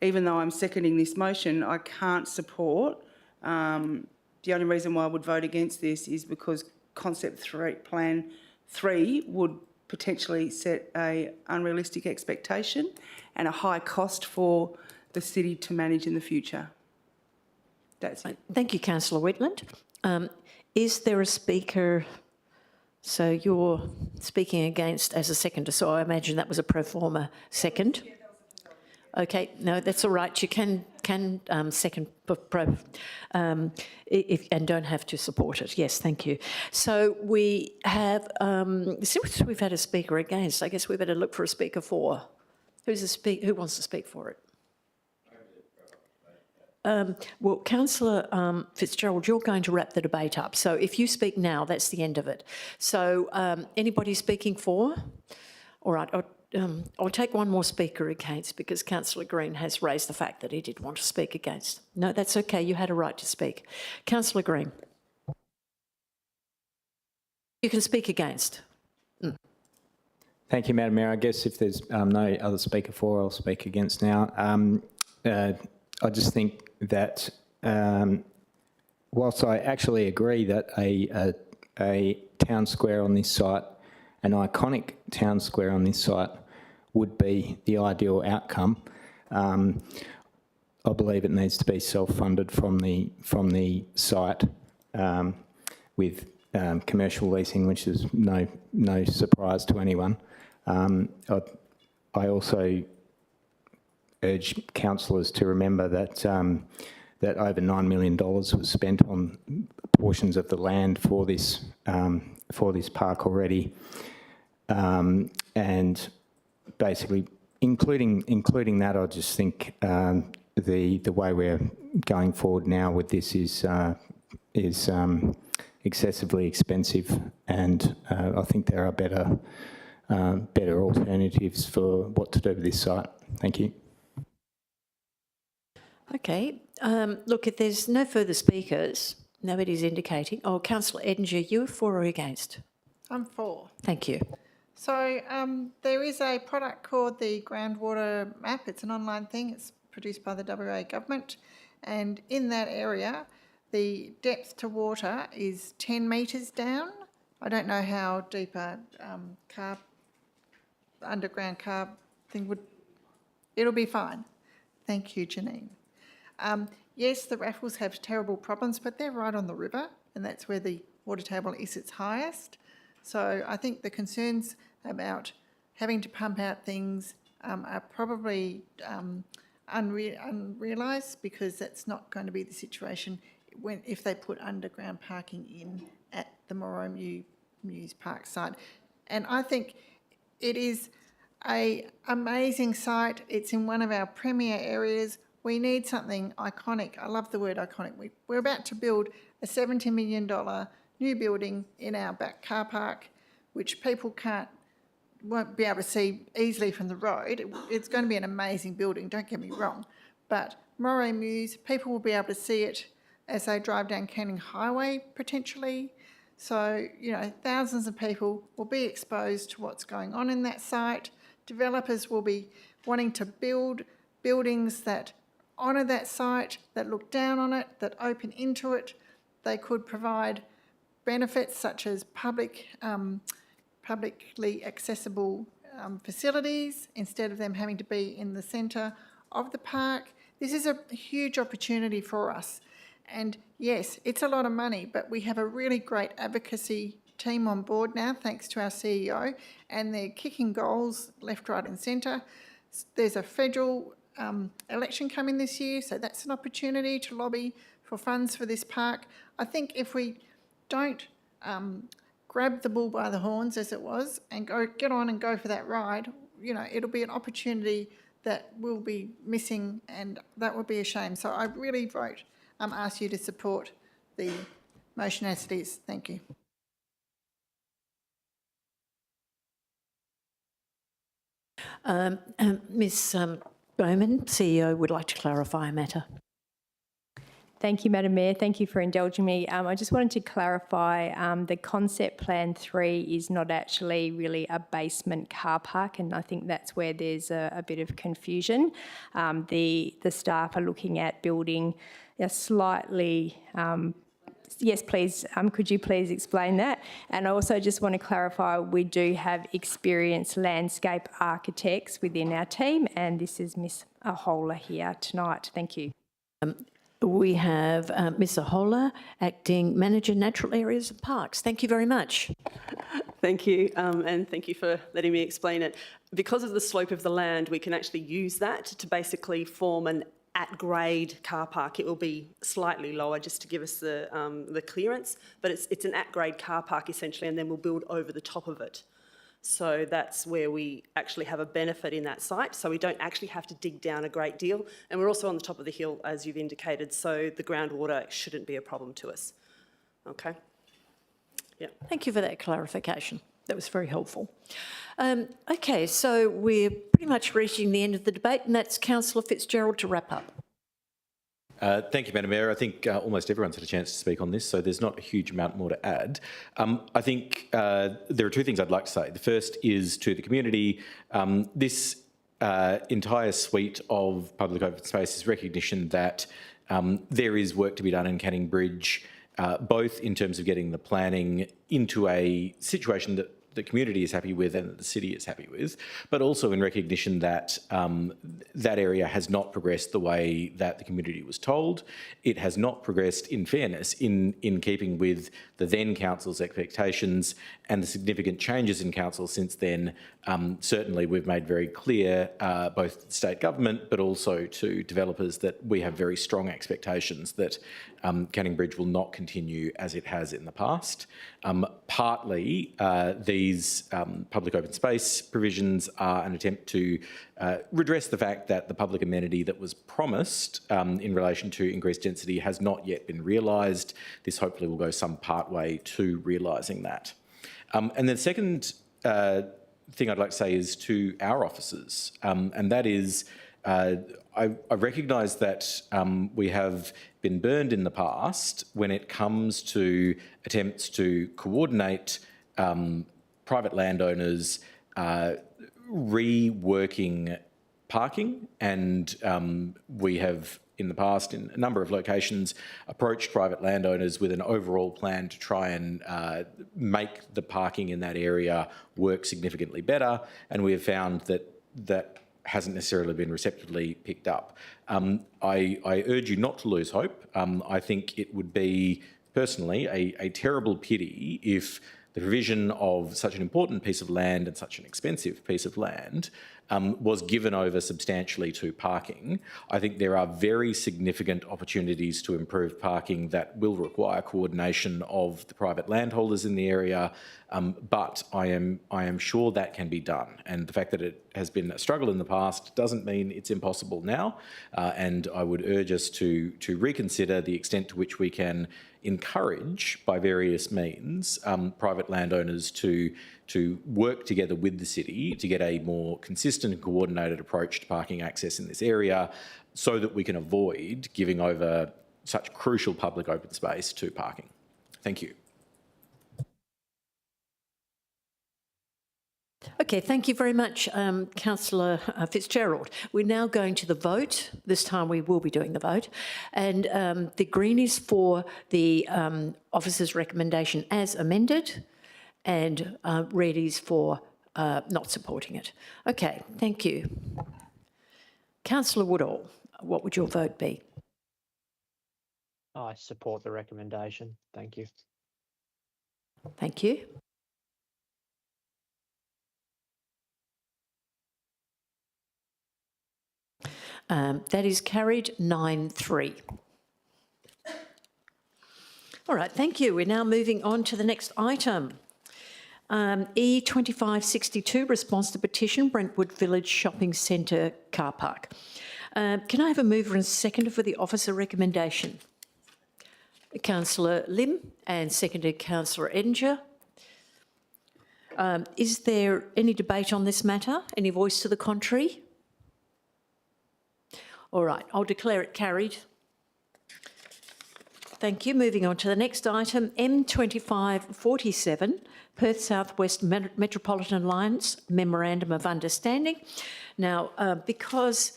even though I'm seconding this motion, I can't support. The only reason why I would vote against this is because Plan 3 would potentially set a unrealistic expectation and a high cost for the city to manage in the future. That's it. Thank you, Councillor Whitland. Is there a speaker? So you're speaking against as a seconder, so I imagine that was a pro forma second. Okay, no, that's all right. You can second and don't have to support it. Yes, thank you. So we have, since we've had a speaker against, I guess we better look for a speaker for. Who wants to speak for it? Well, Councillor Fitzgerald, you're going to wrap the debate up. So if you speak now, that's the end of it. So anybody speaking for? All right. I'll take one more speaker against because Councillor Green has raised the fact that he did want to speak against. No, that's okay. You had a right to speak. Councillor Green. You can speak against. Thank you, Madam Mayor. I guess if there's no other speaker for, I'll speak against now. I just think that whilst I actually agree that a town square on this site, an iconic town square on this site, would be the ideal outcome, I believe it needs to be self-funded from the site with commercial leasing, which is no surprise to anyone. I also urge councillors to remember that that over $9 million was spent on portions of the land for this park already, and basically including that, I just think the way we're going forward now with this is excessively expensive, and I think there are better alternatives for what to do with this site. Thank you. Okay. Look, if there's no further speakers, nobody's indicating. Oh, Councillor Edinger, you for or against? I'm for. Thank you. So there is a product called the Groundwater Map. It's an online thing. It's produced by the WA government. And in that area, the depth to water is 10 metres down. I don't know how deep a underground car thing would... It'll be fine. Thank you, Janine. Yes, the raffles have terrible problems, but they're right on the river, and that's where the water table is its highest. So I think the concerns about having to pump out things are probably unrealised, because that's not going to be the situation if they put underground parking in at the Morrow Mews Park site. And I think it is an amazing site. It's in one of our premier areas. We need something iconic. I love the word iconic. We're about to build a $70 million new building in our back car park, which people won't be able to see easily from the road. It's going to be an amazing building, don't get me wrong. But Morrow Mews, people will be able to see it as they drive down Canning Highway, potentially. So, you know, thousands of people will be exposed to what's going on in that site. Developers will be wanting to build buildings that honour that site, that look down on it, that open into it. They could provide benefits such as publicly accessible facilities instead of them having to be in the centre of the park. This is a huge opportunity for us. And yes, it's a lot of money, but we have a really great advocacy team on board now, thanks to our CEO, and they're kicking goals left, right and centre. There's a federal election coming this year, so that's an opportunity to lobby for funds for this park. I think if we don't grab the bull by the horns, as it was, and get on and go for that ride, you know, it'll be an opportunity that we'll be missing, and that would be a shame. So I really ask you to support the motion as it is. Thank you. Ms Bowman, CEO, would like to clarify a matter. Thank you, Madam Mayor. Thank you for indulging me. I just wanted to clarify the concept plan 3 is not actually really a basement car park, and I think that's where there's a bit of confusion. The staff are looking at building a slightly yes, please, could you please explain that? And I also just want to clarify, we do have experienced landscape architects within our team, and this is Ms Ahola here tonight. Thank you. We have Ms Ahola, Acting Manager, Natural Areas and Parks. Thank you very much. Thank you, and thank you for letting me explain it. Because of the slope of the land, we can actually use that to basically form an at-grade car park. It will be slightly lower just to give us the clearance, but it's an at-grade car park essentially, and then we'll build over the top of it. So that's where we actually have a benefit in that site. So we don't actually have to dig down a great deal. And we're also on the top of the hill, as you've indicated, so the groundwater shouldn't be a problem to us. Okay. Yeah. Thank you for that clarification. That was very helpful. Okay, so we're pretty much reaching the end of the debate, and that's Councillor Fitzgerald to wrap up. Thank you, Madam Mayor. I think almost everyone's had a chance to speak on this, so there's not a huge amount more to add. I think there are two things I'd like to say. The first is to the community. This entire suite of public open space is recognition that there is work to be done in Canning Bridge, both in terms of getting the planning into a situation that the community is happy with and that the city is happy with, but also in recognition that that area has not progressed the way that the community was told. It has not progressed, in fairness, in keeping with the then council's expectations and the significant changes in council since then. Certainly we've made very clear, both to the state government but also to developers, that we have very strong expectations that Canning Bridge will not continue as it has in the past. Partly these public open space provisions are an attempt to redress the fact that the public amenity that was promised in relation to increased density has not yet been realised. This hopefully will go some part way to realising that. And the second thing I'd like to say is to our officers, and that is I recognise that we have been burned in the past when it comes to attempts to coordinate private landowners reworking parking, and we have in the past in a number of locations approached private landowners with an overall plan to try and make the parking in that area work significantly better, and we have found that that hasn't necessarily been receptively picked up. I urge you not to lose hope. I think it would be, personally, a terrible pity if the provision of such an important piece of land and such an expensive piece of land was given over substantially to parking. I think there are very significant opportunities to improve parking that will require coordination of the private landholders in the area, but I am sure that can be done. And the fact that it has been a struggle in the past doesn't mean it's impossible now. And I would urge us to reconsider the extent to which we can encourage, by various means, private landowners to work together with the city to get a more consistent and coordinated approach to parking access in this area, so that we can avoid giving over such crucial public open space to parking. Thank you. Okay, thank you very much, Councillor Fitzgerald. We're now going to the vote. This time we will be doing the vote. And the green is for the officer's recommendation as amended, and red is for not supporting it. Okay, thank you. Councillor Woodall, what would your vote be? I support the recommendation. Thank you. Thank you. That is carried 9-3. All right, thank you. We're now moving on to the next item. E2562, response to petition, Brentwood Village Shopping Centre car park. Can I have a mover and seconder for the officer recommendation? Councillor Lim, and seconded Councillor Edinger. Is there any debate on this matter? Any voice to the contrary? All right, I'll declare it carried. Thank you. Moving on to the next item, M2547, Perth South West Metropolitan Alliance Memorandum of Understanding. Now, because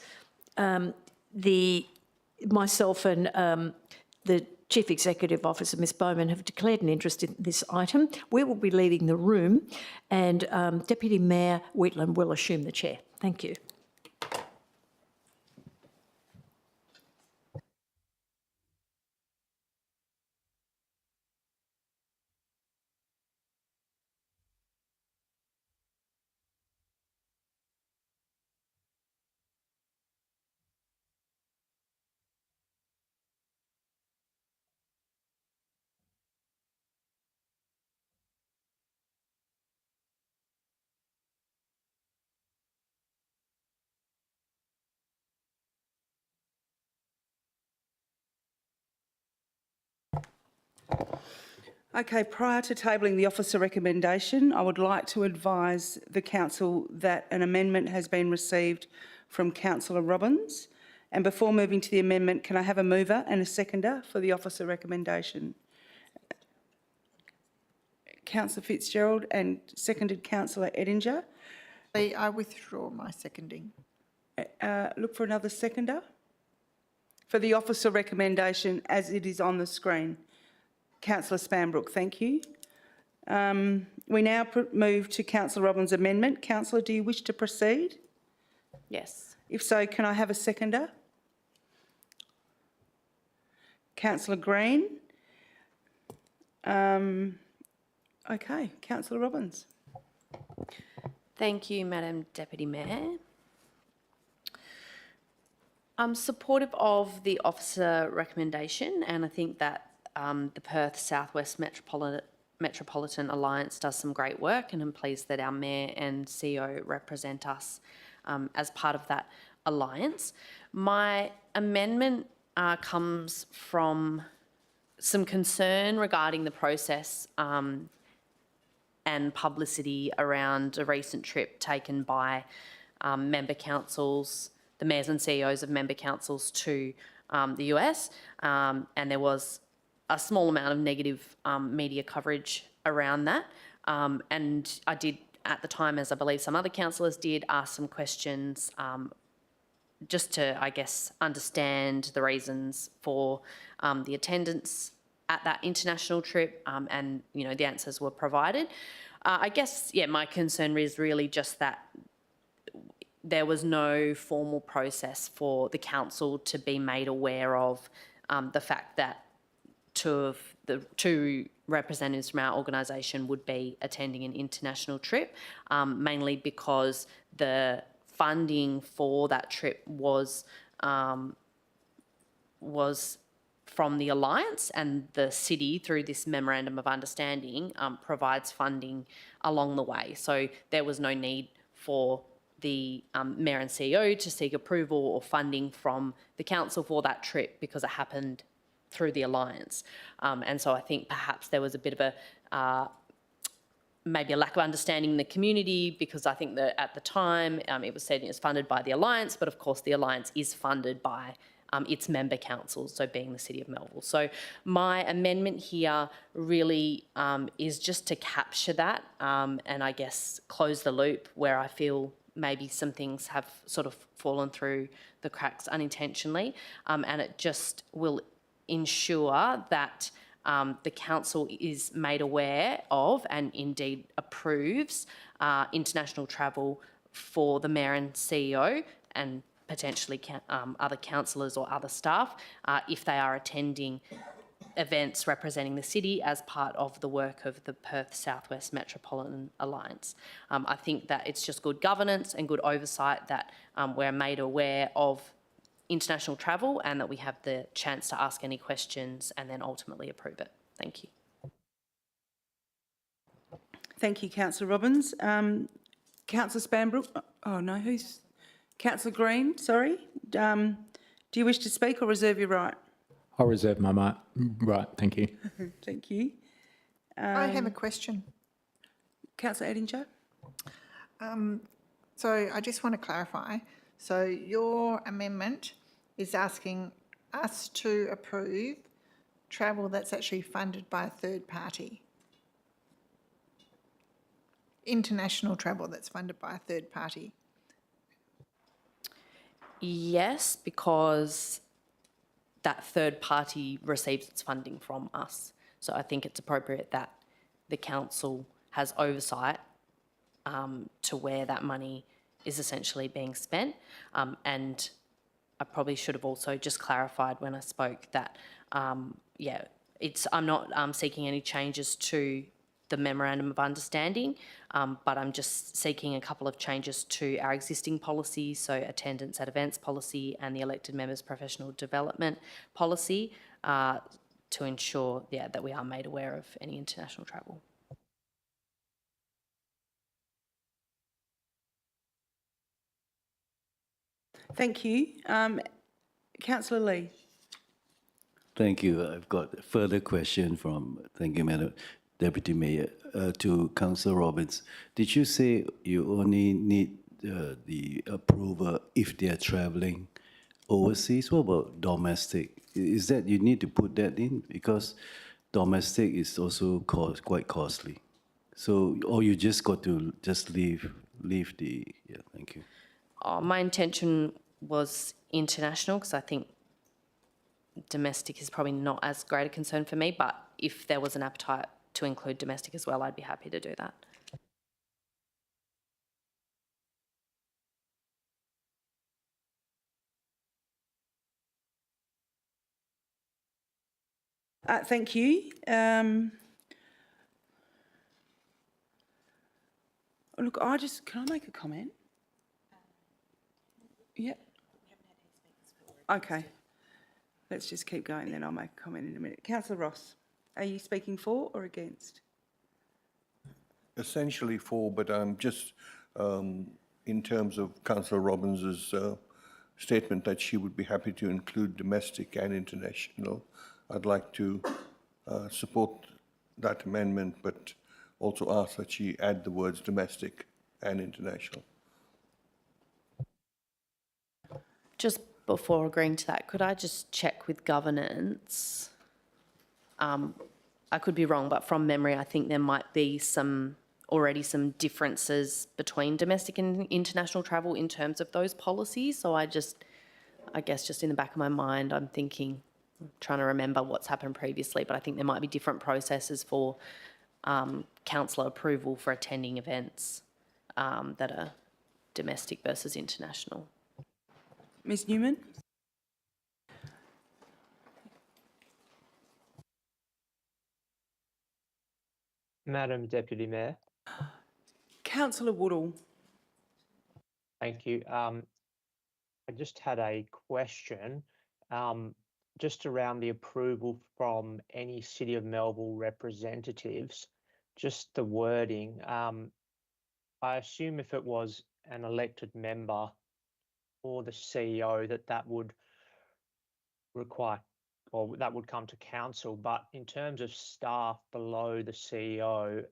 myself and the Chief Executive Officer, Ms Bowman, have declared an interest in this item, we will be leaving the room and Deputy Mayor Wheatland will assume the chair. Thank you. Okay, prior to tabling the officer recommendation, I would like to advise the council that an amendment has been received from Councillor Robbins. And before moving to the amendment, can I have a mover and a seconder for the officer recommendation? Councillor Fitzgerald and seconded Councillor Ettinger. I withdraw my seconding. Look for another seconder for the officer recommendation as it is on the screen. Councillor Spanbrook, thank you. We now move to Councillor Robbins' amendment. Councillor, do you wish to proceed? Yes. If so, can I have a seconder? Councillor Green. Okay, Councillor Robbins. Thank you, Madam Deputy Mayor. I'm supportive of the officer recommendation, and I think that the Perth South West Metropolitan Alliance does some great work, and I'm pleased that our Mayor and CEO represent us as part of that alliance. My amendment comes from some concern regarding the process and publicity around a recent trip taken by member councils, the mayors and CEOs of member councils to the US, and there was a small amount of negative media coverage around that. And I did, at the time, as I believe some other councillors did, ask some questions just to, I guess, understand the reasons for the attendance at that international trip, and, you know, the answers were provided. I guess, yeah, my concern is really just that there was no formal process for the council to be made aware of the fact that two representatives from our organisation would be attending an international trip, mainly because the funding for that trip was from the Alliance, and the city, through this Memorandum of Understanding, provides funding along the way. So there was no need for the Mayor and CEO to seek approval or funding from the council for that trip because it happened through the Alliance. And so I think perhaps there was a bit of a maybe a lack of understanding in the community, because I think that at the time it was said it was funded by the Alliance, but of course the Alliance is funded by its member councils, so being the City of Melville. So my amendment here really is just to capture that and I guess close the loop where I feel maybe some things have sort of fallen through the cracks unintentionally, and it just will ensure that the council is made aware of and indeed approves international travel for the Mayor and CEO and potentially other councillors or other staff if they are attending events representing the city as part of the work of the Perth South West Metropolitan Alliance. I think that it's just good governance and good oversight that we're made aware of international travel and that we have the chance to ask any questions and then ultimately approve it. Thank you. Thank you, Councillor Robbins. Councillor Spanbrook, oh no, who's? Councillor Green, sorry. Do you wish to speak or reserve your right? I'll reserve my right, thank you. Thank you. I have a question. Councillor Edinger? So I just want to clarify. So your amendment is asking us to approve travel that's actually funded by a third party. International travel that's funded by a third party. Yes, because that third party receives its funding from us. So I think it's appropriate that the council has oversight to where that money is essentially being spent. And I probably should have also just clarified when I spoke that, yeah, I'm not seeking any changes to the Memorandum of Understanding, but I'm just seeking a couple of changes to our existing policies, so attendance at events policy and the elected members' professional development policy, to ensure, yeah, that we are made aware of any international travel. Thank you. Councillor Lee. Thank you. I've got a further question from, thank you, Madam Deputy Mayor, to Councillor Robbins. Did you say you only need the approval if they are travelling overseas? What about domestic? Is that you need to put that in? Because domestic is also quite costly. So, or you just got to just leave the, yeah, thank you. My intention was international because I think domestic is probably not as great a concern for me, but if there was an appetite to include domestic as well, I'd be happy to do that. Thank you. Look, can I make a comment? Yep. Okay. Let's just keep going, then I'll make a comment in a minute. Councillor Ross, are you speaking for or against? Essentially for, but just in terms of Councillor Robbins's statement that she would be happy to include domestic and international, I'd like to support that amendment, but also ask that she add the words domestic and international. Just before agreeing to that, could I just check with governance? I could be wrong, but from memory, I think there might be already some differences between domestic and international travel in terms of those policies. So I guess just in the back of my mind, I'm trying to remember what's happened previously, but I think there might be different processes for councillor approval for attending events that are domestic versus international. Ms Newman? Madam Deputy Mayor. Councillor Woodall. Thank you. I just had a question just around the approval from any City of Melville representatives, just the wording. I assume if it was an elected member or the CEO that would require, or that would come to council, but in terms of staff below the CEO,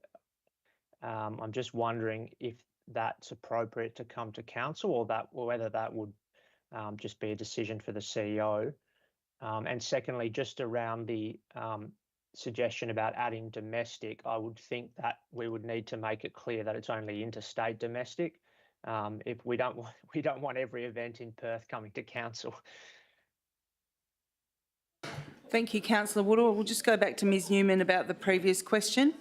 I'm just wondering if that's appropriate to come to council or whether that would just be a decision for the CEO. And secondly, just around the suggestion about adding domestic, I would think that we would need to make it clear that it's only interstate domestic. If we don't want every event in Perth coming to council. Thank you, Councillor Woodall. We'll just go back to Ms Newman about the previous question.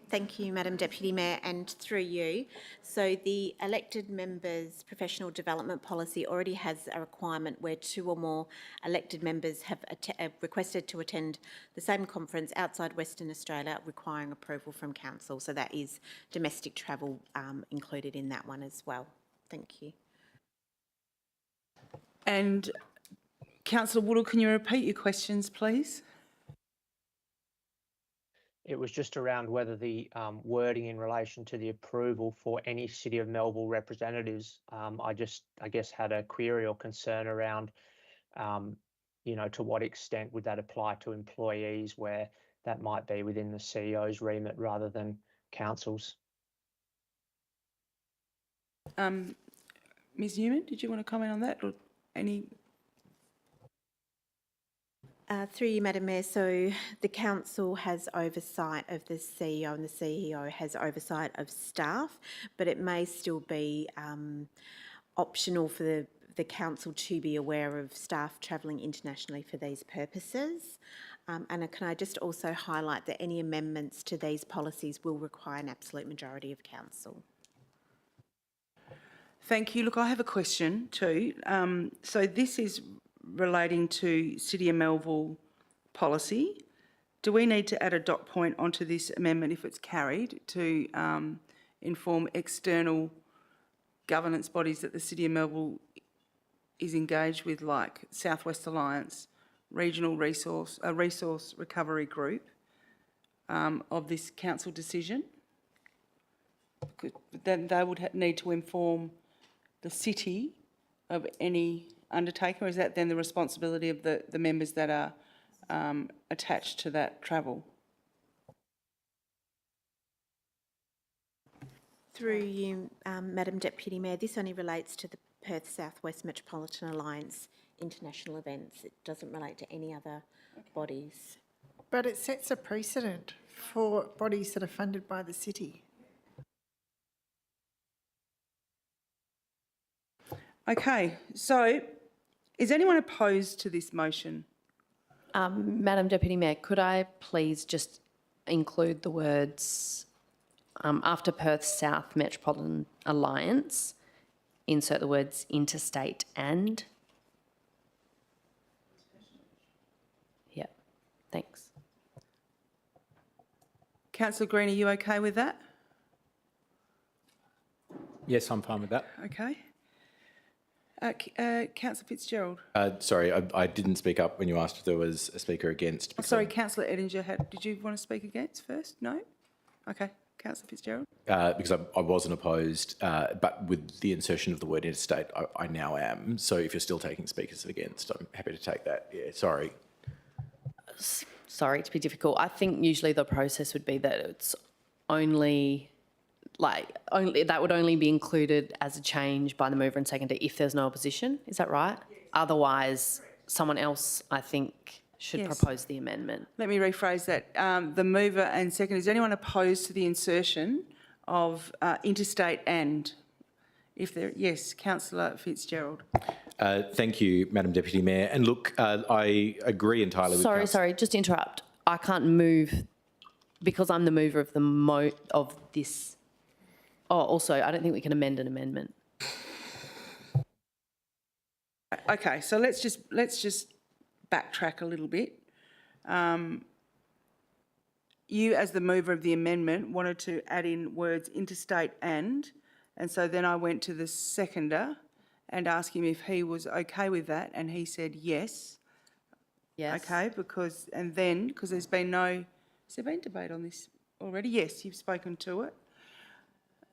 Thank you, Madam Deputy Mayor, and through you. So the elected members' professional development policy already has a requirement where 2 or more elected members have requested to attend the same conference outside Western Australia, requiring approval from council. So that is domestic travel included in that one as well. Thank you. And Councillor Woodall, can you repeat your questions, please? It was just around whether the wording in relation to the approval for any City of Melville representatives, I guess had a query or concern around, to what extent would that apply to employees where that might be within the CEO's remit rather than council's. Ms Newman, did you want to comment on that, or any? Through you, Madam Mayor, so the council has oversight of the CEO and the CEO has oversight of staff, but it may still be optional for the council to be aware of staff travelling internationally for these purposes. And can I just also highlight that any amendments to these policies will require an absolute majority of council. Thank you. Look, I have a question too. So this is relating to City of Melville policy. Do we need to add a dot point onto this amendment if it's carried to inform external governance bodies that the City of Melville is engaged with, like South West Alliance, Regional Resource Recovery Group, of this council decision? Then they would need to inform the city of any undertaking, or is that then the responsibility of the members that are attached to that travel? Through you, Madam Deputy Mayor, this only relates to the Perth South West Metropolitan Alliance international events. It doesn't relate to any other bodies. But it sets a precedent for bodies that are funded by the city. Okay, so is anyone opposed to this motion? Madam Deputy Mayor, could I please just include the words after Perth South Metropolitan Alliance, insert the words interstate and? Yeah, thanks. Councillor Green, are you okay with that? Yes, I'm fine with that. Okay. Councillor Fitzgerald. Sorry, I didn't speak up when you asked if there was a speaker against. Sorry, Councillor Edinger, did you want to speak against first? No? Okay. Councillor Fitzgerald. Because I wasn't opposed, but with the insertion of the word interstate, I now am. So if you're still taking speakers against, I'm happy to take that. Yeah, sorry. Sorry to be difficult. I think usually the process would be that it's only that would only be included as a change by the mover and seconder if there's no opposition. Is that right? Yes. Otherwise, someone else, I think, should propose the amendment. Let me rephrase that. The mover and seconder, is anyone opposed to the insertion of interstate and? If there, yes, Councillor Fitzgerald. Thank you, Madam Deputy Mayor. And look, I agree entirely with Sorry, just to interrupt. I can't move because I'm the mover of this. Oh, also, I don't think we can amend an amendment. Okay, so let's just backtrack a little bit. You, as the mover of the amendment, wanted to add in words interstate and so then I went to the seconder and asked him if he was okay with that, and he said yes. Yes. Okay, because there's been has there been debate on this already? Yes, you've spoken to it.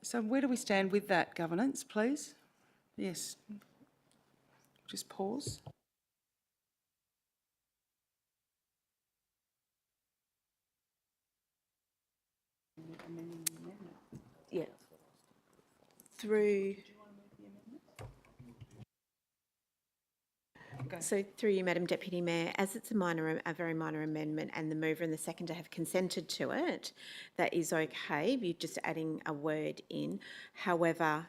So where do we stand with that, governance, please? Yes. Just pause. Yeah. Through. So through you, Madam Deputy Mayor, as it's a very minor amendment and the mover and the seconder have consented to it, that is okay. You're just adding a word in. However,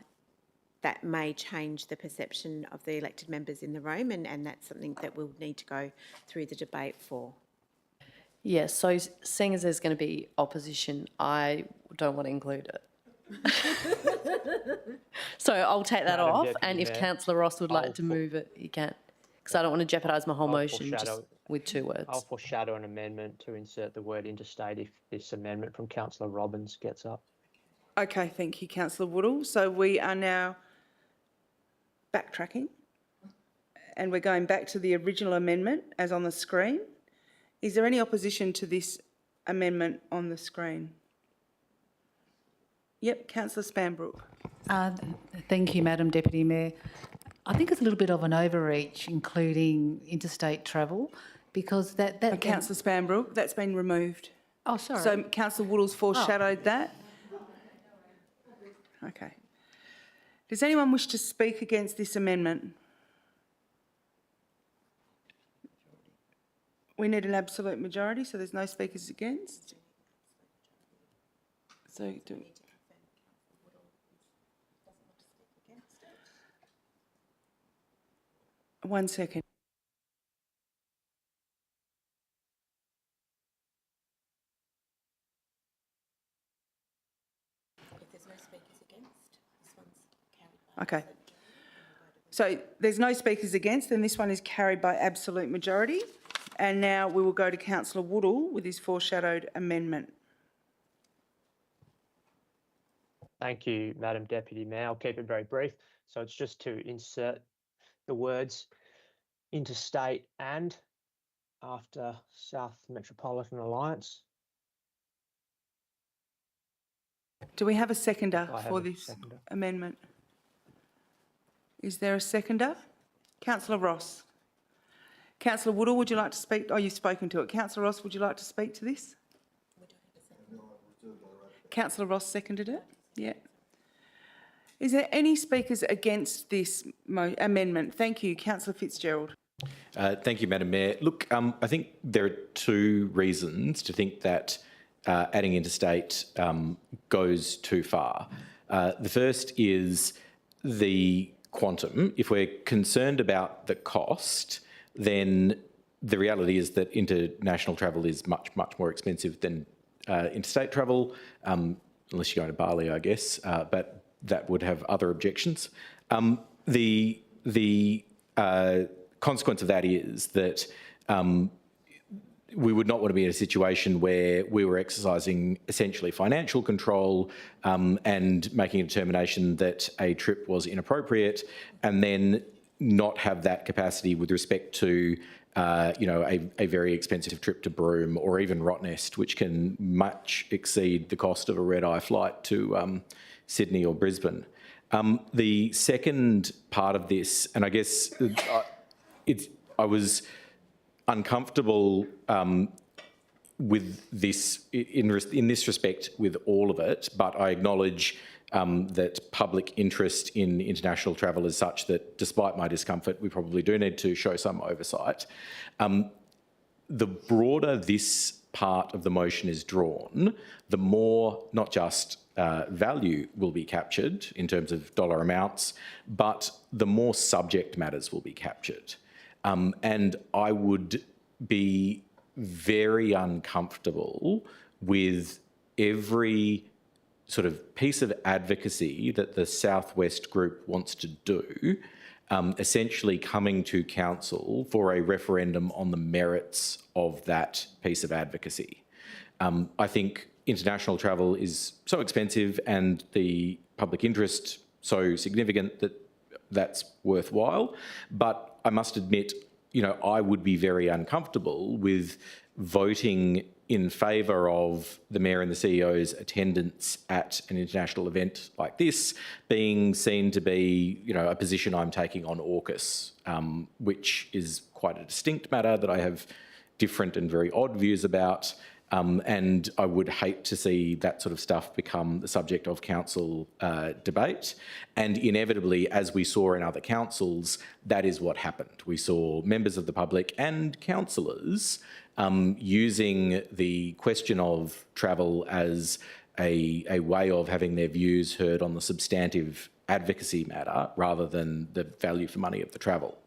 that may change the perception of the elected members in the room, and that's something that we'll need to go through the debate for. Yes, so seeing as there's going to be opposition, I don't want to include it. So I'll take that off, and if Councillor Ross would like to move it, you can. Because I don't want to jeopardise my whole motion just with 2 words. I'll foreshadow an amendment to insert the word interstate if this amendment from Councillor Robbins gets up. Okay, thank you, Councillor Woodall. So we are now backtracking and we're going back to the original amendment as on the screen. Is there any opposition to this amendment on the screen? Yep, Councillor Spanbrook. Thank you, Madam Deputy Mayor. I think it's a little bit of an overreach, including interstate travel, because that Councillor Spanbrook, that's been removed. Oh, sorry. So Councillor Woodall's foreshadowed that. Okay. Does anyone wish to speak against this amendment? We need an absolute majority, so there's no speakers against. So do. 1 second. Okay. So there's no speakers against, and this one is carried by absolute majority. And now we will go to Councillor Woodall with his foreshadowed amendment. Thank you, Madam Deputy Mayor. I'll keep it very brief. So it's just to insert the words interstate and after South Metropolitan Alliance. Do we have a seconder I have for a this seconder. amendment? Is there a seconder? Councillor Ross. Councillor Woodall, would you like to speak? Oh, you've spoken to it. Councillor Ross, would you like to speak to this? Councillor Ross seconded it? Yeah. Is there any speakers against this amendment? Thank you. Councillor Fitzgerald. Thank you, Madam Mayor. Look, I think there are two reasons to think that adding interstate goes too far. The first is the quantum. If we're concerned about the cost, then the reality is that international travel is much, much more expensive than interstate travel, unless you're going to Bali, I guess, but that would have other objections. The consequence of that is that we would not want to be in a situation where we were exercising essentially financial control and making a determination that a trip was inappropriate, and then not have that capacity with respect to a very expensive trip to Broome or even Rottnest, which can much exceed the cost of a red-eye flight to Sydney or Brisbane. The second part of this, and I guess I was uncomfortable with this in this respect with all of it, but I acknowledge that public interest in international travel is such that, despite my discomfort, we probably do need to show some oversight. The broader this part of the motion is drawn, the more not just value will be captured in terms of dollar amounts, but the more subject matters will be captured. And I would be very uncomfortable with every sort of piece of advocacy that the Southwest Group wants to do, essentially coming to council for a referendum on the merits of that piece of advocacy. I think international travel is so expensive and the public interest so significant that that's worthwhile. But I must admit, I would be very uncomfortable with voting in favour of the Mayor and the CEO's attendance at an international event like this being seen to be, a position I'm taking on AUKUS, which is quite a distinct matter that I have different and very odd views about. And I would hate to see that sort of stuff become the subject of council debate. And inevitably, as we saw in other councils, that is what happened. We saw members of the public and councillors using the question of travel as a way of having their views heard on the substantive advocacy matter rather than the value for money of the travel.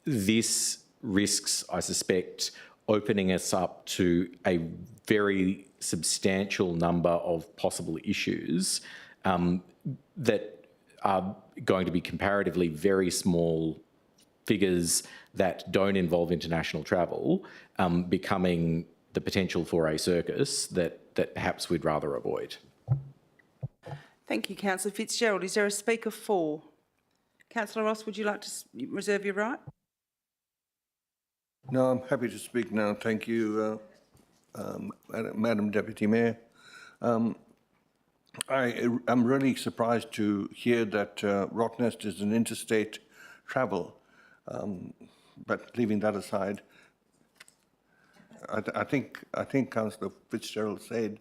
This risks, I suspect, opening us up to a very substantial number of possible issues that are going to be comparatively very small figures that don't involve international travel, becoming the potential for a circus that perhaps we'd rather avoid. Thank you, Councillor Fitzgerald. Is there a speaker for? Councillor Ross, would you like to reserve your right? No, I'm happy to speak now. Thank you, Madam Deputy Mayor. I'm really surprised to hear that Rottnest is an interstate travel, but leaving that aside, I think Councillor Fitzgerald said.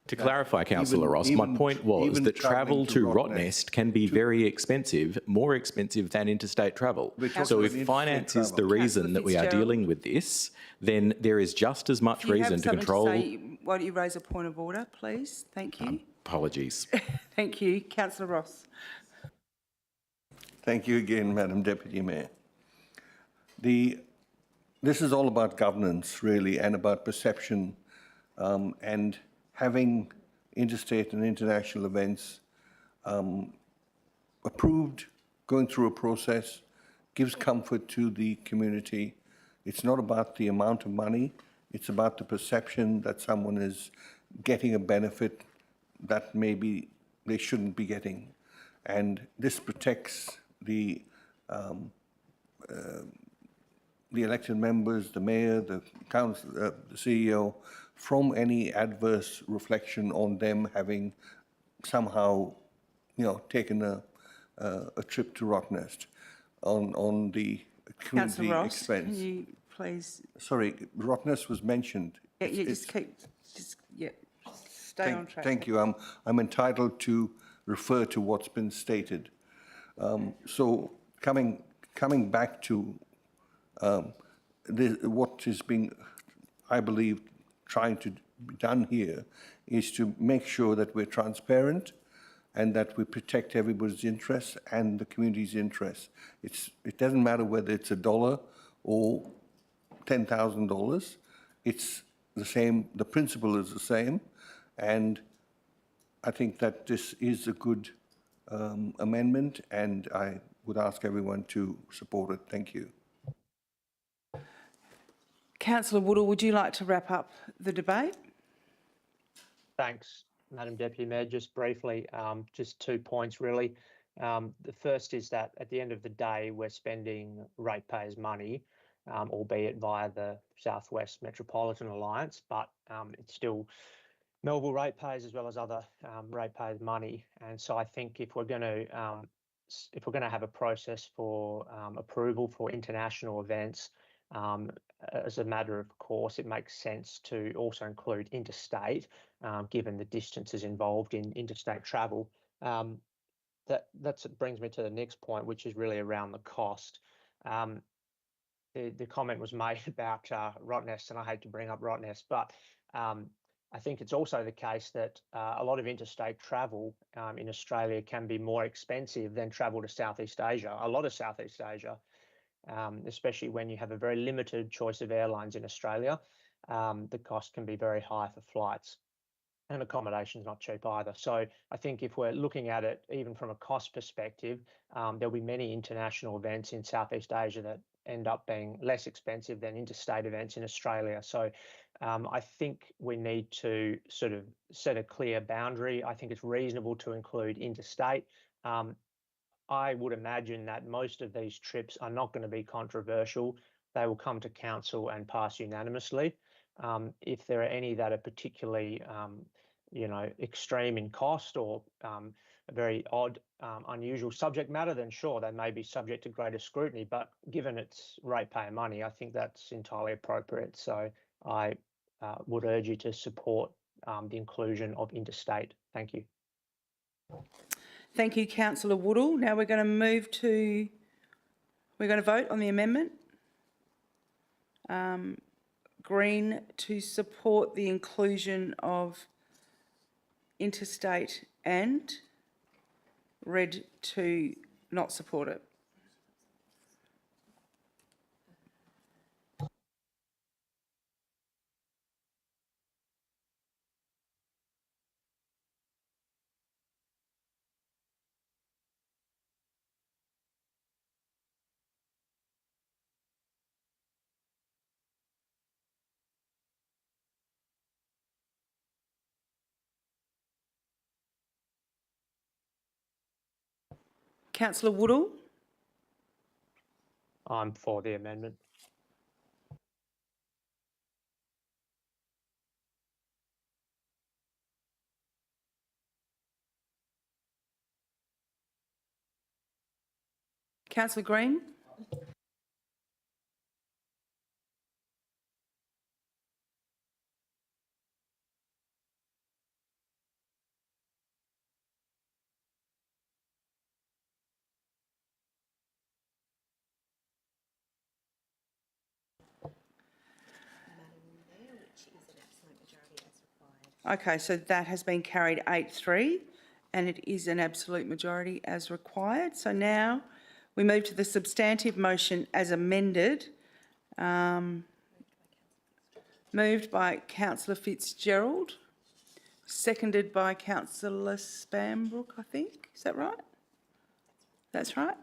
To clarify, Councillor Ross, my point was that travel to Rottnest can be very expensive, more expensive than interstate travel. So if finance is the reason that we are dealing with this, then there is just as much reason to control... If you have something to say, why don't you raise a point of order, please? Thank you. Apologies. Thank you. Councillor Ross. Thank you again, Madam Deputy Mayor. This is all about governance, really, and about perception, and having interstate and international events approved, going through a process, gives comfort to the community. It's not about the amount of money, it's about the perception that someone is getting a benefit that maybe they shouldn't be getting. And this protects the elected members, the mayor, the council, the CEO, from any adverse reflection on them having somehow, taken a trip to Rottnest on the community Councillor Ross, expense. can you please? Sorry, Rottnest was mentioned. Yeah, stay on track. Thank you. I'm entitled to refer to what's been stated. So coming back to what is being, I believe, trying to be done here is to make sure that we're transparent and that we protect everybody's interests and the community's interests. It doesn't matter whether it's $1 or $10,000. It's the same, the principle is the same, and I think that this is a good amendment, and I would ask everyone to support it. Thank you. Councillor Woodall, would you like to wrap up the debate? Thanks, Madam Deputy Mayor. Just briefly, just 2 points really. The first is that at the end of the day, we're spending ratepayers' money, albeit via the South West Metropolitan Alliance, but it's still Melville ratepayers as well as other ratepayers' money. And so I think if we're going to have a process for approval for international events, as a matter of course, it makes sense to also include interstate, given the distances involved in interstate travel. That brings me to the next point, which is really around the cost. The comment was made about Rottnest, and I hate to bring up Rottnest, but I think it's also the case that a lot of interstate travel in Australia can be more expensive than travel to Southeast Asia, a lot of Southeast Asia. Especially when you have a very limited choice of airlines in Australia, the cost can be very high for flights, and accommodation is not cheap either. So I think if we're looking at it even from a cost perspective, there'll be many international events in Southeast Asia that end up being less expensive than interstate events in Australia. So I think we need to sort of set a clear boundary. I think it's reasonable to include interstate. I would imagine that most of these trips are not going to be controversial. They will come to council and pass unanimously. If there are any that are particularly, extreme in cost or a very odd, unusual subject matter, then sure, they may be subject to greater scrutiny. But given it's ratepayer money, I think that's entirely appropriate. So I would urge you to support the inclusion of interstate. Thank you. Thank you, Councillor Woodall. Now we're going to vote on the amendment. Green to support the inclusion of interstate, and red to not support it. Councillor Woodall. I'm for the amendment. Councillor Green. Okay, so that has been carried 8-3 and it is an absolute majority as required. So now we move to the substantive motion as amended. Moved by Councillor Fitzgerald, seconded by Councillor Spanbrook, I think. Is that right? That's right.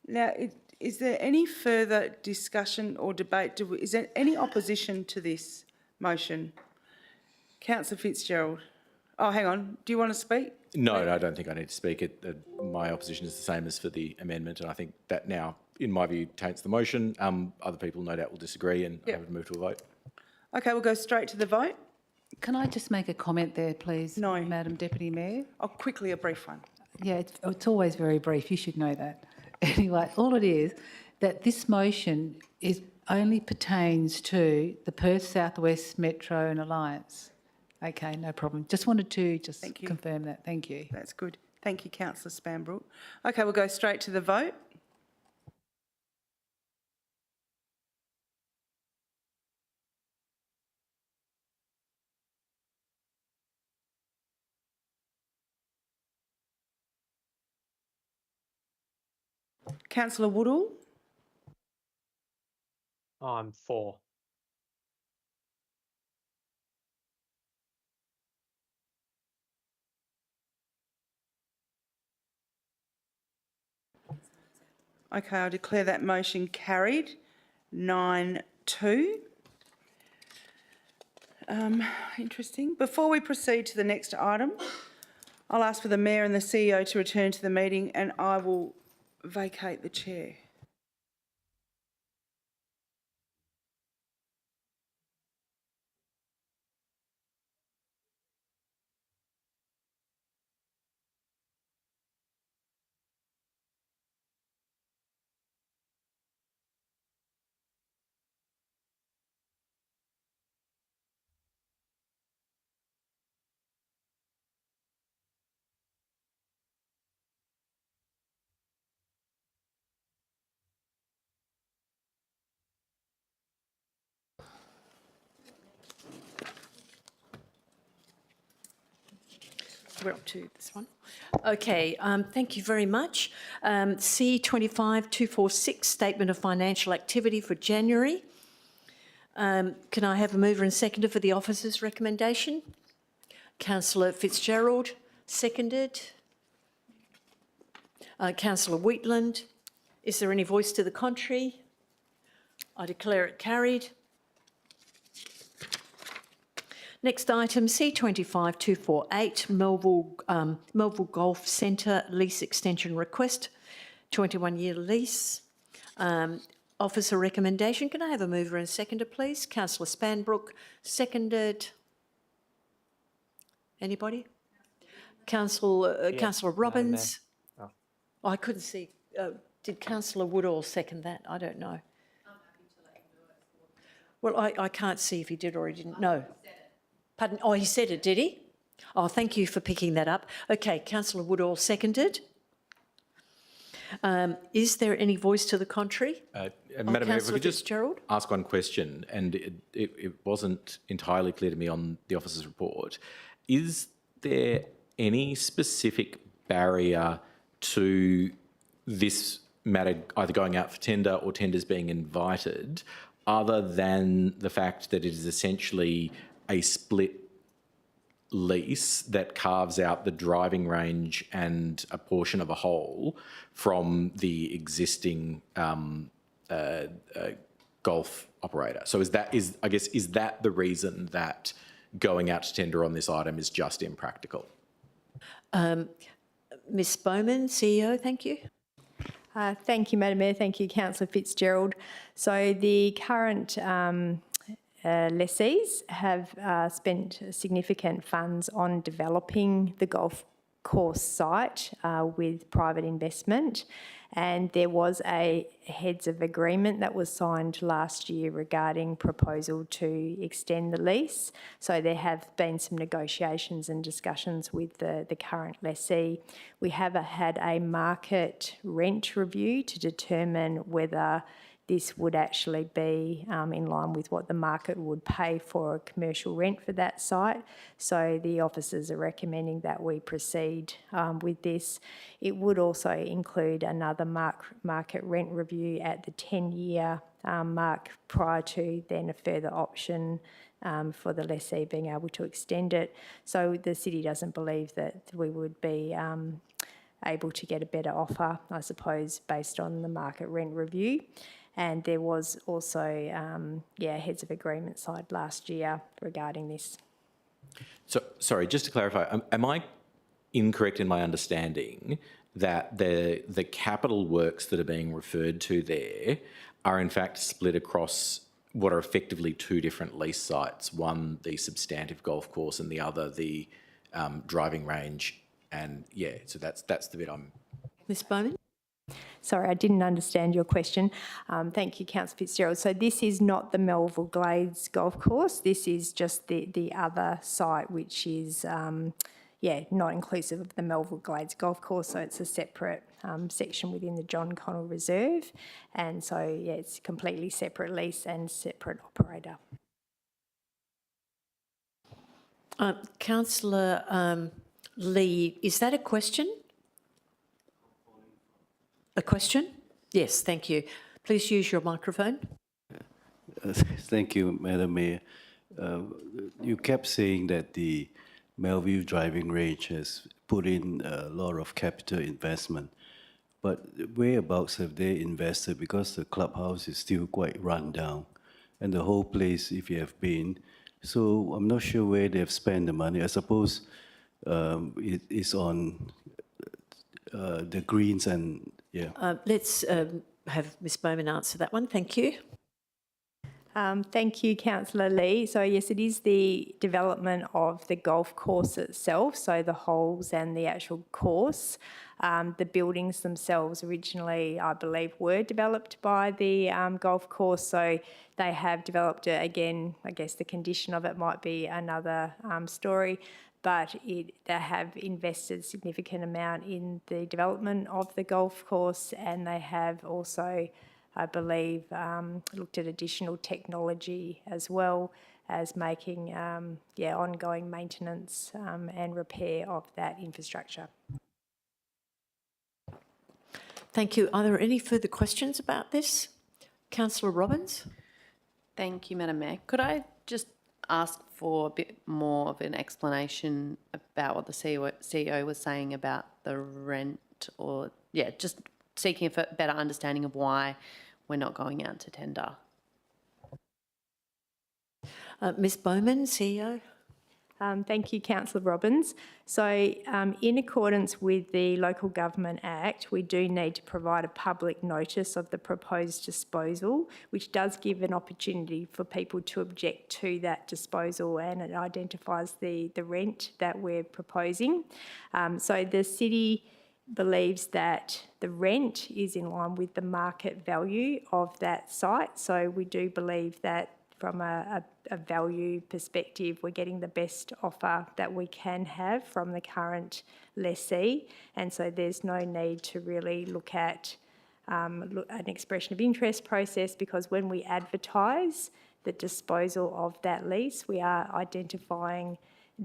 Now, is there any further discussion or debate? Is there any opposition to this motion? Councillor Fitzgerald. Oh, hang on. Do you want to speak? No, I don't think I need to speak. My opposition is the same as for the amendment, and I think that now, in my view, taints the motion. Other people no doubt will disagree, and I would move to a vote. Okay, we'll go straight to the vote. Can I just make a comment there, please? No. Madam Deputy Mayor? Oh, quickly, a brief one. Yeah, it's always very brief. You should know that. Anyway, all it is that this motion only pertains to the Perth South West Metro and Alliance. Okay, no problem. Just wanted to confirm that. Thank you. That's good. Thank you, Councillor Spanbrook. Okay, we'll go straight to the vote. Councillor Woodall. I'm for. Okay, I declare that motion carried 9-2. Interesting. Before we proceed to the next item, I'll ask for the Mayor and the CEO to return to the meeting and I will vacate the chair. We're up to this one. Okay, thank you very much. C25246, Statement of Financial Activity for January. Can I have a mover and seconder for the officer's recommendation? Councillor Fitzgerald, seconded. Councillor Wheatland. Is there any voice to the contrary? I declare it carried. Next item, C25248, Melville Golf Centre lease extension request, 21-year lease. Officer recommendation. Can I have a mover and seconder, please? Councillor Spanbrook, seconded. Anybody? Councillor Robbins. Oh. Oh, I couldn't see. Did Councillor Woodall second that? I don't know. Well, I can't see if he did or he didn't. No. Pardon? Oh, he said it, did he? Oh, thank you for picking that up. Okay, Councillor Woodall seconded. Is there any voice to the contrary? Madam Mayor, if we could just ask one question, and it wasn't entirely clear to me on the officer's report. Is there any specific barrier to this matter either going out for tender or tenders being invited, other than the fact that it is essentially a split lease that carves out the driving range and a portion of a hole from the existing golf operator? So is that the reason that going out to tender on this item is just impractical? Ms Bowman, CEO, thank you. Thank you, Madam Mayor. Thank you, Councillor Fitzgerald. So the current lessees have spent significant funds on developing the golf course site with private investment, and there was a heads of agreement that was signed last year regarding proposal to extend the lease. So there have been some negotiations and discussions with the current lessee. We have had a market rent review to determine whether this would actually be in line with what the market would pay for a commercial rent for that site. So the officers are recommending that we proceed with this. It would also include another market rent review at the 10-year mark prior to then a further option for the lessee being able to extend it. So the city doesn't believe that we would be able to get a better offer, I suppose, based on the market rent review. And there was also, heads of agreement signed last year regarding this. So, sorry, just to clarify, am I incorrect in my understanding that the capital works that are being referred to there are in fact split across what are effectively two different lease sites, one the substantive golf course and the other the driving range? And yeah, so that's the bit I'm... Ms Bowman? Sorry, I didn't understand your question. Thank you, Councillor Fitzgerald. So this is not the Melville Glades golf course. This is just the other site, which is, not inclusive of the Melville Glades golf course. So it's a separate section within the John Connell Reserve. And so, it's a completely separate lease and separate operator. Councillor Lee, is that a question? A question? Yes, thank you. Please use your microphone. Thank you, Madam Mayor. You kept saying that the Melville driving range has put in a lot of capital investment, but whereabouts have they invested? Because the clubhouse is still quite run down, and the whole place, if you have been, so I'm not sure where they've spent the money. I suppose it is on the greens and Let's have Ms Bowman answer that one. Thank you. Thank you, Councillor Lee. So yes, it is the development of the golf course itself, so the holes and the actual course. The buildings themselves originally, I believe, were developed by the golf course, so they have developed it. Again, I guess the condition of it might be another story, but they have invested significant amount in the development of the golf course, and they have also, I believe, looked at additional technology as well as making ongoing maintenance and repair of that infrastructure. Thank you. Are there any further questions about this? Councillor Robbins? Thank you, Madam Mayor. Could I just ask for a bit more of an explanation about what the CEO was saying about the rent, or just seeking a better understanding of why we're not going out to tender. Ms Bowman, CEO. Thank you, Councillor Robbins. So in accordance with the Local Government Act, we do need to provide a public notice of the proposed disposal, which does give an opportunity for people to object to that disposal, and it identifies the rent that we're proposing. So the city believes that the rent is in line with the market value of that site. So we do believe that from a value perspective, we're getting the best offer that we can have from the current lessee. And so there's no need to really look at an expression of interest process, because when we advertise the disposal of that lease, we are identifying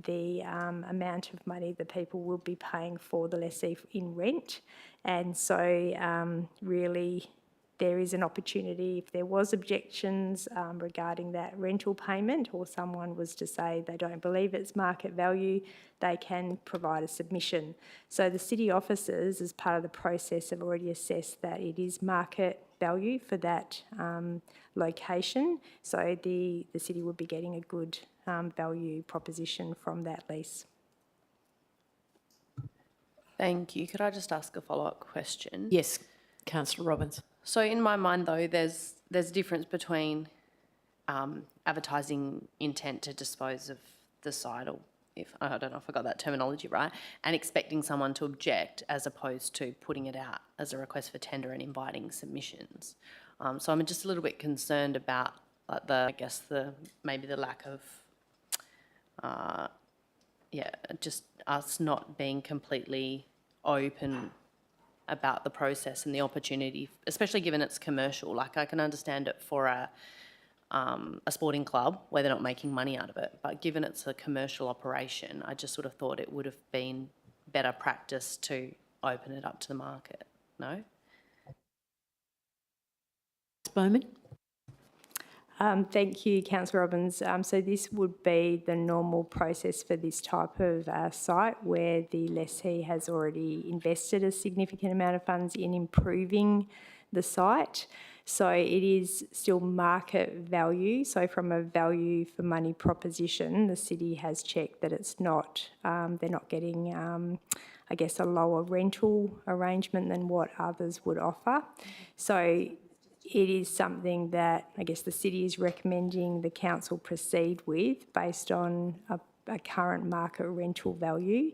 the amount of money that people will be paying for the lessee in rent. And so really there is an opportunity, if there was objections regarding that rental payment, or someone was to say they don't believe it's market value, they can provide a submission. So the city officers, as part of the process, have already assessed that it is market value for that location. So the city would be getting a good value proposition from that lease. Thank you. Could I just ask a follow-up question? Yes, Councillor Robbins. So in my mind, though, there's a difference between advertising intent to dispose of the site, or I don't know if I got that terminology right, and expecting someone to object, as opposed to putting it out as a request for tender and inviting submissions. So I'm just a little bit concerned about maybe the lack of just us not being completely open about the process and the opportunity, especially given it's commercial. Like, I can understand it for a sporting club where they're not making money out of it, but given it's a commercial operation, I just sort of thought it would have been better practice to open it up to the market. No? Bowman. Thank you, Councillor Robbins. So this would be the normal process for this type of site where the lessee has already invested a significant amount of funds in improving the site. So it is still market value. So from a value for money proposition, the city has checked that it's not, they're not getting, I guess, a lower rental arrangement than what others would offer. So it is something that I guess the city is recommending the council proceed with based on a current market rental value.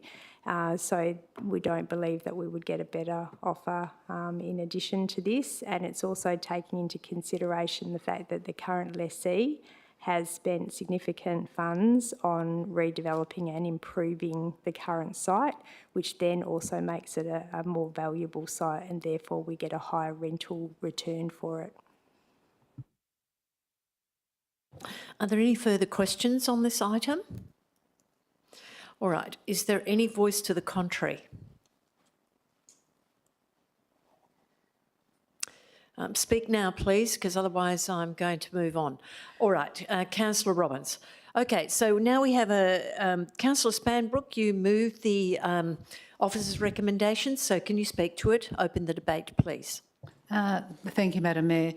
So we don't believe that we would get a better offer in addition to this. And it's also taking into consideration the fact that the current lessee has spent significant funds on redeveloping and improving the current site, which then also makes it a more valuable site, and therefore we get a higher rental return for it. Are there any further questions on this item? All right, is there any voice to the contrary? Speak now, please, because otherwise I'm going to move on. All right, Councillor Robbins. Okay, so now we have Councillor Spanbrook, you moved the officer's recommendations, so can you speak to it? Open the debate, please. Thank you, Madam Mayor.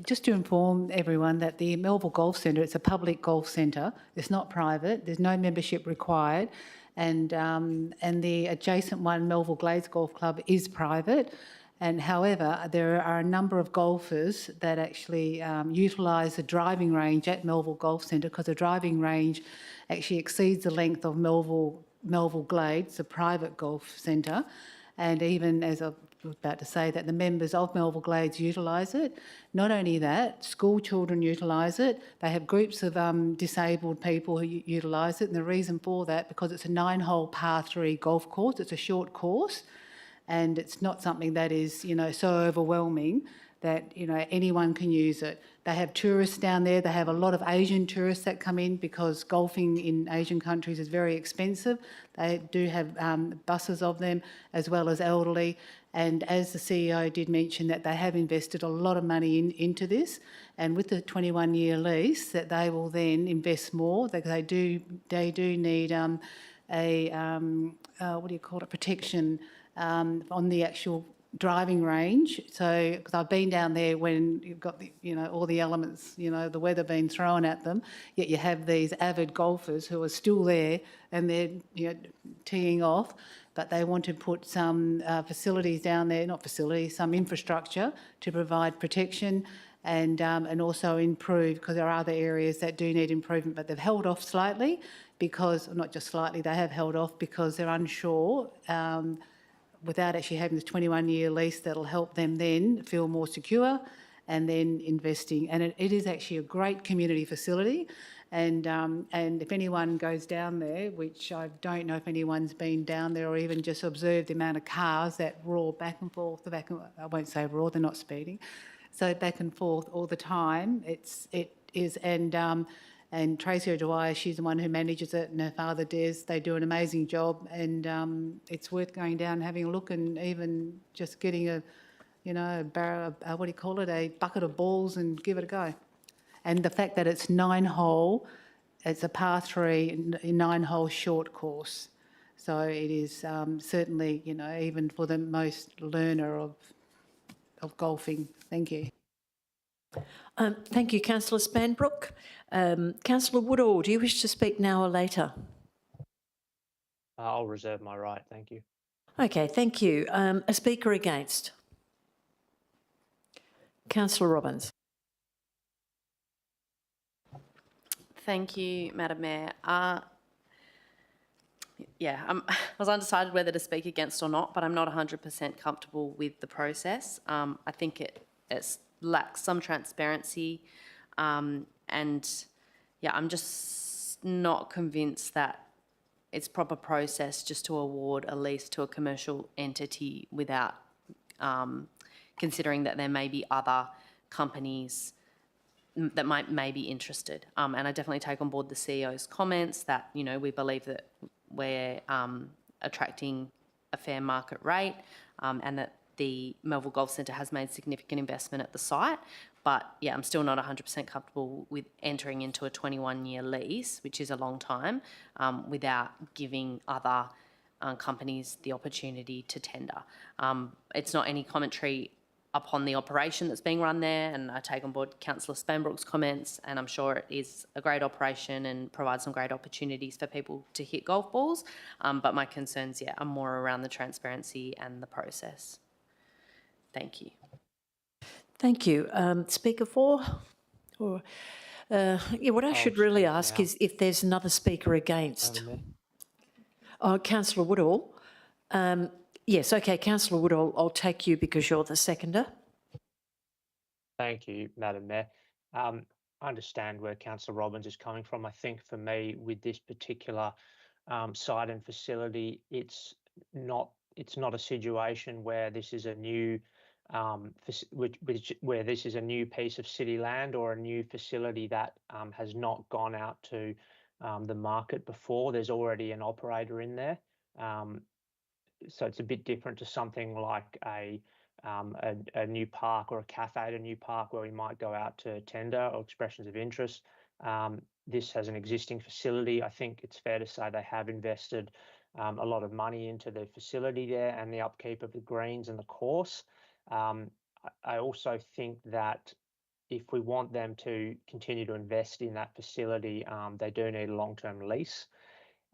Just to inform everyone that the Melville Golf Centre, it's a public golf centre. It's not private. There's no membership required. And the adjacent one, Melville Glades Golf Club, is private. And however, there are a number of golfers that actually utilise the driving range at Melville Golf Centre, because the driving range actually exceeds the length of Melville Glades, a private golf centre. And even, as I was about to say, that the members of Melville Glades utilise it. Not only that, school children utilise it. They have groups of disabled people who utilise it. And the reason for that, because it's a 9-hole par 3 golf course. It's a short course. And it's not something that is, so overwhelming that, anyone can use it. They have tourists down there. They have a lot of Asian tourists that come in because golfing in Asian countries is very expensive. They do have buses of them, as well as elderly. And as the CEO did mention, that they have invested a lot of money into this. And with the 21-year lease, that they will then invest more. They do need protection on the actual driving range. So, because I've been down there when you've got the, all the elements, the weather being thrown at them, yet you have these avid golfers who are still there and they're, teeing off, but they want to put some facilities down there, some infrastructure to provide protection and also improve, because there are other areas that do need improvement, but they've held off slightly because, not just slightly, they have held off because they're unsure without actually having the 21-year lease that'll help them then feel more secure and then investing. And it is actually a great community facility. And if anyone goes down there, which I don't know if anyone's been down there or even just observed the amount of cars that roar back and forth, I won't say roar, they're not speeding, so back and forth all the time. It is, and Tracy O'Dwyer, she's the one who manages it, and her father Des. They do an amazing job, and it's worth going down and having a look, and even just getting a barrel, a bucket of balls, and give it a go. And the fact that it's 9-hole, it's a par 3, 9-hole short course, so it is certainly even for the most learner of golfing. Thank you. Thank you, Councillor Spanbrook. Councillor Woodall, do you wish to speak now or later? I'll reserve my right, thank you. Okay, thank you. A speaker against? Councillor Robbins. Thank you, Madam Mayor. I was undecided whether to speak against or not, but I'm not 100% comfortable with the process. I think it lacks some transparency, and I'm just not convinced that it's proper process just to award a lease to a commercial entity without considering that there may be other companies that may be interested. And I definitely take on board the CEO's comments that, you know, we believe that we're attracting a fair market rate, and that the Melville Golf Centre has made significant investment at the site. But yeah, I'm still not 100% comfortable with entering into a 21-year lease, which is a long time, without giving other companies the opportunity to tender. It's not any commentary upon the operation that's being run there, and I take on board Councillor Spanbrook's comments, and I'm sure it is a great operation and provides some great opportunities for people to hit golf balls, but my concerns, yeah, are more around the transparency and the process. Thank you. Thank you. Speaker 4? Or, yeah, what I should really ask is if there's another speaker against. Oh, Councillor Woodall. Yes, okay, Councillor Woodall, I'll take you because you're the seconder. Thank you, Madam Mayor. I understand where Councillor Robbins is coming from. I think for me, with this particular site and facility, it's not a situation where this is a new where this is a new piece of city land or a new facility that has not gone out to the market before. There's already an operator in there. So it's a bit different to something like a new park or a cafe at a new park where we might go out to tender or expressions of interest. This has an existing facility. I think it's fair to say they have invested a lot of money into the facility there and the upkeep of the greens and the course. I also think that if we want them to continue to invest in that facility, they do need a long-term lease.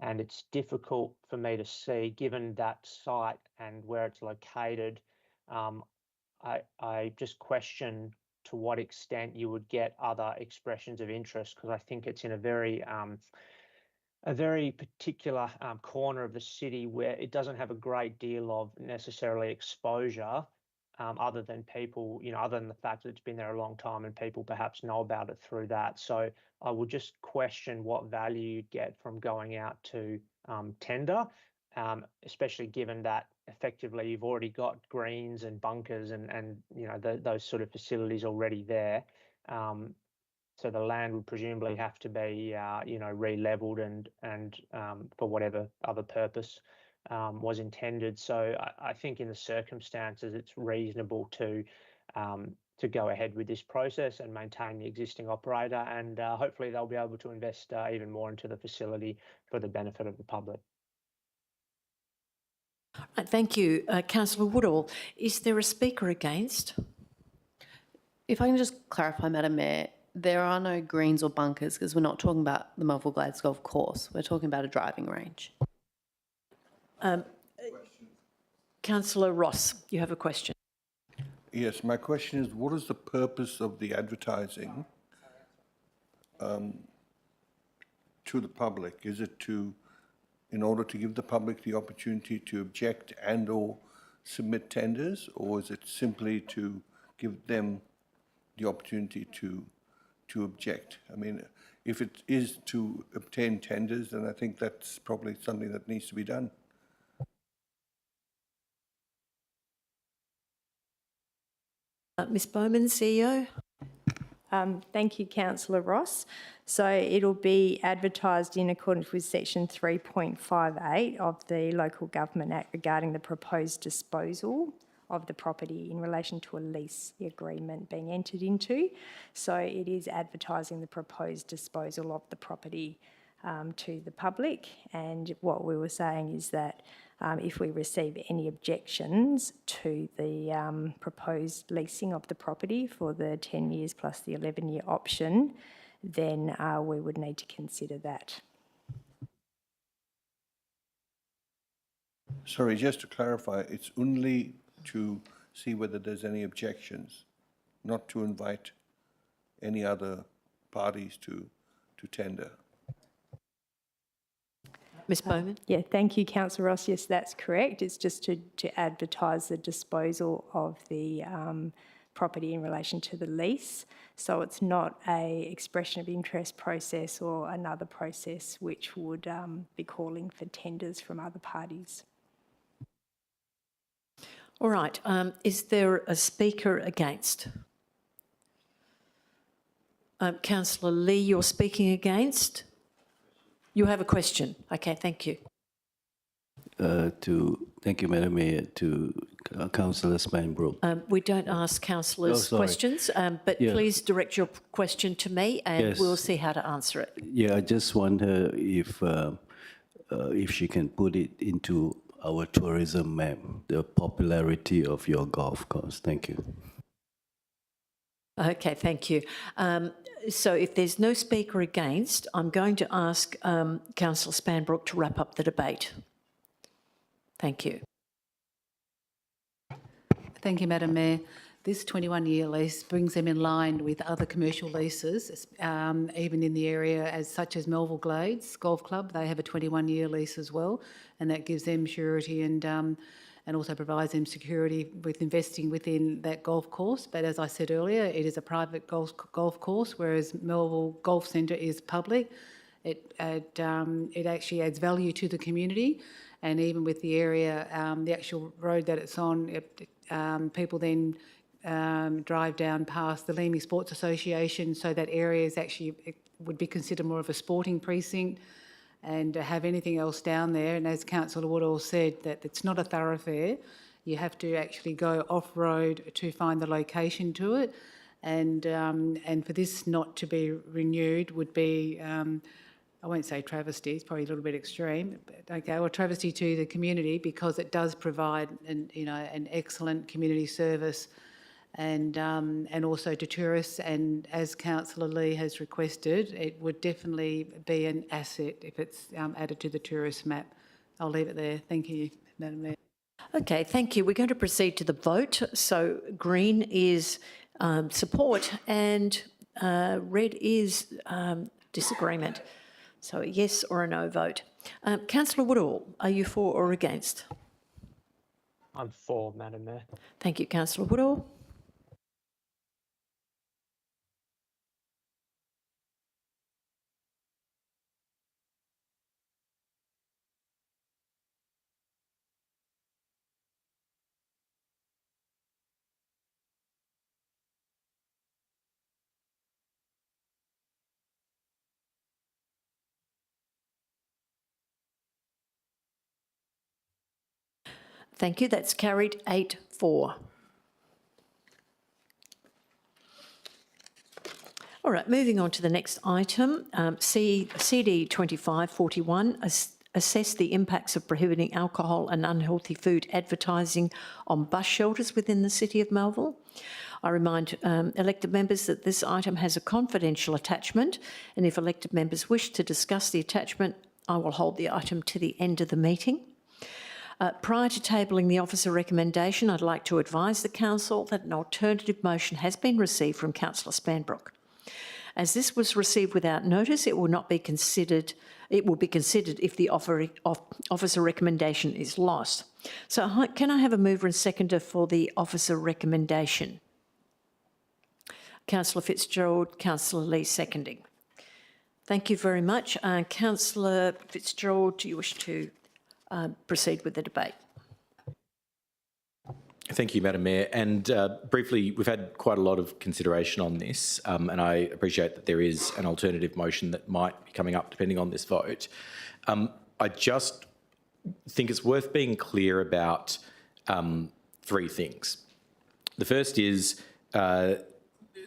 And it's difficult for me to see, given that site and where it's located, I just question to what extent you would get other expressions of interest, because I think it's in a very particular corner of the city where it doesn't have a great deal of necessarily exposure, other than people, you know, other than the fact that it's been there a long time and people perhaps know about it through that. So I would just question what value you'd get from going out to tender, especially given that effectively you've already got greens and bunkers and you know those sort of facilities already there. So the land would presumably have to be you know, re-levelled and for whatever other purpose was intended. So I think in the circumstances it's reasonable to go ahead with this process and maintain the existing operator, and hopefully they'll be able to invest even more into the facility for the benefit of the public. Thank you. Councillor Woodall, is there a speaker against? If I can just clarify, Madam Mayor, there are no greens or bunkers because we're not talking about the Melville Glades Golf Course. We're talking about a driving range. Councillor Ross, you have a question. Yes, my question is, what is the purpose of the advertising to the public? Is it in order to give the public the opportunity to object and or submit tenders, or is it simply to give them the opportunity to object? I mean, if it is to obtain tenders, then I think that's probably something that needs to be done. Ms Bowman, CEO. Thank you, Councillor Ross. So it'll be advertised in accordance with section 3.58 of the Local Government Act regarding the proposed disposal of the property in relation to a lease agreement being entered into. So it is advertising the proposed disposal of the property to the public. And what we were saying is that if we receive any objections to the proposed leasing of the property for the 10 years plus the 11-year option, then we would need to consider that. Sorry, just to clarify, it's only to see whether there's any objections, not to invite any other parties to tender. Ms Bowman? Yeah, thank you, Councillor Ross. Yes, that's correct. It's just to advertise the disposal of the property in relation to the lease. So it's not a expression of interest process or another process which would be calling for tenders from other parties. All right. Is there a speaker against? Councillor Lee, you're speaking against? You have a question. Okay, thank you. Thank you, Madam Mayor, to Councillor Spanbrook. We don't ask councillors questions, but please direct your question to me and we'll see how to answer it. Yeah, I just wonder if she can put it into our tourism map, the popularity of your golf course. Thank you. Okay, thank you. So if there's no speaker against, I'm going to ask Councillor Spanbrook to wrap up the debate. Thank you. Thank you, Madam Mayor. This 21-year lease brings them in line with other commercial leases, even in the area such as Melville Glades Golf Club. They have a 21-year lease as well, and that gives them surety and also provides them security with investing within that golf course. But as I said earlier, it is a private golf course, whereas Melville Golf Centre is public. It actually adds value to the community, and even with the area, the actual road that it's on, people then drive down past the Leamy Sports Association, so that area is actually, it would be considered more of a sporting precinct, and to have anything else down there. And as Councillor Woodall said, that it's not a thoroughfare. You have to actually go off-road to find the location to it. And for this not to be renewed would be, I won't say travesty, it's probably a little bit extreme, but okay, or travesty to the community, because it does provide an excellent community service and also to tourists. And as Councillor Lee has requested, it would definitely be an asset if it's added to the tourist map. I'll leave it there. Thank you, Madam Mayor. Okay, thank you. We're going to proceed to the vote. So green is support and red is disagreement. So a yes or a no vote. Councillor Woodall, are you for or against? I'm for, Madam Mayor. Thank you, Councillor Woodall. Thank you. That's carried 8-4. All right, moving on to the next item, CD 2541, assess the impacts of prohibiting alcohol and unhealthy food advertising on bus shelters within the City of Melville. I remind elected members that this item has a confidential attachment, and if elected members wish to discuss the attachment, I will hold the item to the end of the meeting. Prior to tabling the officer recommendation, I'd like to advise the Council that an alternative motion has been received from Councillor Spanbrook. As this was received without notice, it will not be considered. It will be considered if the officer recommendation is lost. So can I have a mover and seconder for the officer recommendation? Councillor Fitzgerald, Councillor Lee seconding. Thank you very much. Councillor Fitzgerald, do you wish to proceed with the debate? Thank you, Madam Mayor. And briefly, we've had quite a lot of consideration on this, and I appreciate that there is an alternative motion that might be coming up depending on this vote. I just think it's worth being clear about three things. The first is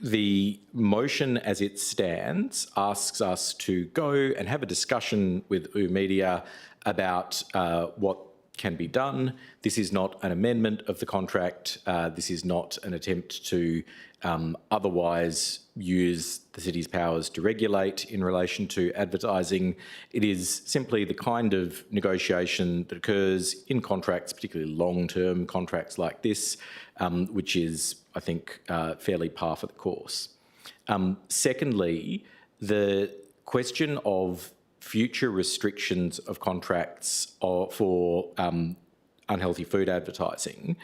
the motion as it stands asks us to go and have a discussion with Media about what can be done. This is not an amendment of the contract. This is not an attempt to otherwise use the city's powers to regulate in relation to advertising. It is simply the kind of negotiation that occurs in contracts, particularly long-term contracts like this, which is, I think, fairly par for the course. Secondly, the question of future restrictions of contracts for unhealthy food advertising.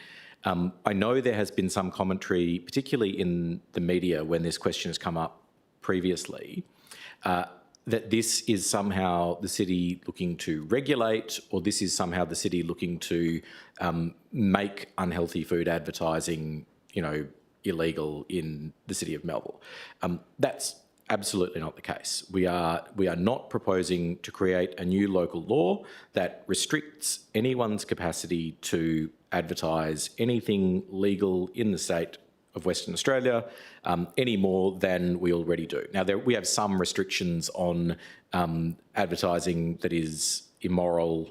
I know there has been some commentary, particularly in the media when this question has come up previously, that this is somehow the city looking to regulate, or this is somehow the city looking to make unhealthy food advertising, illegal in the city of Melville. That's absolutely not the case. We are not proposing to create a new local law that restricts anyone's capacity to advertise anything legal in the state of Western Australia any more than we already do. Now, we have some restrictions on advertising that is immoral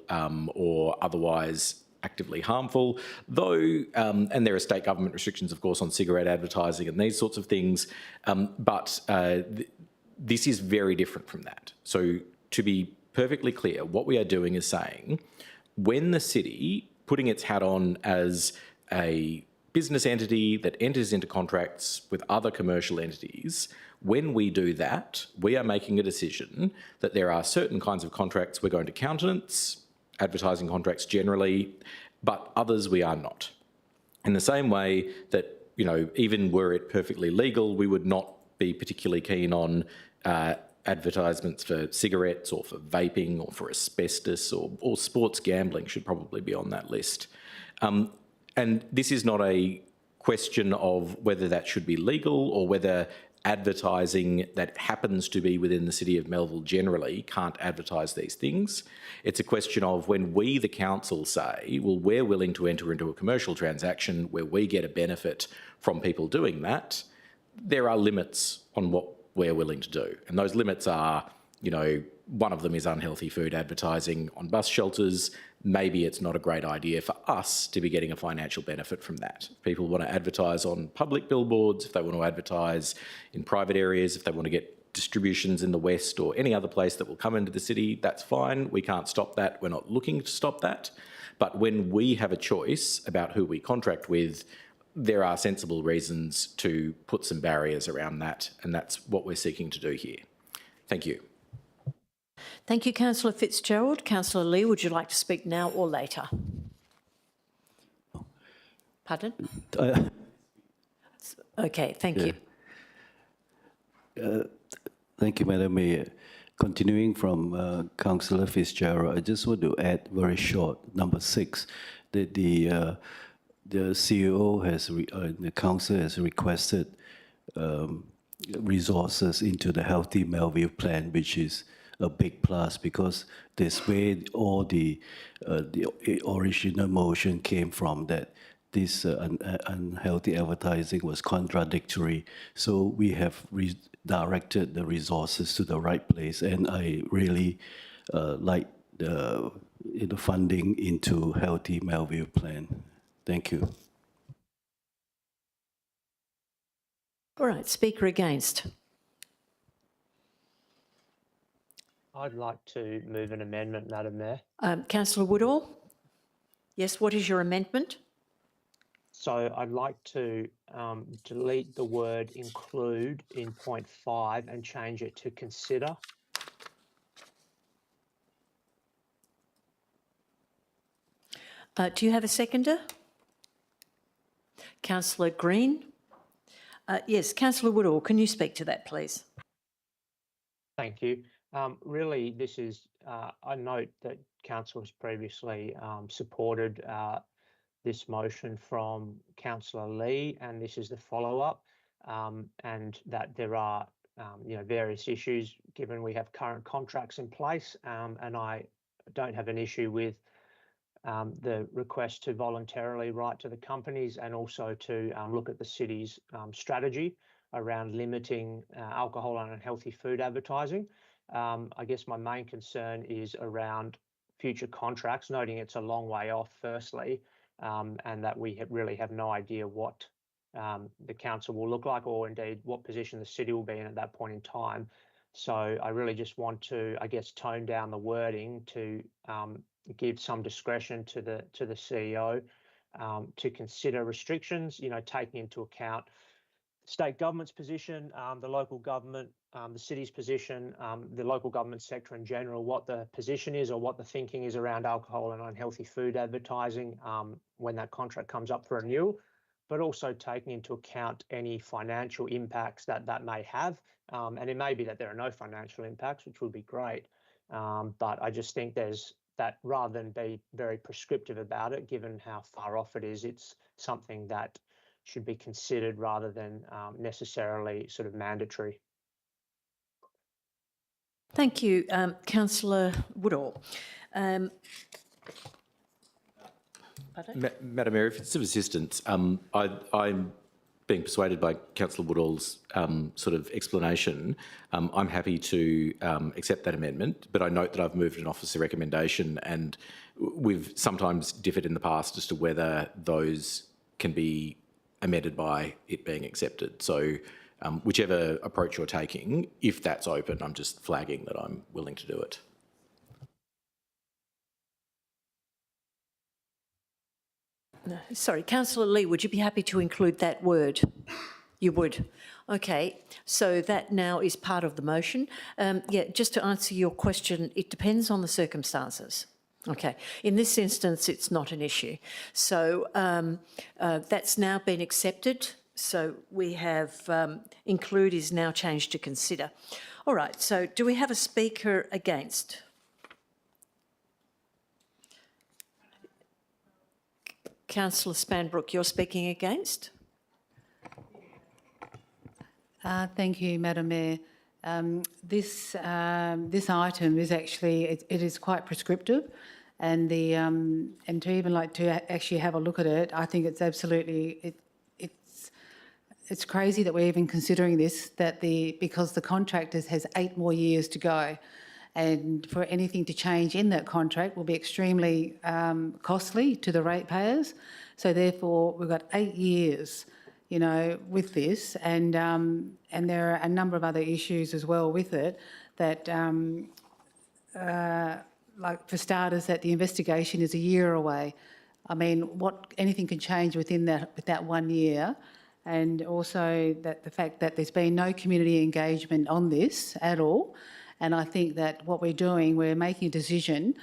or otherwise actively harmful, though, and there are state government restrictions, of course, on cigarette advertising and these sorts of things, but this is very different from that. So to be perfectly clear, what we are doing is saying, when the city, putting its hat on as a business entity that enters into contracts with other commercial entities, when we do that, we are making a decision that there are certain kinds of contracts we're going to countenance, advertising contracts generally, but others we are not. In the same way that, even were it perfectly legal, we would not be particularly keen on advertisements for cigarettes or for vaping or for asbestos or sports gambling should probably be on that list. And this is not a question of whether that should be legal or whether advertising that happens to be within the city of Melville generally can't advertise these things. It's a question of when we, the council, say, well, we're willing to enter into a commercial transaction where we get a benefit from people doing that, there are limits on what we're willing to do. And those limits are, one of them is unhealthy food advertising on bus shelters. Maybe it's not a great idea for us to be getting a financial benefit from that. If people want to advertise on public billboards, if they want to advertise in private areas, if they want to get distributions in the West or any other place that will come into the city, that's fine. We can't stop that. We're not looking to stop that. But when we have a choice about who we contract with, there are sensible reasons to put some barriers around that, and that's what we're seeking to do here. Thank you. Thank you, Councillor Fitzgerald. Councillor Lee, would you like to speak now or later? Pardon? Okay, thank you. Thank you, Madam Mayor. Continuing from Councillor Fitzgerald, I just want to add very short, number 6, that the CEO the council has requested resources into the Healthy Melville plan, which is a big plus because this way all the original motion came from, that this unhealthy advertising was contradictory. So we have redirected the resources to the right place, and I really like the funding into Healthy Melville plan. Thank you. All right, speaker against. I'd like to move an amendment, Madam Mayor. Councillor Woodall? Yes, what is your amendment? So I'd like to delete the word include in point 5 and change it to consider. Do you have a seconder? Councillor Green? Yes, Councillor Woodall, can you speak to that, please? Thank you. Really, this is, I note that Council has previously supported this motion from Councillor Lee, and this is the follow-up, and that there are various issues given we have current contracts in place, and I don't have an issue with the request to voluntarily write to the companies and also to look at the city's strategy around limiting alcohol and unhealthy food advertising. I guess my main concern is around future contracts, noting it's a long way off firstly, and that we really have no idea what the council will look like or indeed what position the city will be in at that point in time. So I really just want to, I guess, tone down the wording to give some discretion to the CEO to consider restrictions, taking into account state government's position, the local government, the city's position, the local government sector in general, what the position is or what the thinking is around alcohol and unhealthy food advertising when that contract comes up for renewal. but also taking into account any financial impacts that that may have. And it may be that there are no financial impacts, which would be great. But I just think there's that rather than be very prescriptive about it, given how far off it is, it's something that should be considered rather than necessarily sort of mandatory. Thank you, Councillor Woodall. Madam Mayor, if it's of assistance, I'm being persuaded by Councillor Woodall's sort of explanation. I'm happy to accept that amendment, but I note that I've moved an officer recommendation, and we've sometimes differed in the past as to whether those can be amended by it being accepted. So whichever approach you're taking, if that's open, I'm just flagging that I'm willing to do it. No, sorry, Councillor Lee, would you be happy to include that word? You would. Okay, so that now is part of the motion. Yeah, just to answer your question, it depends on the circumstances. Okay, in this instance, it's not an issue. So that's now been accepted. So we have include is now changed to consider. All right, so do we have a speaker against? Councillor Spanbrook, you're speaking against? Thank you, Madam Mayor. This item is actually it is quite prescriptive, and to even like to actually have a look at it, I think it's absolutely it's crazy that we're even considering this. Because the contract has 8 more years to go, and for anything to change in that contract will be extremely costly to the ratepayers. So therefore, we've got 8 years, you know, with this, and there are a number of other issues as well with it that, like for starters, that the investigation is a year away. I mean, anything can change within that 1 year. And also that the fact that there's been no community engagement on this at all. And I think that what we're doing, we're making a decision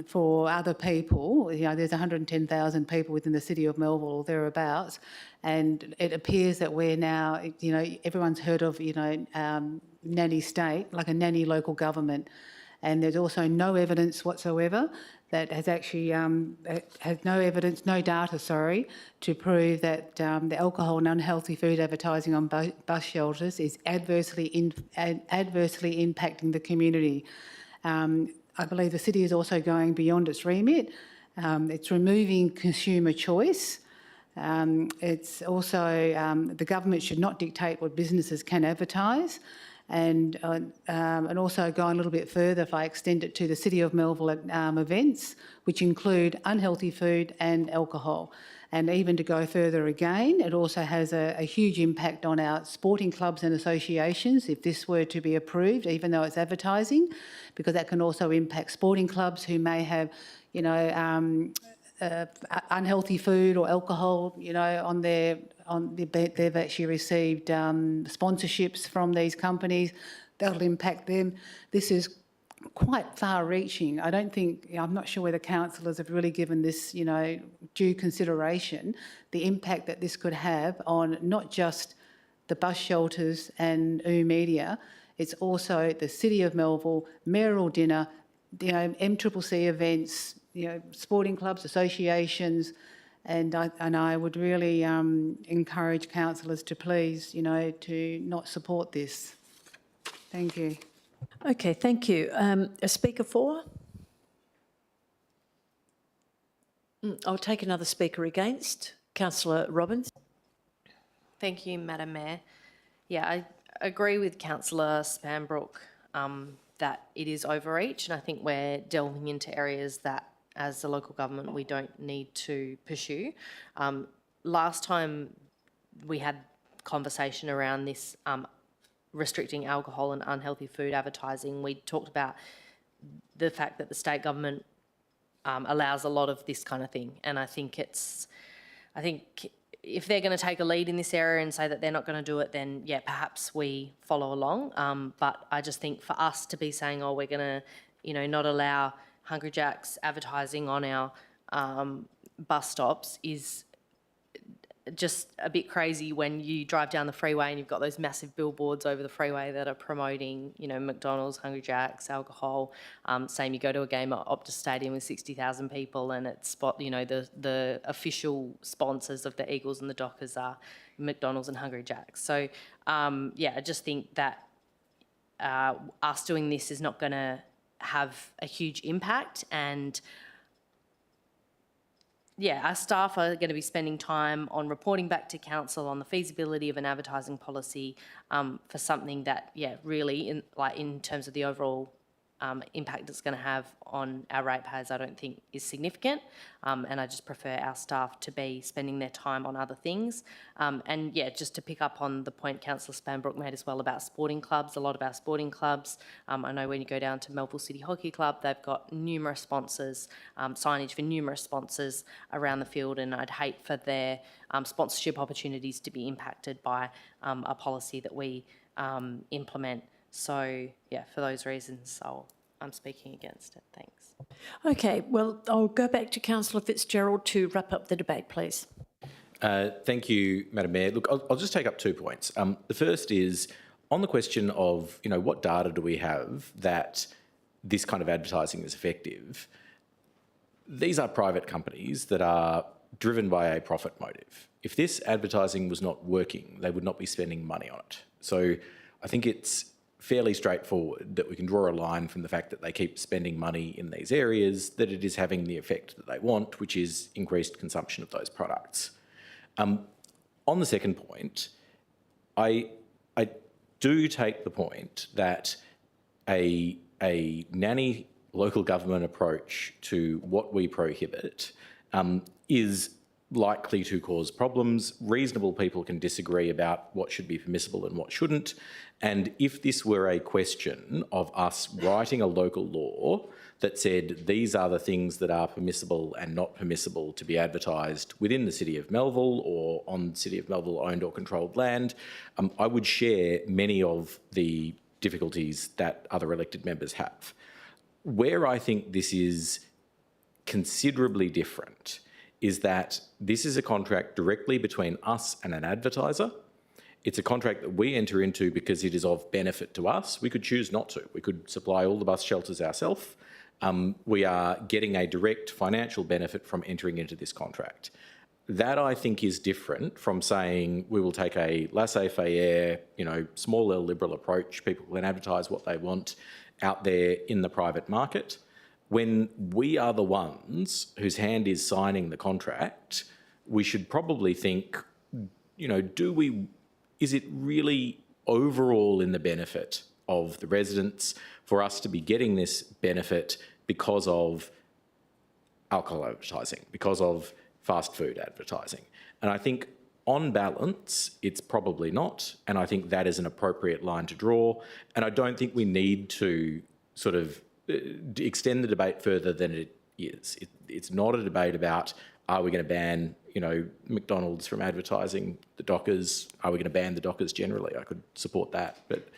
for other people. You know, there's 110,000 people within the city of Melville or thereabouts, and it appears that we're now, you know, everyone's heard of, you know, nanny state, like a nanny local government, and there's also no evidence whatsoever that has actually has no evidence, no data, sorry, to prove that the alcohol and unhealthy food advertising on bus shelters is adversely impacting the community. I believe the city is also going beyond its remit. It's removing consumer choice. It's also the government should not dictate what businesses can advertise. And also going a little bit further, if I extend it to the City of Melville events, which include unhealthy food and alcohol. And even to go further again, it also has a huge impact on our sporting clubs and associations if this were to be approved, even though it's advertising, because that can also impact sporting clubs who may have, you know, unhealthy food or alcohol, you know, they've actually received sponsorships from these companies. That'll impact them. This is quite far-reaching. I'm not sure whether councillors have really given this, you know, due consideration, the impact that this could have on not just the bus shelters and Media, it's also the City of Melville, mayoral dinner, you know, MCCC events, you know, sporting clubs, associations, and I would really encourage councillors to please, you know, to not support this. Thank you. Okay, thank you. A speaker for? I'll take another speaker against. Councillor Robbins. Thank you, Madam Mayor. Yeah, I agree with Councillor Spanbrook that it is overreach, and I think we're delving into areas that, as a local government, we don't need to pursue. Last time we had conversation around this restricting alcohol and unhealthy food advertising, we talked about the fact that the state government allows a lot of this kind of thing, and I think if they're going to take a lead in this area and say that they're not going to do it, then yeah, perhaps we follow along. But I just think for us to be saying, oh, we're going to, you know, not allow Hungry Jack's advertising on our bus stops is just a bit crazy when you drive down the freeway and you've got those massive billboards over the freeway that are promoting, you know, McDonald's, Hungry Jack's, alcohol. Same, you go to a game at Optus Stadium with 60,000 people and it's the official sponsors of the Eagles and the Dockers are McDonald's and Hungry Jack's. So, yeah, I just think that us doing this is not going to have a huge impact, and yeah, our staff are going to be spending time on reporting back to council on the feasibility of an advertising policy for something that, yeah, really, in terms of the overall impact it's going to have on our ratepayers, I don't think is significant. And I just prefer our staff to be spending their time on other things. And yeah, just to pick up on the point Councillor Spanbrook made as well about sporting clubs, a lot of our sporting clubs, I know when you go down to Melville City Hockey Club, they've got numerous sponsors, signage for numerous sponsors around the field, and I'd hate for their sponsorship opportunities to be impacted by a policy that we implement. So, yeah, for those reasons, I'm speaking against it. Thanks. Okay, well, I'll go back to Councillor Fitzgerald to wrap up the debate, please. Thank you, Madam Mayor. Look, I'll just take up 2 points. The first is on the question of, you know, what data do we have that this kind of advertising is effective? These are private companies that are driven by a profit motive. If this advertising was not working, they would not be spending money on it. So I think it's fairly straightforward that we can draw a line from the fact that they keep spending money in these areas, that it is having the effect that they want, which is increased consumption of those products. On the second point, I do take the point that a nanny local government approach to what we prohibit is likely to cause problems. Reasonable people can disagree about what should be permissible and what shouldn't. And if this were a question of us writing a local law that said these are the things that are permissible and not permissible to be advertised within the City of Melville or on City of Melville owned or controlled land, I would share many of the difficulties that other elected members have. Where I think this is considerably different is that this is a contract directly between us and an advertiser. It's a contract that we enter into because it is of benefit to us. We could choose not to. We could supply all the bus shelters ourselves. We are getting a direct financial benefit from entering into this contract. That, I think, is different from saying we will take a laissez-faire, you know, small L liberal approach. People can advertise what they want out there in the private market. When we are the ones whose hand is signing the contract, we should probably think, you know, is it really overall in the benefit of the residents for us to be getting this benefit because of alcohol advertising, because of fast food advertising? And I think on balance, it's probably not. And I think that is an appropriate line to draw. And I don't think we need to sort of extend the debate further than it is. It's not a debate about, are we going to ban, you know, McDonald's from advertising the Dockers? Are we going to ban the Dockers generally? I could support that. But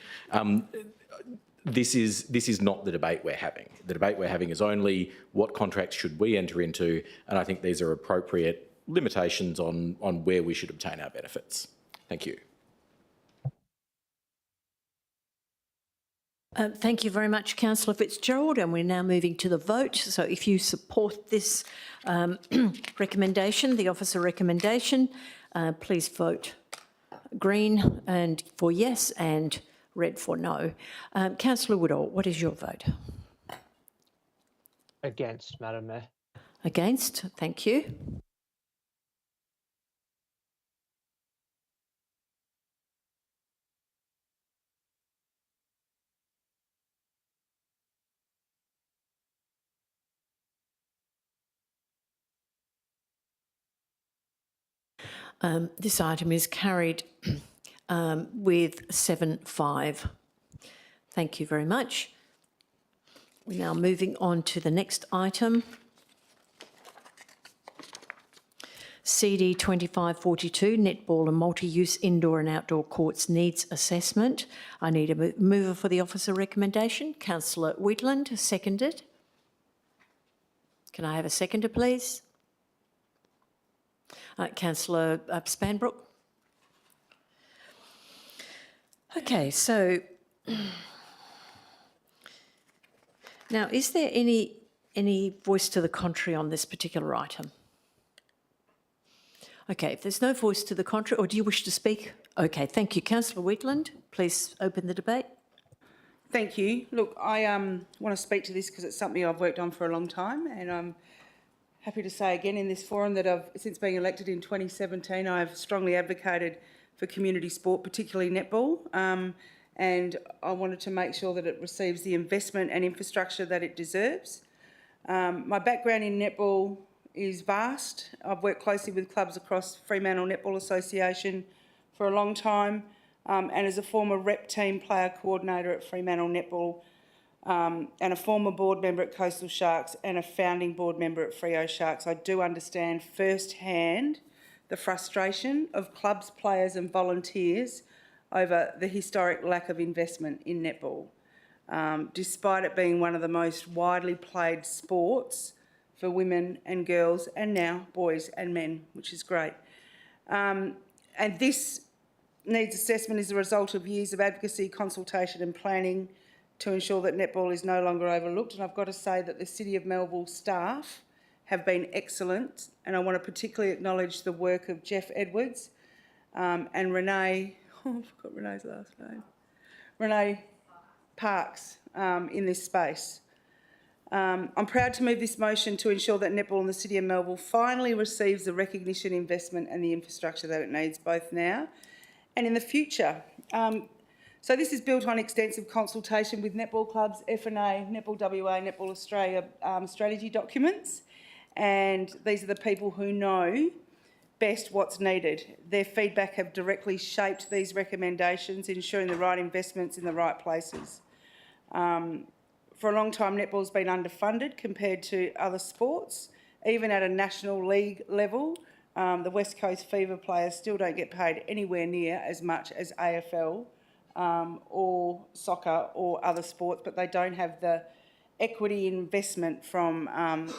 this is not the debate we're having. The debate we're having is only what contracts should we enter into, and I think these are appropriate limitations on where we should obtain our benefits. Thank you. Thank you very much, Councillor Fitzgerald, and we're now moving to the vote. So if you support this recommendation, the officer recommendation, please vote green and for yes and red for no. Councillor Woodall, what is your vote? Against, Madam Mayor. Against, thank you. This item is carried with 7-5. Thank you very much. We're now moving on to the next item. CD 2542, Netball and Multi-Use Indoor and Outdoor Courts Needs Assessment. I need a mover for the officer recommendation. Councillor Wheatland, seconded. Can I have a seconder, please? Councillor Spanbrook. Okay, so now is there any voice to the contrary on this particular item? Okay, if there's no voice to the contrary, or do you wish to speak? Okay, thank you. Councillor Wheatland, please open the debate. Thank you. Look, I want to speak to this because it's something I've worked on for a long time, and I'm happy to say again in this forum that since being elected in 2017, I've strongly advocated for community sport, particularly netball, and I wanted to make sure that it receives the investment and infrastructure that it deserves. My background in netball is vast. I've worked closely with clubs across Fremantle Netball Association for a long time, and as a former rep team player coordinator at Fremantle Netball, and a former board member at Coastal Sharks and a founding board member at Freo Sharks, I do understand firsthand the frustration of clubs, players and volunteers over the historic lack of investment in netball, despite it being one of the most widely played sports for women and girls, and now boys and men, which is great. And this needs assessment is a result of years of advocacy, consultation and planning to ensure that netball is no longer overlooked. And I've got to say that the City of Melville staff have been excellent, and I want to particularly acknowledge the work of Jeff Edwards and Renee, I forgot Renee's last name, Renee Parks in this space. I'm proud to move this motion to ensure that netball in the City of Melville finally receives the recognition, investment and the infrastructure that it needs, both now and in the future. So this is built on extensive consultation with netball clubs, FNA, Netball WA, Netball Australia strategy documents, and these are the people who know best what's needed. Their feedback have directly shaped these recommendations, ensuring the right investments in the right places. For a long time, netball's been underfunded compared to other sports. Even at a national league level, the West Coast Fever players still don't get paid anywhere near as much as AFL or soccer or other sports, but they don't have the equity investment from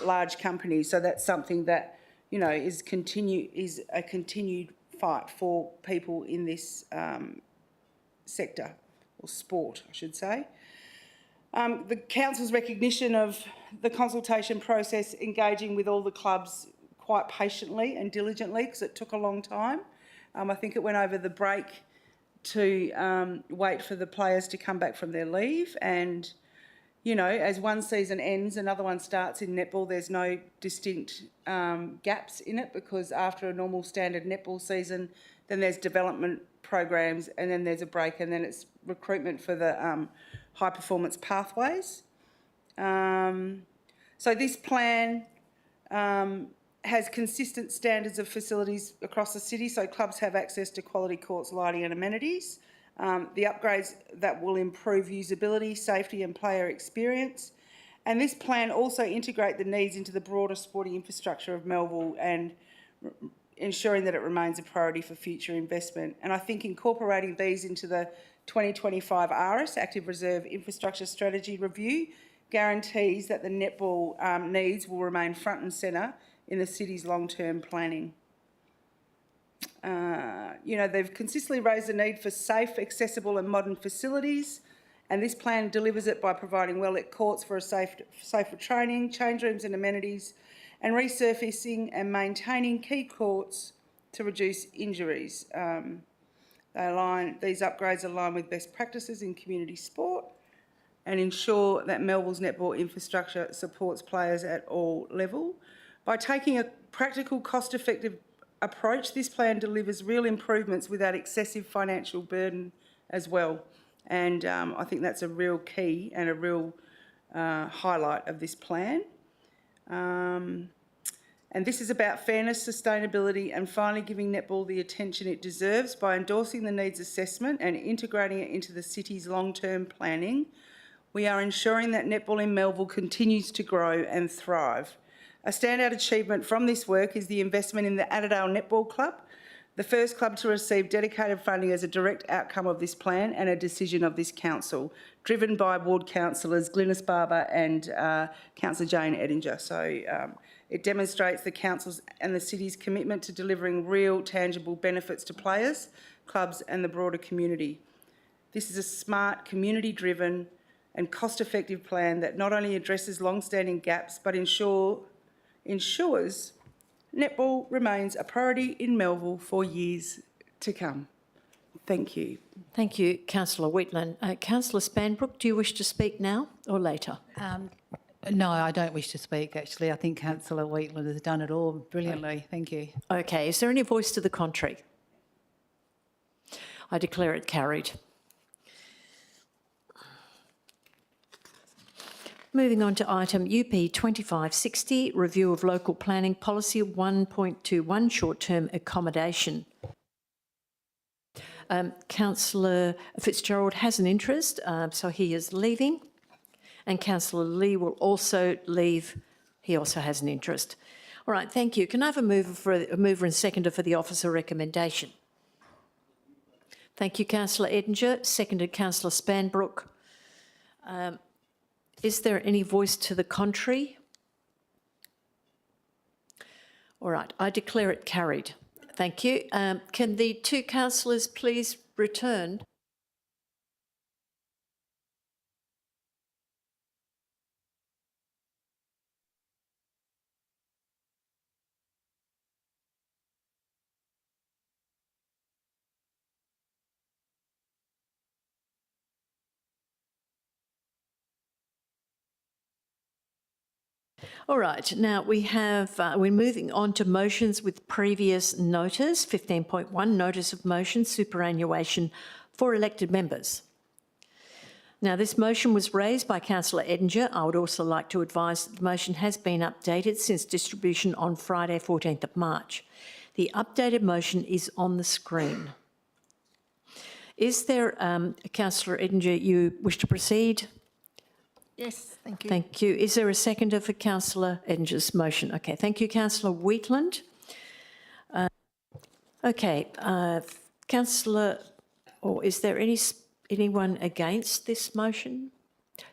large companies. So that's something that, you know, is a continued fight for people in this sector, or sport, I should say. The Council's recognition of the consultation process, engaging with all the clubs quite patiently and diligently, because it took a long time. I think it went over the break to wait for the players to come back from their leave, and you know, as one season ends, another one starts in netball. There's no distinct gaps in it, because after a normal standard netball season, then there's development programs, and then there's a break, and then it's recruitment for the high performance pathways. So this plan has consistent standards of facilities across the city, so clubs have access to quality courts, lighting and amenities. The upgrades that will improve usability, safety and player experience. And this plan also integrate the needs into the broader sporting infrastructure of Melville and ensuring that it remains a priority for future investment. And I think incorporating these into the 2025 ARIS, Active Reserve Infrastructure Strategy Review, guarantees that the netball needs will remain front and centre in the city's long-term planning. You know, they've consistently raised the need for safe, accessible and modern facilities, and this plan delivers it by providing well-lit courts for safer training, change rooms and amenities, and resurfacing and maintaining key courts to reduce injuries. These upgrades align with best practices in community sport and ensure that Melville's netball infrastructure supports players at all levels. By taking a practical, cost-effective approach, this plan delivers real improvements without excessive financial burden as well. And I think that's a real key and a real highlight of this plan. And this is about fairness, sustainability and finally giving netball the attention it deserves by endorsing the needs assessment and integrating it into the city's long-term planning. We are ensuring that netball in Melville continues to grow and thrive. A standout achievement from this work is the investment in the Adderdale Netball Club. The first club to receive dedicated funding as a direct outcome of this plan and a decision of this council, driven by ward councillors Glynis Barber and Councillor Jane Edinger. So it demonstrates the council's and the city's commitment to delivering real, tangible benefits to players, clubs and the broader community. This is a smart, community-driven and cost-effective plan that not only addresses long-standing gaps but ensures netball remains a priority in Melville for years to come. Thank you. Thank you, Councillor Wheatland. Councillor Spanbrook, do you wish to speak now or later? No, I don't wish to speak, actually. I think Councillor Wheatland has done it all brilliantly. Thank you. Okay, is there any voice to the contrary? I declare it carried. Moving on to item UP 2560, review of local planning policy 1.21, short-term accommodation. Councillor Fitzgerald has an interest, so he is leaving. And Councillor Lee will also leave. He also has an interest. All right, thank you. Can I have a mover and seconder for the officer recommendation? Thank you, Councillor Edinger. Seconded, Councillor Spanbrook. Is there any voice to the contrary? All right, I declare it carried. Thank you. Can the two councillors please return? All right, now we're moving on to motions with previous notice. 15.1, notice of motion, superannuation for elected members. Now, this motion was raised by Councillor Edinger. I would also like to advise that the motion has been updated since distribution on Friday, 14th of March. The updated motion is on the screen. Is there, Councillor Edinger, you wish to proceed? Yes, thank you. Thank you. Is there a seconder for Councillor Edinger's motion? Okay, thank you, Councillor Wheatland. Councillor, or is there anyone against this motion?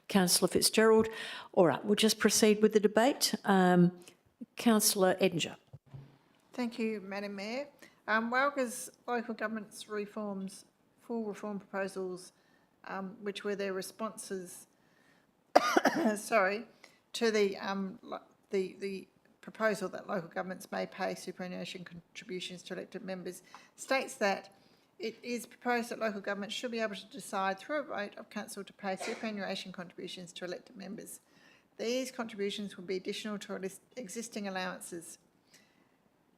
Councillor Fitzgerald. All right, we'll just proceed with the debate. Councillor Edinger. Thank you, Madam Mayor. Walga's local government's full reform proposals, which were their responses to the proposal that local governments may pay superannuation contributions to elected members, states that it is proposed that local governments should be able to decide through a vote of council to pay superannuation contributions to elected members. These contributions will be additional to existing allowances.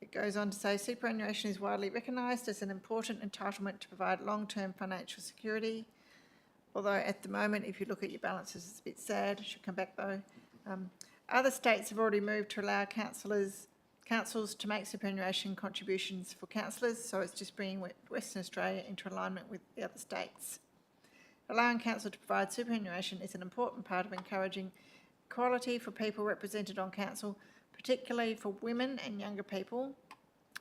It goes on to say superannuation is widely recognised as an important entitlement to provide long-term financial security. Although at the moment, if you look at your balances, it's a bit sad. Should come back though. Other states have already moved to allow councils to make superannuation contributions for councillors, so it's just bringing Western Australia into alignment with the other states. Allowing council to provide superannuation is an important part of encouraging equality for people represented on council, particularly for women and younger people.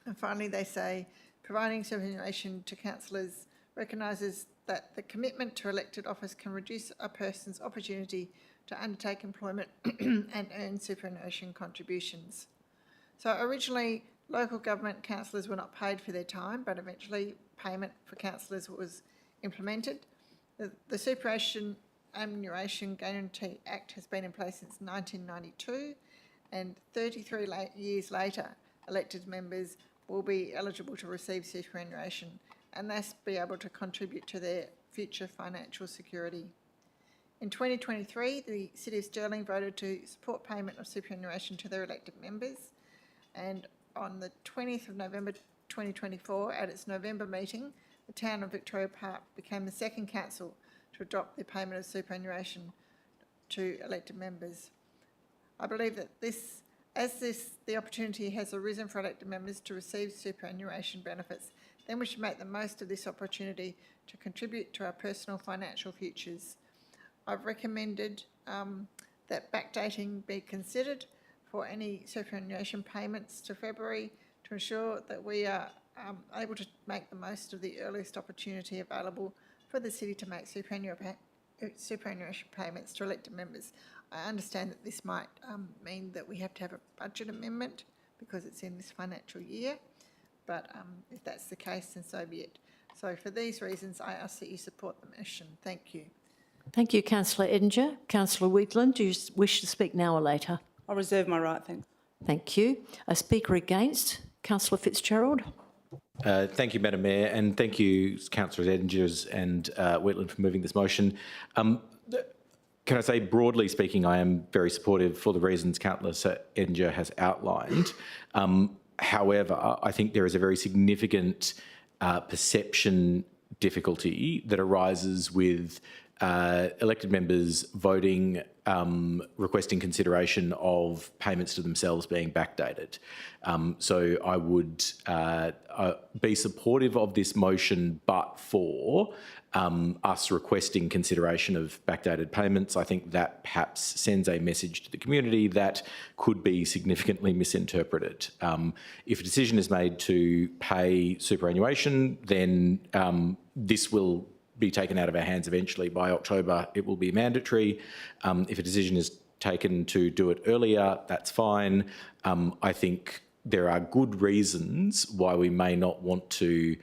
And finally, they say providing superannuation to councillors recognises that the commitment to elected office can reduce a person's opportunity to undertake employment and earn superannuation contributions. So originally, local government councillors were not paid for their time, but eventually payment for councillors was implemented. The Superannuation Guarantee Act has been in place since 1992, and 33 years later, elected members will be eligible to receive superannuation and thus be able to contribute to their future financial security. In 2023, the City of Stirling voted to support payment of superannuation to their elected members, and on the 20th of November 2024, at its November meeting, the town of Victoria Park became the second council to adopt the payment of superannuation to elected members. I believe that the opportunity has arisen for elected members to receive superannuation benefits, then we should make the most of this opportunity to contribute to our personal financial futures. I've recommended that backdating be considered for any superannuation payments to February to ensure that we are able to make the most of the earliest opportunity available for the city to make superannuation payments to elected members. I understand that this might mean that we have to have a budget amendment because it's in this financial year, but if that's the case, then so be it. So for these reasons, I ask that you support the motion. Thank you. Thank you, Councillor Edinger. Councillor Wheatland, do you wish to speak now or later? I'll reserve my right, thanks. Thank you. A speaker against, Councillor Fitzgerald. Thank you, Madam Mayor, and thank you, Councillors Edinger and Wheatland, for moving this motion. Can I say, broadly speaking, I am very supportive for the reasons Councillor Edinger has outlined. However, I think there is a very significant perception difficulty that arises with elected members voting, requesting consideration of payments to themselves being backdated. So I would be supportive of this motion, but for us requesting consideration of backdated payments. I think that perhaps sends a message to the community that could be significantly misinterpreted. If a decision is made to pay superannuation, then this will be taken out of our hands eventually. By October, it will be mandatory. If a decision is taken to do it earlier, that's fine. I think there are good reasons why we may not want to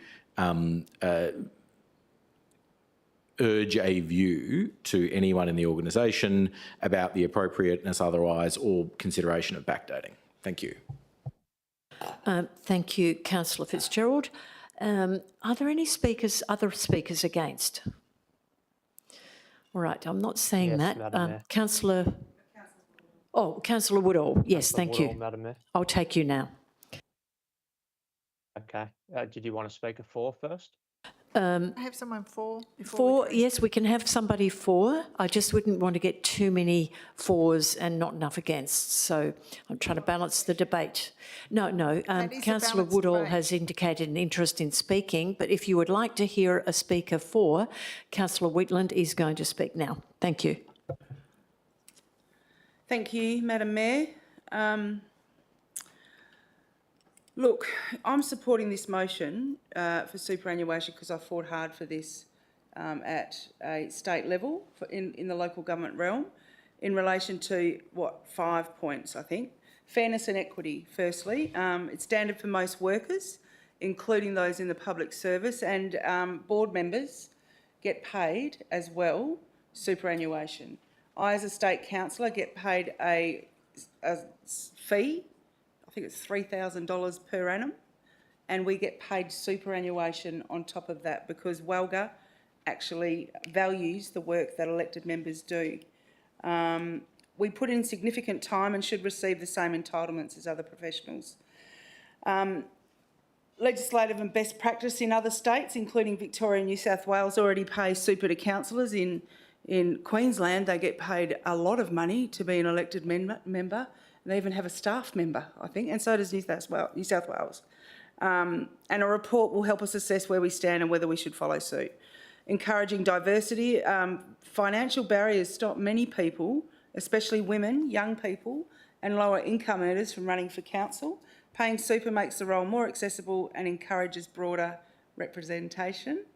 urge a view to anyone in the organisation about the appropriateness otherwise or consideration of backdating. Thank you. Thank you, Councillor Fitzgerald. Are there any other speakers against? All right, I'm not seeing Yes, that. Madam Mayor. Councillor Woodall. Yes, Councillor thank Woodall, you. Madam Mayor. I'll take you now. Okay. Did you want to speak for first? I have someone for. before we go. Yes, we can have somebody for. I just wouldn't want to get too many fors and not enough against. So I'm trying to balance the debate. No. That is a Councillor balanced Woodall debate. has indicated an interest in speaking, but if you would like to hear a speaker for, Councillor Wheatland is going to speak now. Thank you. Thank you, Madam Mayor. Look, I'm supporting this motion for superannuation because I fought hard for this at a state level in the local government realm in relation to, 5 points, I think. Fairness and equity, firstly. It's standard for most workers, including those in the public service, and board members get paid as well superannuation. I, as a state councillor, get paid a fee. I think it's $3,000 per annum, and we get paid superannuation on top of that because WALGA actually values the work that elected members do. We put in significant time and should receive the same entitlements as other professionals. Legislative and best practice in other states, including Victoria and New South Wales, already pay super to councillors. In Queensland, they get paid a lot of money to be an elected member. They even have a staff member, I think, and so does New South Wales. And a report will help us assess where we stand and whether we should follow suit. Encouraging diversity. Financial barriers stop many people, especially women, young people, and lower income earners from running for council. Paying super makes the role more accessible and encourages broader representation.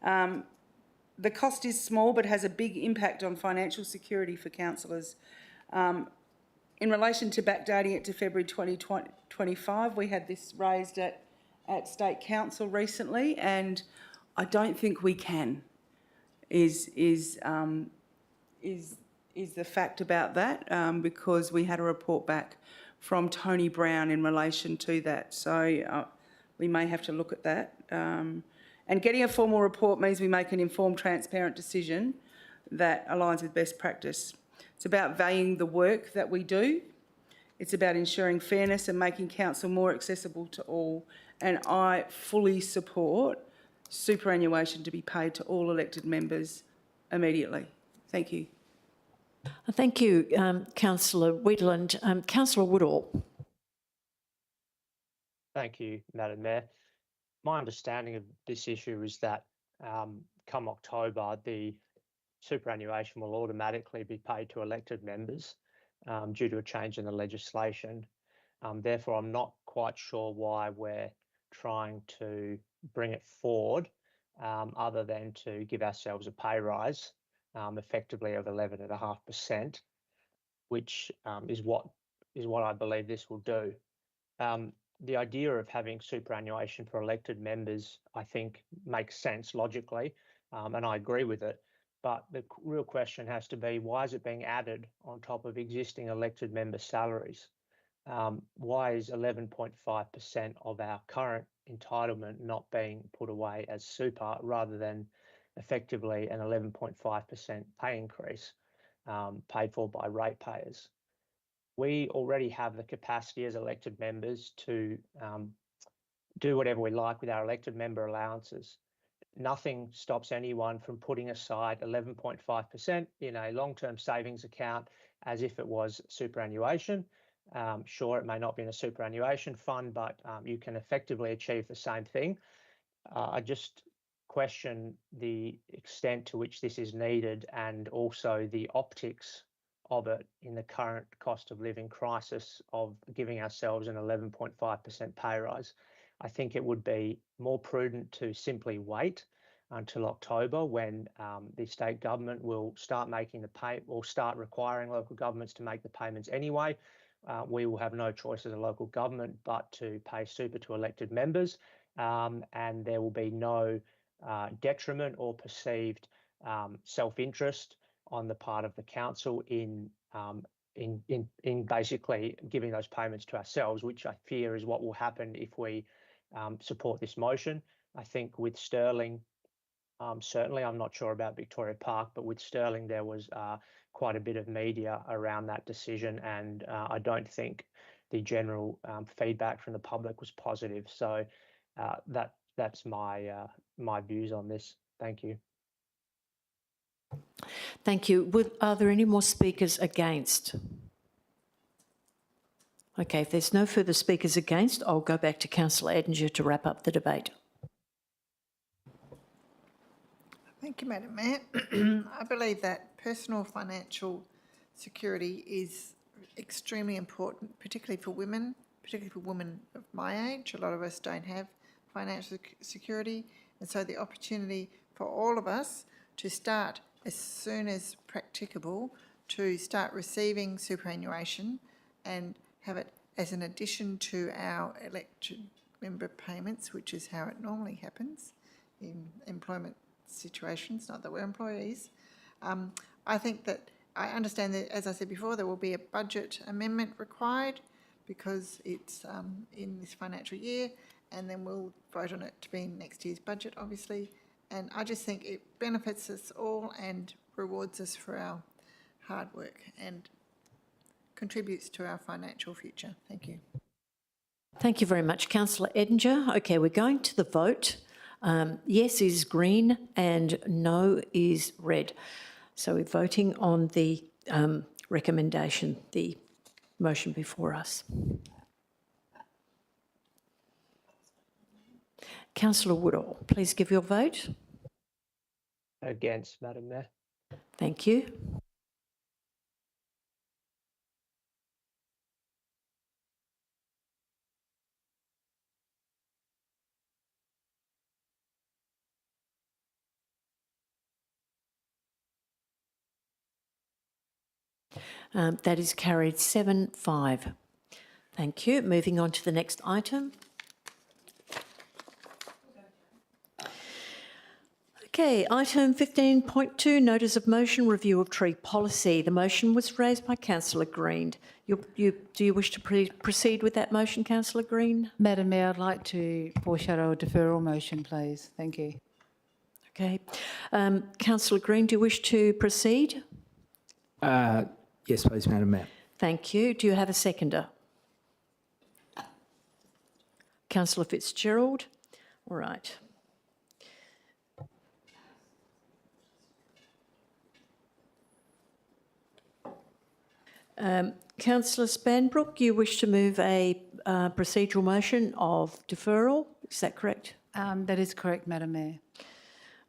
The cost is small but has a big impact on financial security for councillors. In relation to backdating it to February 2025, we had this raised at State Council recently, and I don't think we can. Is the fact about that because we had a report back from Tony Brown in relation to that, so we may have to look at that. And getting a formal report means we make an informed, transparent decision that aligns with best practice. It's about valuing the work that we do. It's about ensuring fairness and making council more accessible to all. And I fully support superannuation to be paid to all elected members immediately. Thank you. Thank you, Councillor Wheatland. Councillor Woodall. Thank you, Madam Mayor. My understanding of this issue is that come October, the superannuation will automatically be paid to elected members due to a change in the legislation. Therefore, I'm not quite sure why we're trying to bring it forward other than to give ourselves a pay rise effectively of 11.5%, which is what I believe this will do. The idea of having superannuation for elected members, I think, makes sense logically, and I agree with it. But the real question has to be, why is it being added on top of existing elected member salaries? Why is 11.5% of our current entitlement not being put away as super rather than effectively an 11.5% pay increase paid for by ratepayers? We already have the capacity as elected members to do whatever we like with our elected member allowances. Nothing stops anyone from putting aside 11.5% in a long-term savings account as if it was superannuation. Sure, it may not be in a superannuation fund, but you can effectively achieve the same thing. I just question the extent to which this is needed and also the optics of it in the current cost of living crisis of giving ourselves an 11.5% pay rise. I think it would be more prudent to simply wait until October when the state government will start making the pay or start requiring local governments to make the payments anyway. We will have no choice as a local government but to pay super to elected members, and there will be no detriment or perceived self-interest on the part of the council in basically giving those payments to ourselves, which I fear is what will happen if we support this motion. I think with Stirling, certainly, I'm not sure about Victoria Park, but with Stirling there was quite a bit of media around that decision, and I don't think the general feedback from the public was positive. So that's my views on this. Thank you. Thank you. Are there any more speakers against? Okay, if there's no further speakers against, I'll go back to Councillor Edinger to wrap up the debate. Thank you, Madam Mayor. I believe that personal financial security is extremely important, particularly for women of my age. A lot of us don't have financial security, and so the opportunity for all of us to start as soon as practicable to start receiving superannuation and have it as an addition to our elected member payments, which is how it normally happens in employment situations, not that we're employees. I think that I understand that, as I said before, there will be a budget amendment required because it's in this financial year, and then we'll vote on it to be in next year's budget, obviously. And I just think it benefits us all and rewards us for our hard work and contributes to our financial future. Thank you. Thank you very much, Councillor Edinger. Okay, we're going to the vote. Yes is green and no is red. So we're voting on the recommendation, the motion before us. Councillor Woodall, please give your vote. Against, Madam Mayor. Thank you. That is carried 7-5. Thank you. Moving on to the next item. Okay, item 15.2, notice of motion, review of tree policy. The motion was raised by Councillor Green. Do you wish to proceed with that motion, Councillor Green? Madam Mayor, I'd like to foreshadow a deferral motion, please. Thank you. Okay. Councillor Green, do you wish to proceed? Yes, please, Madam Mayor. Thank you. Do you have a seconder? Councillor Fitzgerald. All right. Councillor Spanbrook, you wish to move a procedural motion of deferral, is that correct? That is correct, Madam Mayor.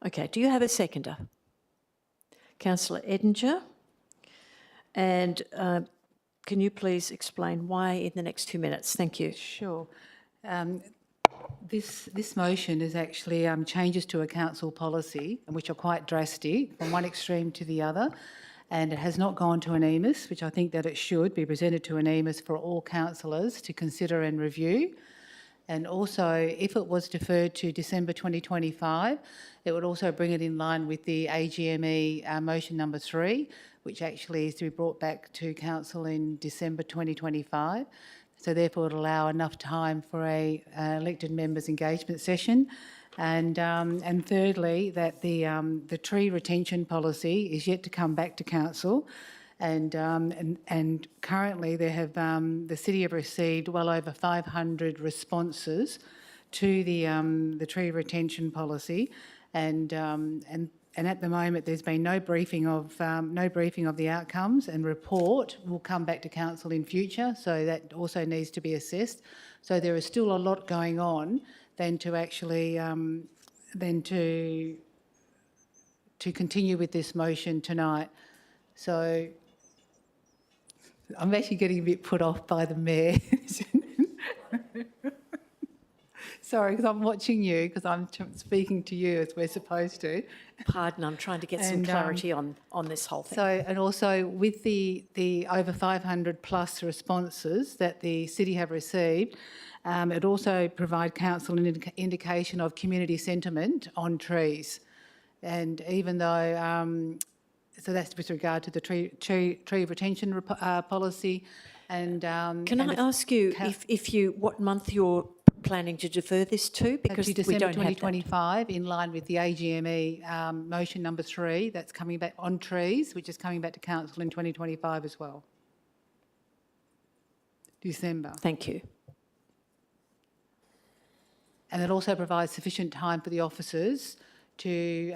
Okay, do you have a seconder? Councillor Edinger. And can you please explain why in the next 2 minutes? Thank you. Sure. This motion is actually changes to a council policy, which are quite drastic from one extreme to the other, and it has not gone to an EMIS, which I think that it should be presented to an EMIS for all councillors to consider and review. And also, if it was deferred to December 2025, it would also bring it in line with the AGME motion number 3, which actually is to be brought back to council in December 2025. So therefore, it will allow enough time for a elected members engagement session. And thirdly, that the tree retention policy is yet to come back to council. And currently the city have received well over 500 responses to the tree retention policy, and at the moment there's been no briefing of the outcomes, and report will come back to council in future, so that also needs to be assessed. So there is still a lot going on than to actually to continue with this motion tonight. So I'm actually getting a bit put off by the Mayor. Sorry, because I'm watching you, because I'm speaking to you as we're supposed to. Pardon, I'm trying to get some clarity on this whole thing. So, and also with the over 500 plus responses that the city have received, it also provide council an indication of community sentiment on trees. And even though, so that's with regard to the tree retention policy. And can I ask you what month you're planning to defer this to? Because December we don't 2025, in line with the AGME motion number 3, that's coming back on trees, which is coming back to council in 2025 as well. December. Thank you. And it also provides sufficient time for the officers to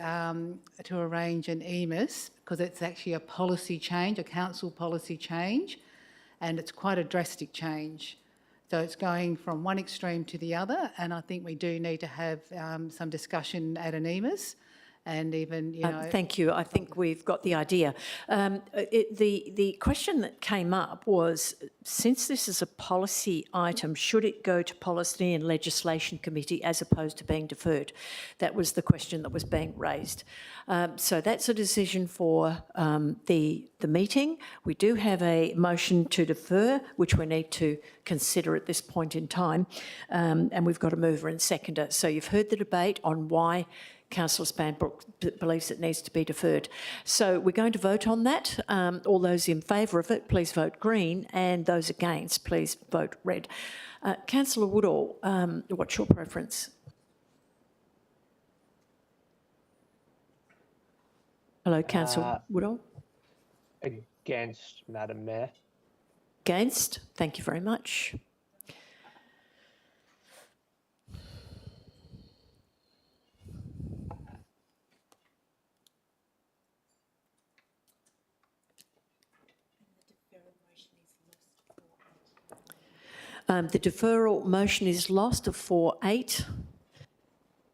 arrange an EMIS, because it's actually a policy change, a council policy change, and it's quite a drastic change. So it's going from one extreme to the other, and I think we do need to have some discussion at an EMIS, and even, you know... Thank you. I think we've got the idea. The question that came up was, since this is a policy item, should it go to Policy and Legislation Committee as opposed to being deferred? That was the question that was being raised. So that's a decision for the meeting. We do have a motion to defer, which we need to consider at this point in time, and we've got a mover and seconder. So you've heard the debate on why Councillor Spanbrook believes it needs to be deferred. So we're going to vote on that. All those in favour of it, please vote green, and those against, please vote red. Councillor Woodall, what's your preference? Hello, Councillor Woodall. Against, Madam Mayor. Against? Thank you very much. The deferral motion is lost of 4-8.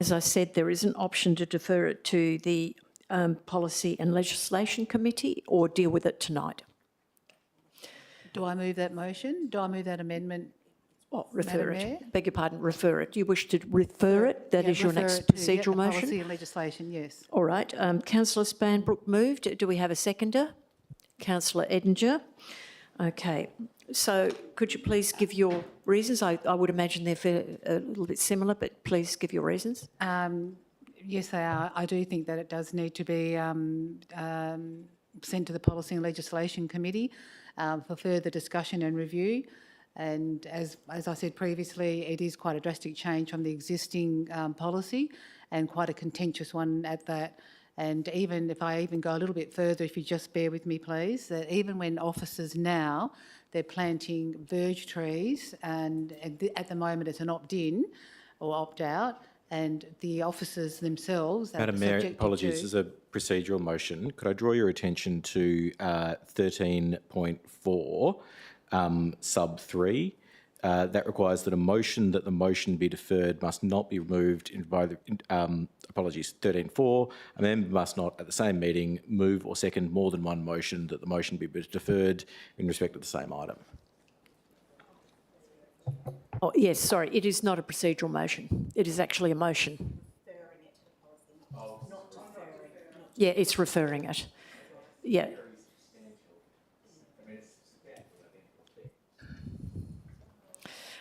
As I said, there is an option to defer it to the Policy and Legislation Committee or deal with it tonight. Do I move that motion? Do I move that amendment? Oh, refer Madam it. Mayor? Beg your pardon, refer it. You wish to refer it? That is your next procedural motion? Policy and Legislation, yes. All right. Councillor Spanbrook moved. Do we have a seconder? Councillor Edinger. Okay. So could you please give your reasons? I would imagine they're a little bit similar, but please give your reasons. Yes, they are. I do think that it does need to be sent to the Policy and Legislation Committee for further discussion and review. And as I said previously, it is quite a drastic change from the existing policy, and quite a contentious one at that. And even if I go a little bit further, if you just bear with me, please, that even when officers now, they're planting verge trees, and at the moment it's an opt-in or opt-out, and the officers themselves... Madam Mayor, apologies, as a procedural motion, could I draw your attention to 13.4, sub 3? That requires that the motion be deferred must not be removed by the, apologies, 13.4, a member must not at the same meeting move or second more than one motion that the motion be deferred in respect of the same item. Oh, yes, sorry, it is not a procedural motion. It is actually a motion. Yeah, it's referring it. Yeah.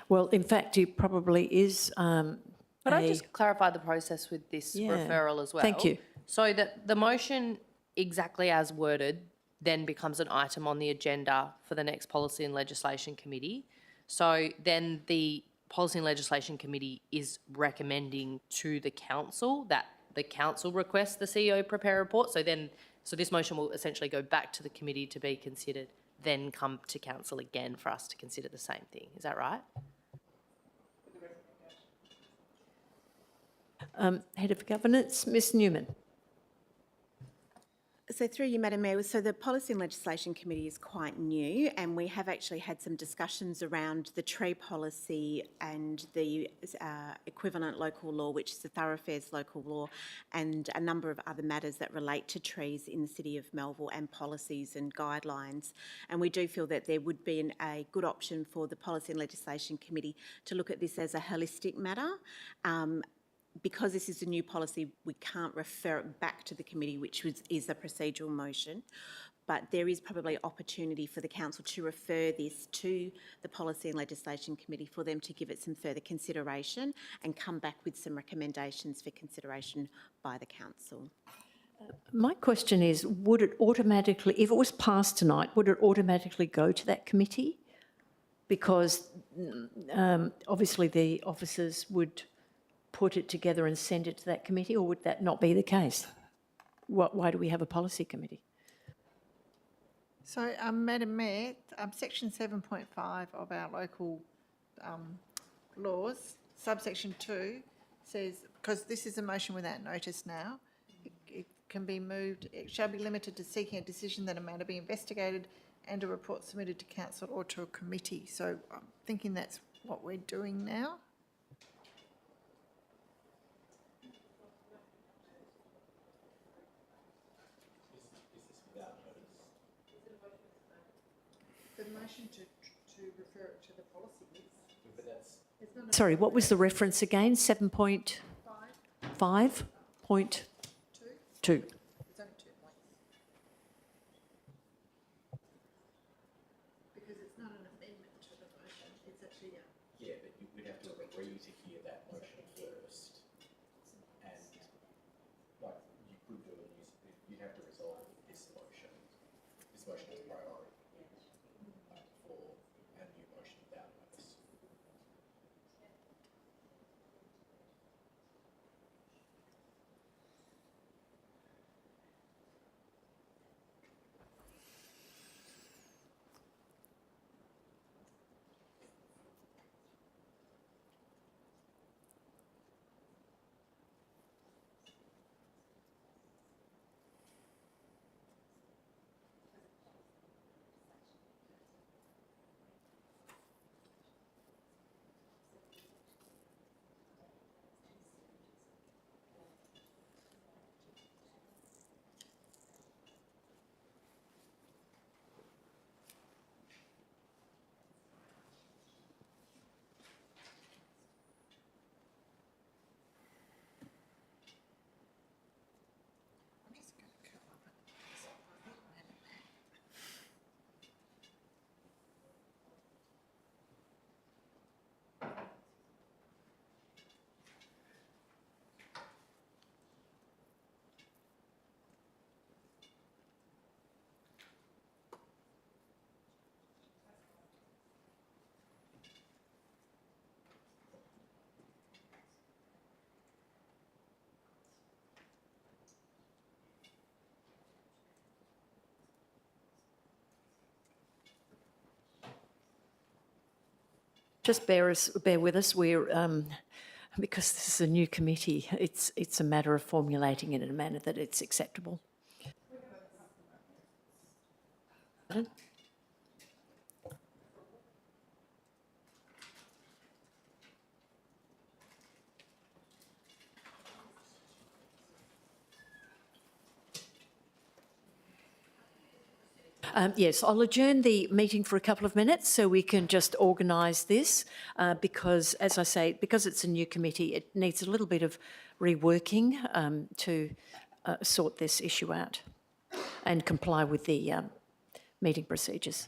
Well, in fact, it probably is. Could I just clarify the process with this referral as well? Thank you. So that the motion, exactly as worded, then becomes an item on the agenda for the next Policy and Legislation Committee. So then the Policy and Legislation Committee is recommending to the council that the council requests the CEO prepare a report. So this motion will essentially go back to the committee to be considered, then come to council again for us to consider the same thing. Is that right? Head of Governance, Ms Newman. So through you, Madam Mayor, so the Policy and Legislation Committee is quite new, and we have actually had some discussions around the tree policy and the equivalent local law, which is the thoroughfares local law, and a number of other matters that relate to trees in the City of Melville and policies and guidelines. And we do feel that there would be a good option for the Policy and Legislation Committee to look at this as a holistic matter. Because this is a new policy, we can't refer it back to the committee, which is a procedural motion, but there is probably opportunity for the council to refer this to the Policy and Legislation Committee for them to give it some further consideration and come back with some recommendations for consideration by the council. My question is, would it automatically, if it was passed tonight, would it automatically go to that committee? Because obviously the officers would put it together and send it to that committee, or would that not be the case? Why do we have a policy committee? So, Madam Mayor, section 7.5 of our local laws, subsection 2 says, because this is a motion without notice now, it can be moved, it shall be limited to seeking a decision that a matter be investigated and a report submitted to council or to a committee. So I'm thinking that's what we're doing now. The motion to refer it to the policy is. Sorry, what was the reference again? 7.5.2? It's only 2 points. Because it's not an amendment to the motion, it's actually a... Yeah, but you would have to agree to hear that motion first. And like you could do it, you'd have to resolve this motion. This motion is priority for a new motion without notice. Just bear with us. We're because this is a new committee. It's a matter of formulating it in a manner that it's acceptable. Yes, I'll adjourn the meeting for a couple of minutes so we can just organise this because, as I say, because it's a new committee, it needs a little bit of reworking to sort this issue out and comply with the meeting procedures.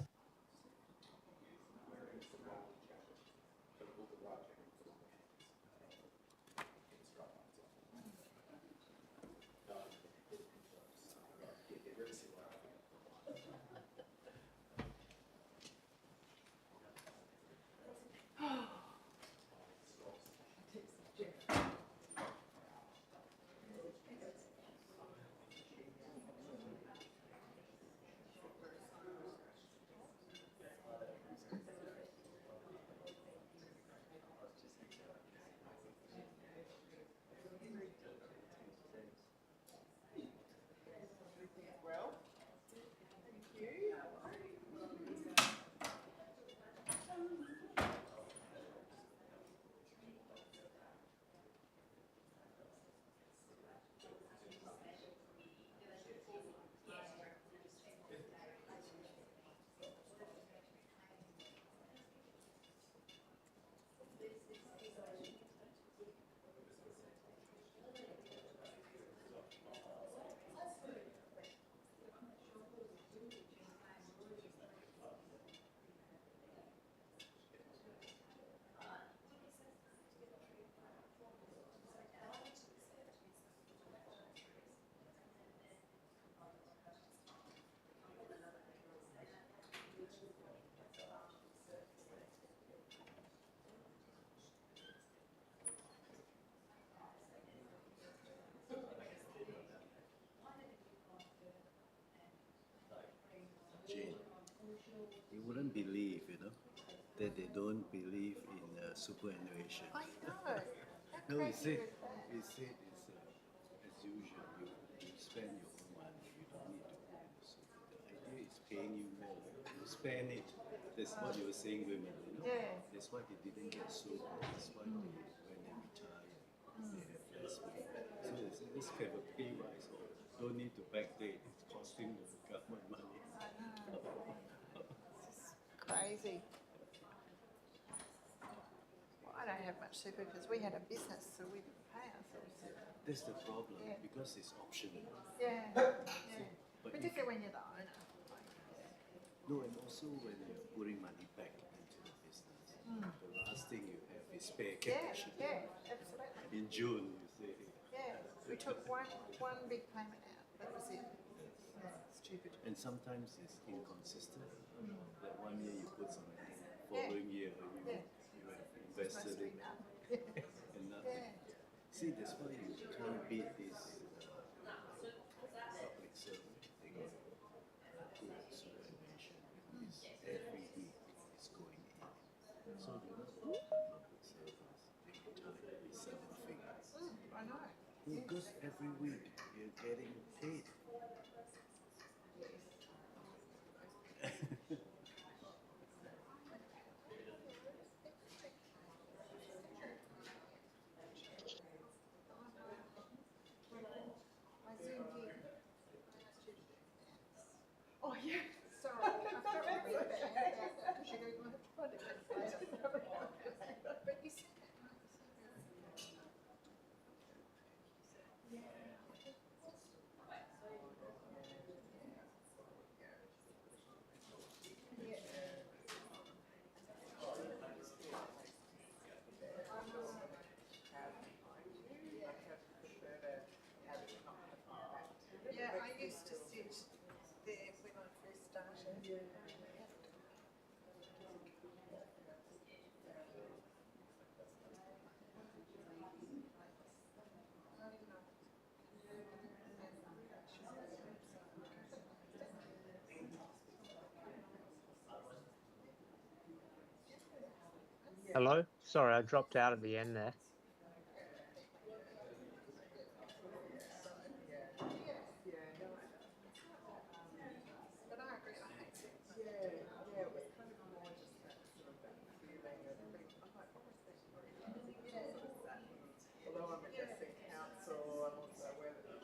Jane, you wouldn't believe, that they don't believe in superannuation. I know. No, he said it's as usual. You spend your own money. You don't need to. So the idea is paying you more. You spend it. That's what you were saying, women. Yeah. That's why they didn't get sued. That's why when they retire, they have less pay. So they say this kind of pay rise or don't need to backdate. It's costing the government money. Crazy. Well, I don't have much super because we had a business, so we didn't pay ourselves. That's the problem, Yeah. because it's optional. Yeah, But particularly when you're the owner. No, and also when you're putting money back into the business, the last thing you have is spare cash. Yeah, absolutely. In June, you say, Yeah, we took one big payment out. That was it. Yeah, stupid. and sometimes it's inconsistent. That one year you put some money, following year you have invested it and nothing. See, that's why you can't beat this public servant thing. Superannuation is every week is going in. So public servants, they retire with 7 figures. I know. Because every week you're getting paid. Oh, yeah, sorry. I felt really bad about that because you're going to try to get but you said that. Yeah, I used to sit there when I first started. Hello? Sorry, I dropped out at the end there. But I agree, I hate it. Yeah, it was kind of more just that sort of that feeling of, I'm like, although I'm a guessing council, I'm also aware that,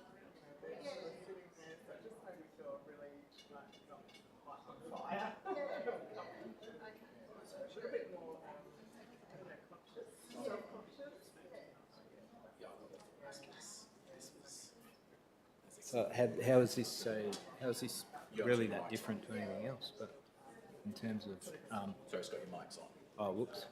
they're sort of sitting there, so it just made me feel really like not quite how is this really that different to anything else? But in terms of Sorry, Scott, your mic's on. oh, whoops.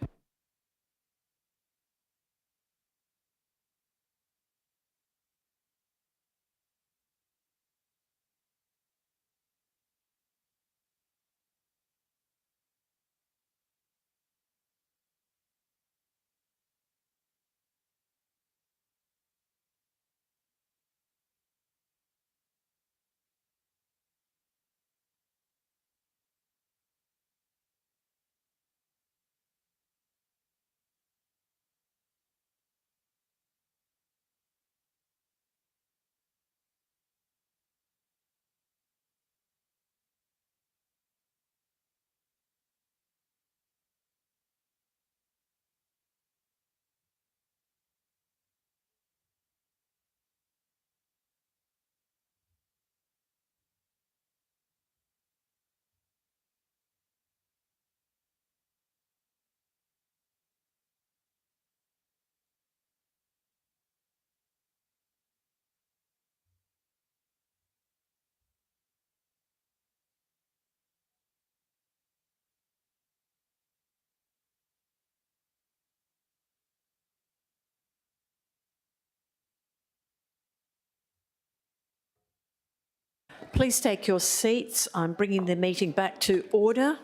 Please take your seats. I'm bringing the meeting back to order.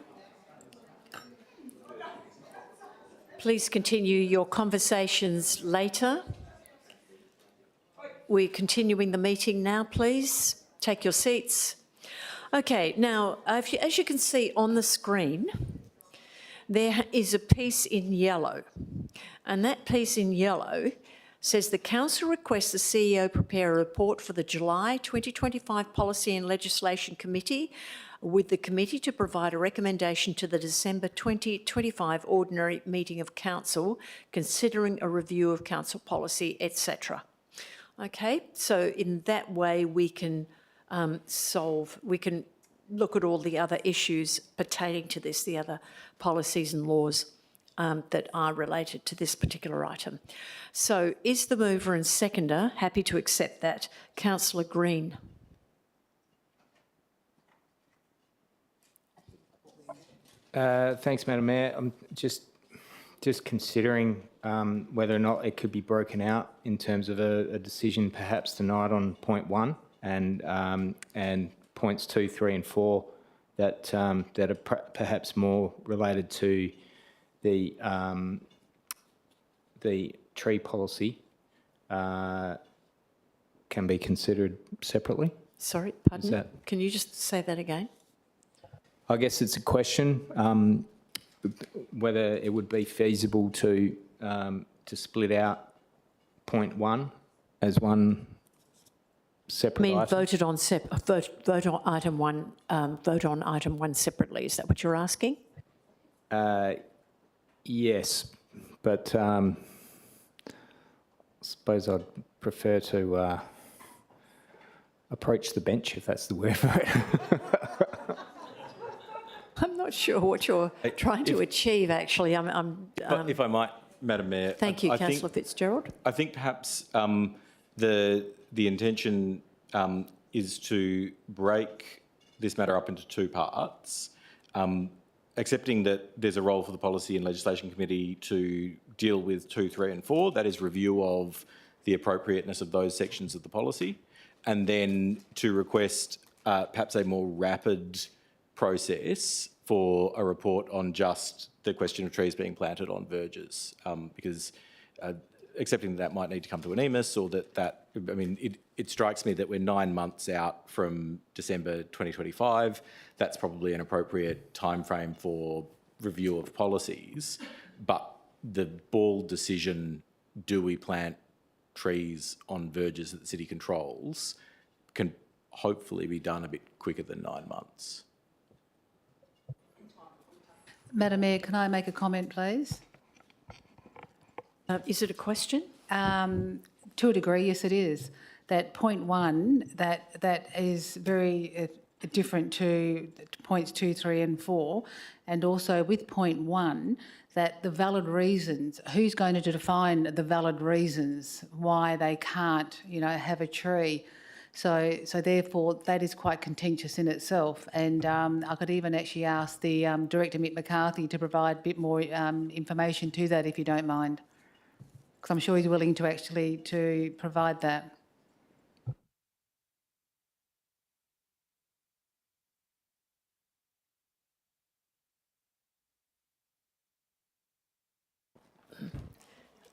Please continue your conversations later. We're continuing the meeting now, please. Take your seats. Okay, now, as you can see on the screen, there is a piece in yellow, and that piece in yellow says the Council requests the CEO prepare a report for the July 2025 Policy and Legislation Committee, with the committee to provide a recommendation to the December 2025 ordinary meeting of Council, considering a review of Council policy, etc. Okay, so in that way we can we can look at all the other issues pertaining to this, the other policies and laws that are related to this particular item. So is the mover and seconder happy to accept that? Councillor Green. Thanks, Madam Mayor. I'm just considering whether or not it could be broken out in terms of a decision perhaps tonight on point 1 and points 2, 3 and 4 that are perhaps more related to the tree policy can be considered separately. Sorry, pardon me? Can you just say that again? I guess it's a question whether it would be feasible to split out point 1 as one separate item. Voted on vote on item 1. Vote on item 1 separately. Is that what you're asking? Yes, but I suppose I'd prefer to approach the bench, if that's the word for it. I'm not sure what you're trying to achieve, actually. If I might, Madam Mayor. Thank you, Councillor Fitzgerald. I think perhaps the intention is to break this matter up into 2 parts, accepting that there's a role for the Policy and Legislation Committee to deal with 2, 3 and 4, that is review of the appropriateness of those sections of the policy, and then to request perhaps a more rapid process for a report on just the question of trees being planted on verges, because accepting that might need to come to an EMIS, or it strikes me that we're 9 months out from December 2025. That's probably an appropriate timeframe for review of policies, but the ball decision, do we plant trees on verges that the city controls, can hopefully be done a bit quicker than 9 months. Madam Mayor, can I make a comment, please? Is it a question? To a degree, yes, it is. That point 1, that is very different to points 2, 3 and 4, and also with point 1, that the valid reasons, who's going to define the valid reasons why they can't, have a tree So therefore, that is quite contentious in itself. And I could even actually ask the Director, Mick McCarthy, to provide a bit more information to that, if you don't mind, because I'm sure he's willing to actually to provide that.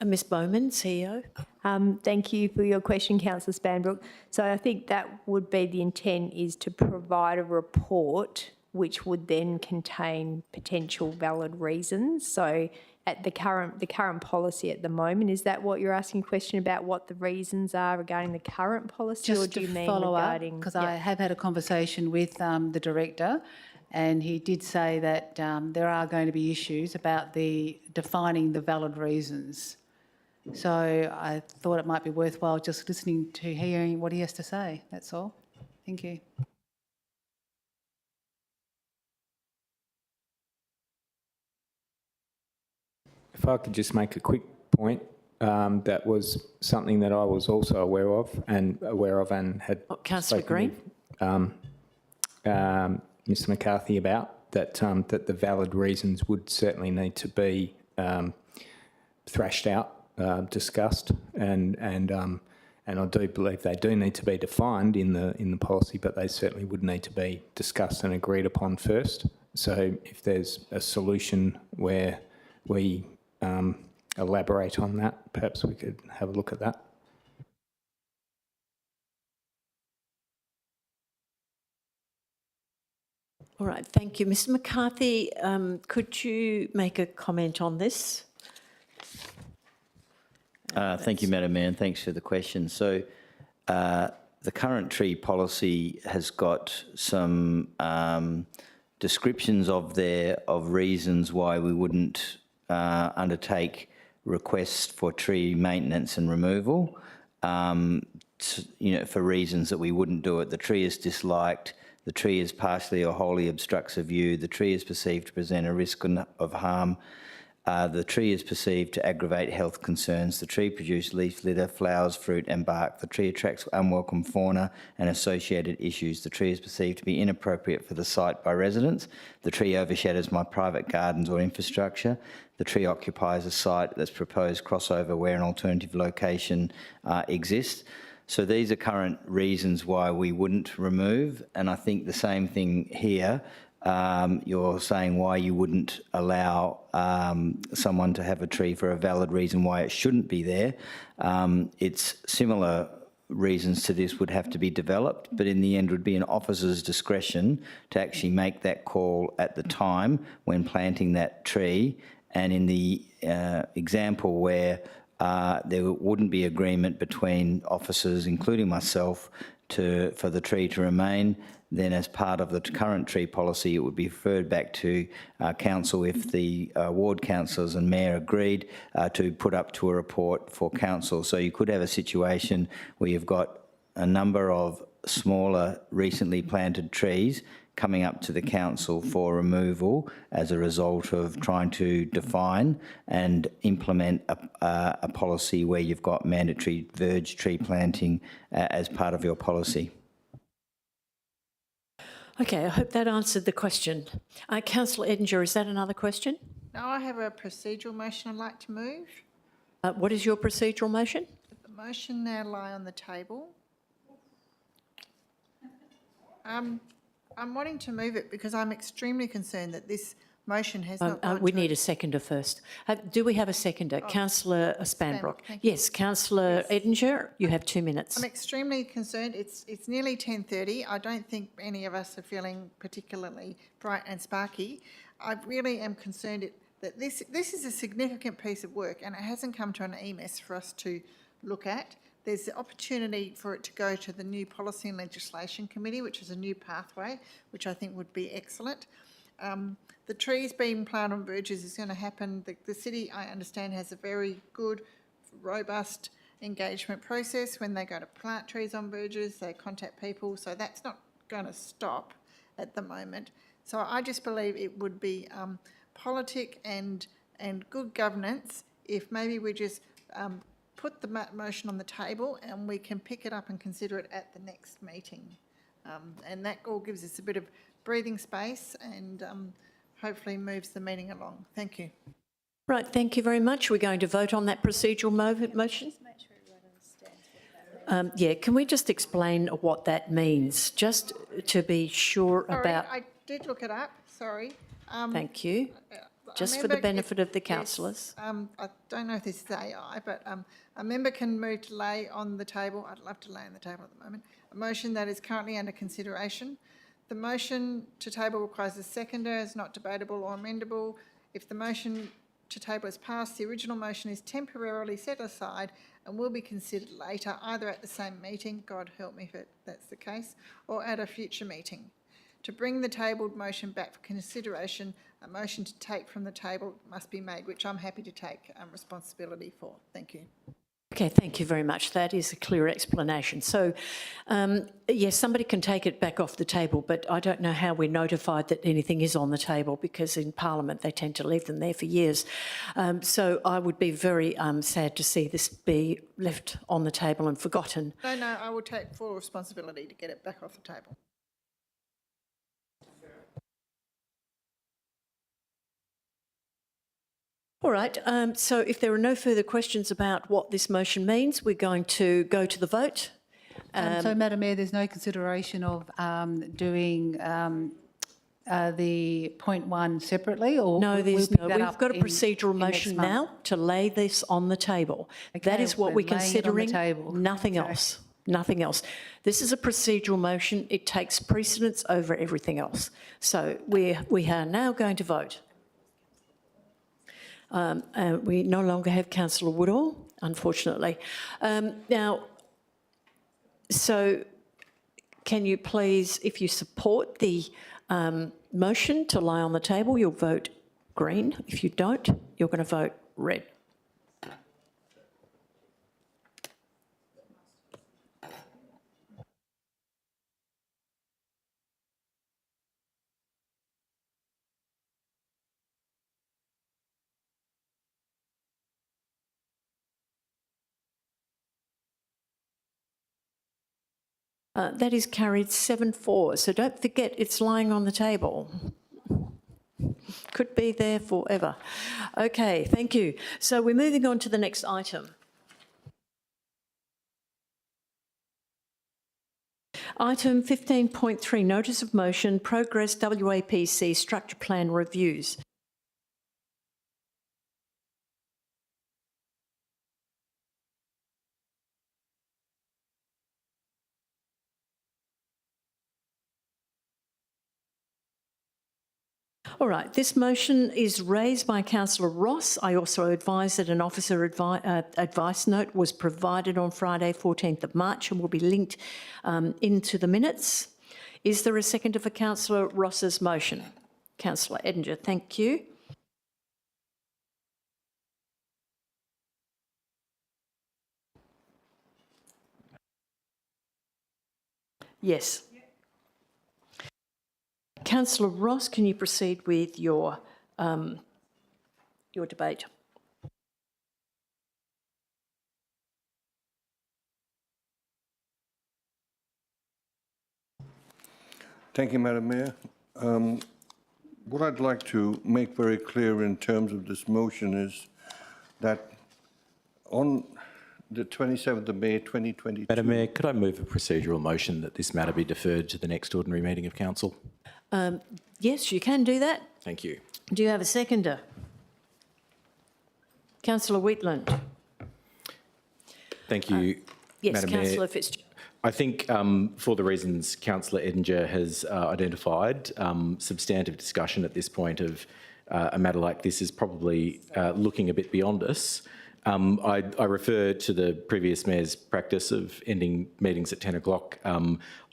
Ms Bowman, CEO. Thank you for your question, Councillor Spanbrook. So I think that would be the intent, is to provide a report which would then contain potential valid reasons. So at the current policy at the moment, is that what you're asking a question about, what the reasons are regarding the current policy? Just or do you to mean follow up, regarding, because I have had a conversation with the Director, and he did say that there are going to be issues about defining the valid reasons. So I thought it might be worthwhile just listening to hearing what he has to say, that's all. Thank you. If I could just make a quick point, that was something that I was also aware of and had Councillor spoken Green. with Mr McCarthy about, that the valid reasons would certainly need to be thrashed out, discussed, and I do believe they do need to be defined in the policy, but they certainly would need to be discussed and agreed upon first. So if there's a solution where we elaborate on that, perhaps we could have a look at that. All right, thank you. Mr McCarthy, could you make a comment on this? Thank you, Madam Mayor, and thanks for the question. So the current tree policy has got some descriptions of reasons why we wouldn't undertake requests for tree maintenance and removal, for reasons that we wouldn't do it. The tree is disliked, the tree is partially or wholly obstructs a view, the tree is perceived to present a risk of harm, the tree is perceived to aggravate health concerns, the tree produces leaf litter, flowers, fruit and bark, the tree attracts unwelcome fauna and associated issues, the tree is perceived to be inappropriate for the site by residents, the tree overshadows my private gardens or infrastructure, the tree occupies a site that's proposed crossover where an alternative location exists. So these are current reasons why we wouldn't remove, and I think the same thing here. You're saying why you wouldn't allow someone to have a tree for a valid reason why it shouldn't be there. It's similar reasons to this would have to be developed, but in the end would be an officer's discretion to actually make that call at the time when planting that tree. And in the example where there wouldn't be agreement between officers, including myself, for the tree to remain, then as part of the current tree policy, it would be referred back to council if the ward councillors and mayor agreed to put up to a report for council. So you could have a situation where you've got a number of smaller, recently planted trees coming up to the council for removal as a result of trying to define and implement a policy where you've got mandatory verge tree planting as part of your policy. Okay, I hope that answered the question. Councillor Edinger, is that another question? No, I have a procedural motion I'd like to move. What is your procedural motion? The motion now lie on the table. I'm wanting to move it because I'm extremely concerned that this motion has not gone we to need a seconder first. Do we have a seconder? Councillor Spanbrook. Yes, Councillor Edinger, you have 2 minutes. I'm extremely concerned. It's nearly 10:30. I don't think any of us are feeling particularly bright and sparky. I really am concerned that this is a significant piece of work and it hasn't come to an EMS for us to look at. There's the opportunity for it to go to the new Policy and Legislation Committee, which is a new pathway, which I think would be excellent. The trees being planted on verges is going to happen. The city, I understand, has a very good, robust engagement process. When they go to plant trees on verges, they contact people. So that's not going to stop at the moment. So I just believe it would be politic and good governance if maybe we just put the motion on the table and we can pick it up and consider it at the next meeting. And that all gives us a bit of breathing space and hopefully moves the meeting along. Thank you. Right, thank you very much. We're going to vote on that procedural motion. Yeah, can we just explain what that means, just to be sure about... I did look it up, sorry. Thank you. Just for the benefit of the councillors. I don't know if this is AI, but a member can move to lay on the table, I'd love to lay on the table at the moment, a motion that is currently under consideration. The motion to table requires a seconder, is not debatable or amendable. If the motion to table is passed, the original motion is temporarily set aside and will be considered later, either at the same meeting, God help me if that's the case, or at a future meeting. To bring the tabled motion back for consideration, a motion to take from the table must be made, which I'm happy to take responsibility for. Thank you. Okay, thank you very much. That is a clear explanation. So, yes, somebody can take it back off the table, but I don't know how we're notified that anything is on the table, because in Parliament they tend to leave them there for years. So I would be very sad to see this be left on the table and forgotten. No, I will take full responsibility to get it back off the table. All right, so if there are no further questions about what this motion means, we're going to go to the vote. So, Madam Mayor, there's no consideration of doing the point one separately, or no, there's we'll no. We've got a procedural motion now to lay this on the table. Okay, that is what we're considering. Nothing Okay. else. Nothing else. This is a procedural motion. It takes precedence over everything else. So we are now going to vote. We no longer have Councillor Woodall, unfortunately. Now, so can you please, if you support the motion to lie on the table, you'll vote green. If you don't, you're going to vote red. That is carried 7-4. So don't forget it's lying on the table. Could be there forever. Okay, thank you. So we're moving on to the next item. Item 15.3, Notice of Motion, Progress WAPC Structure Plan Reviews. All right, this motion is raised by Councillor Ross. I also advise that an officer advice note was provided on Friday, 14th of March, and will be linked into the minutes. Is there a seconder for Councillor Ross's motion? Councillor Edinger, thank you. Yes. Councillor Ross, can you proceed with your debate? Thank you, Madam Mayor. What I'd like to make very clear in terms of this motion is that on the 27th of May 2022... Madam Mayor, could I move a procedural motion that this matter be deferred to the next ordinary meeting of Council? Yes, you can do that. Thank you. Do you have a seconder? Councillor Wheatland. Thank you, yes, Madam Councillor Mayor. Fitzgerald. I think for the reasons Councillor Edinger has identified, substantive discussion at this point of a matter like this is probably looking a bit beyond us. I refer to the previous Mayor's practice of ending meetings at 10 o'clock.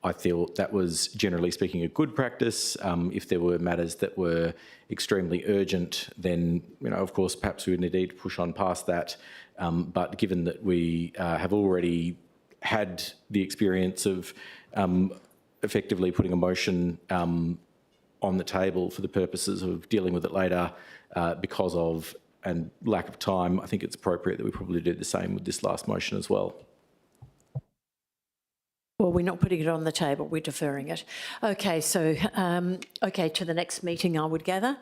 I feel that was, generally speaking, a good practice. If there were matters that were extremely urgent, then, of course, perhaps we would need to push on past that. But given that we have already had the experience of effectively putting a motion on the table for the purposes of dealing with it later because of and lack of time, I think it's appropriate that we probably do the same with this last motion as well. Well, we're not putting it on the table, we're deferring it. Okay, so, okay, to the next meeting, I would gather.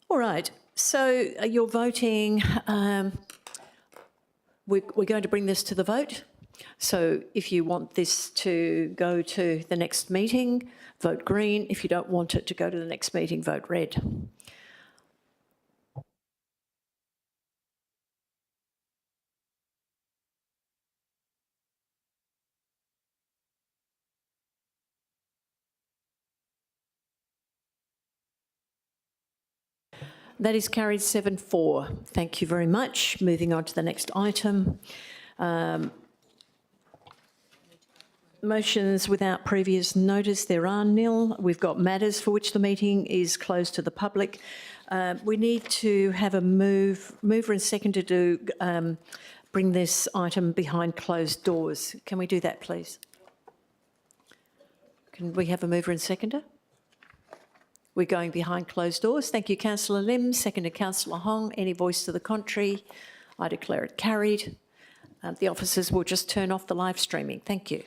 All right, so you're voting, we're going to bring this to the vote. So if you want this to go to the next meeting, vote green. If you don't want it to go to the next meeting, vote red. That is carried 7-4. Thank you very much. Moving on to the next item. Motions without previous notice, there are nil. We've got matters for which the meeting is closed to the public. We need to have a mover and seconder to bring this item behind closed doors. Can we do that, please? Can we have a mover and seconder? We're going behind closed doors. Thank you, Councillor Lim. Seconded, Councillor Hong. Any voice to the contrary? I declare it carried. The officers will just turn off the live streaming. Thank you.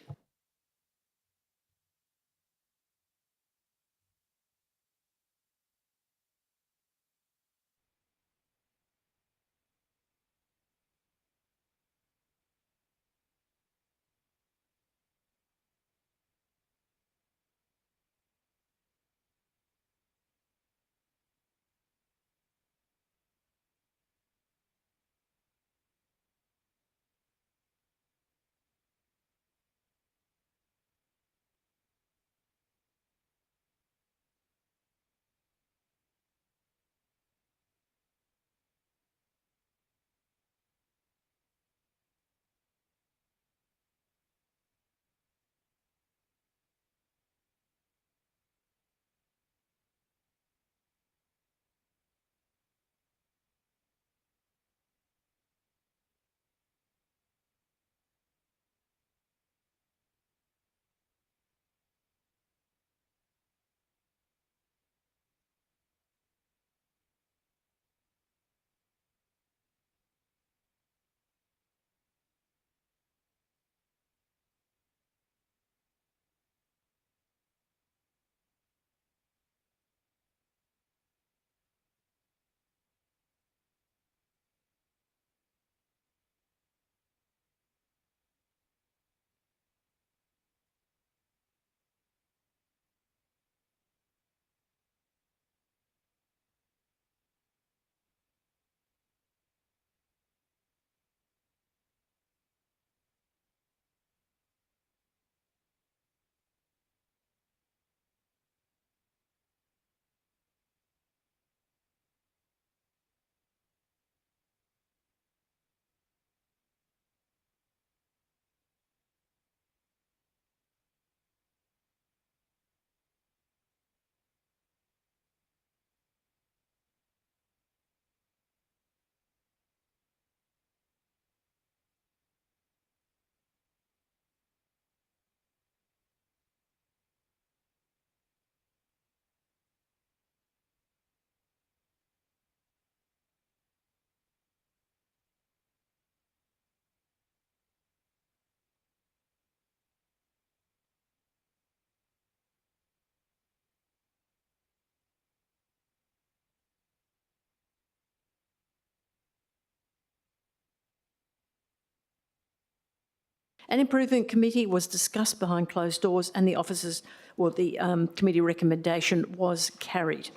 An improvement committee was discussed behind closed doors and the officers, or the committee recommendation was carried.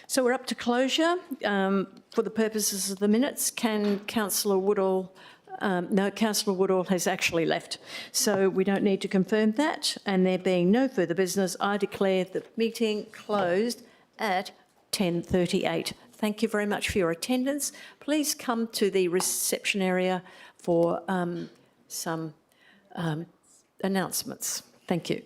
So we're up to closure. For the purposes of the minutes, can Councillor Woodall, no, Councillor Woodall has actually left. So we don't need to confirm that. And there being no further business, I declare the meeting closed at 10:38. Thank you very much for your attendance. Please come to the reception area for some announcements. Thank you.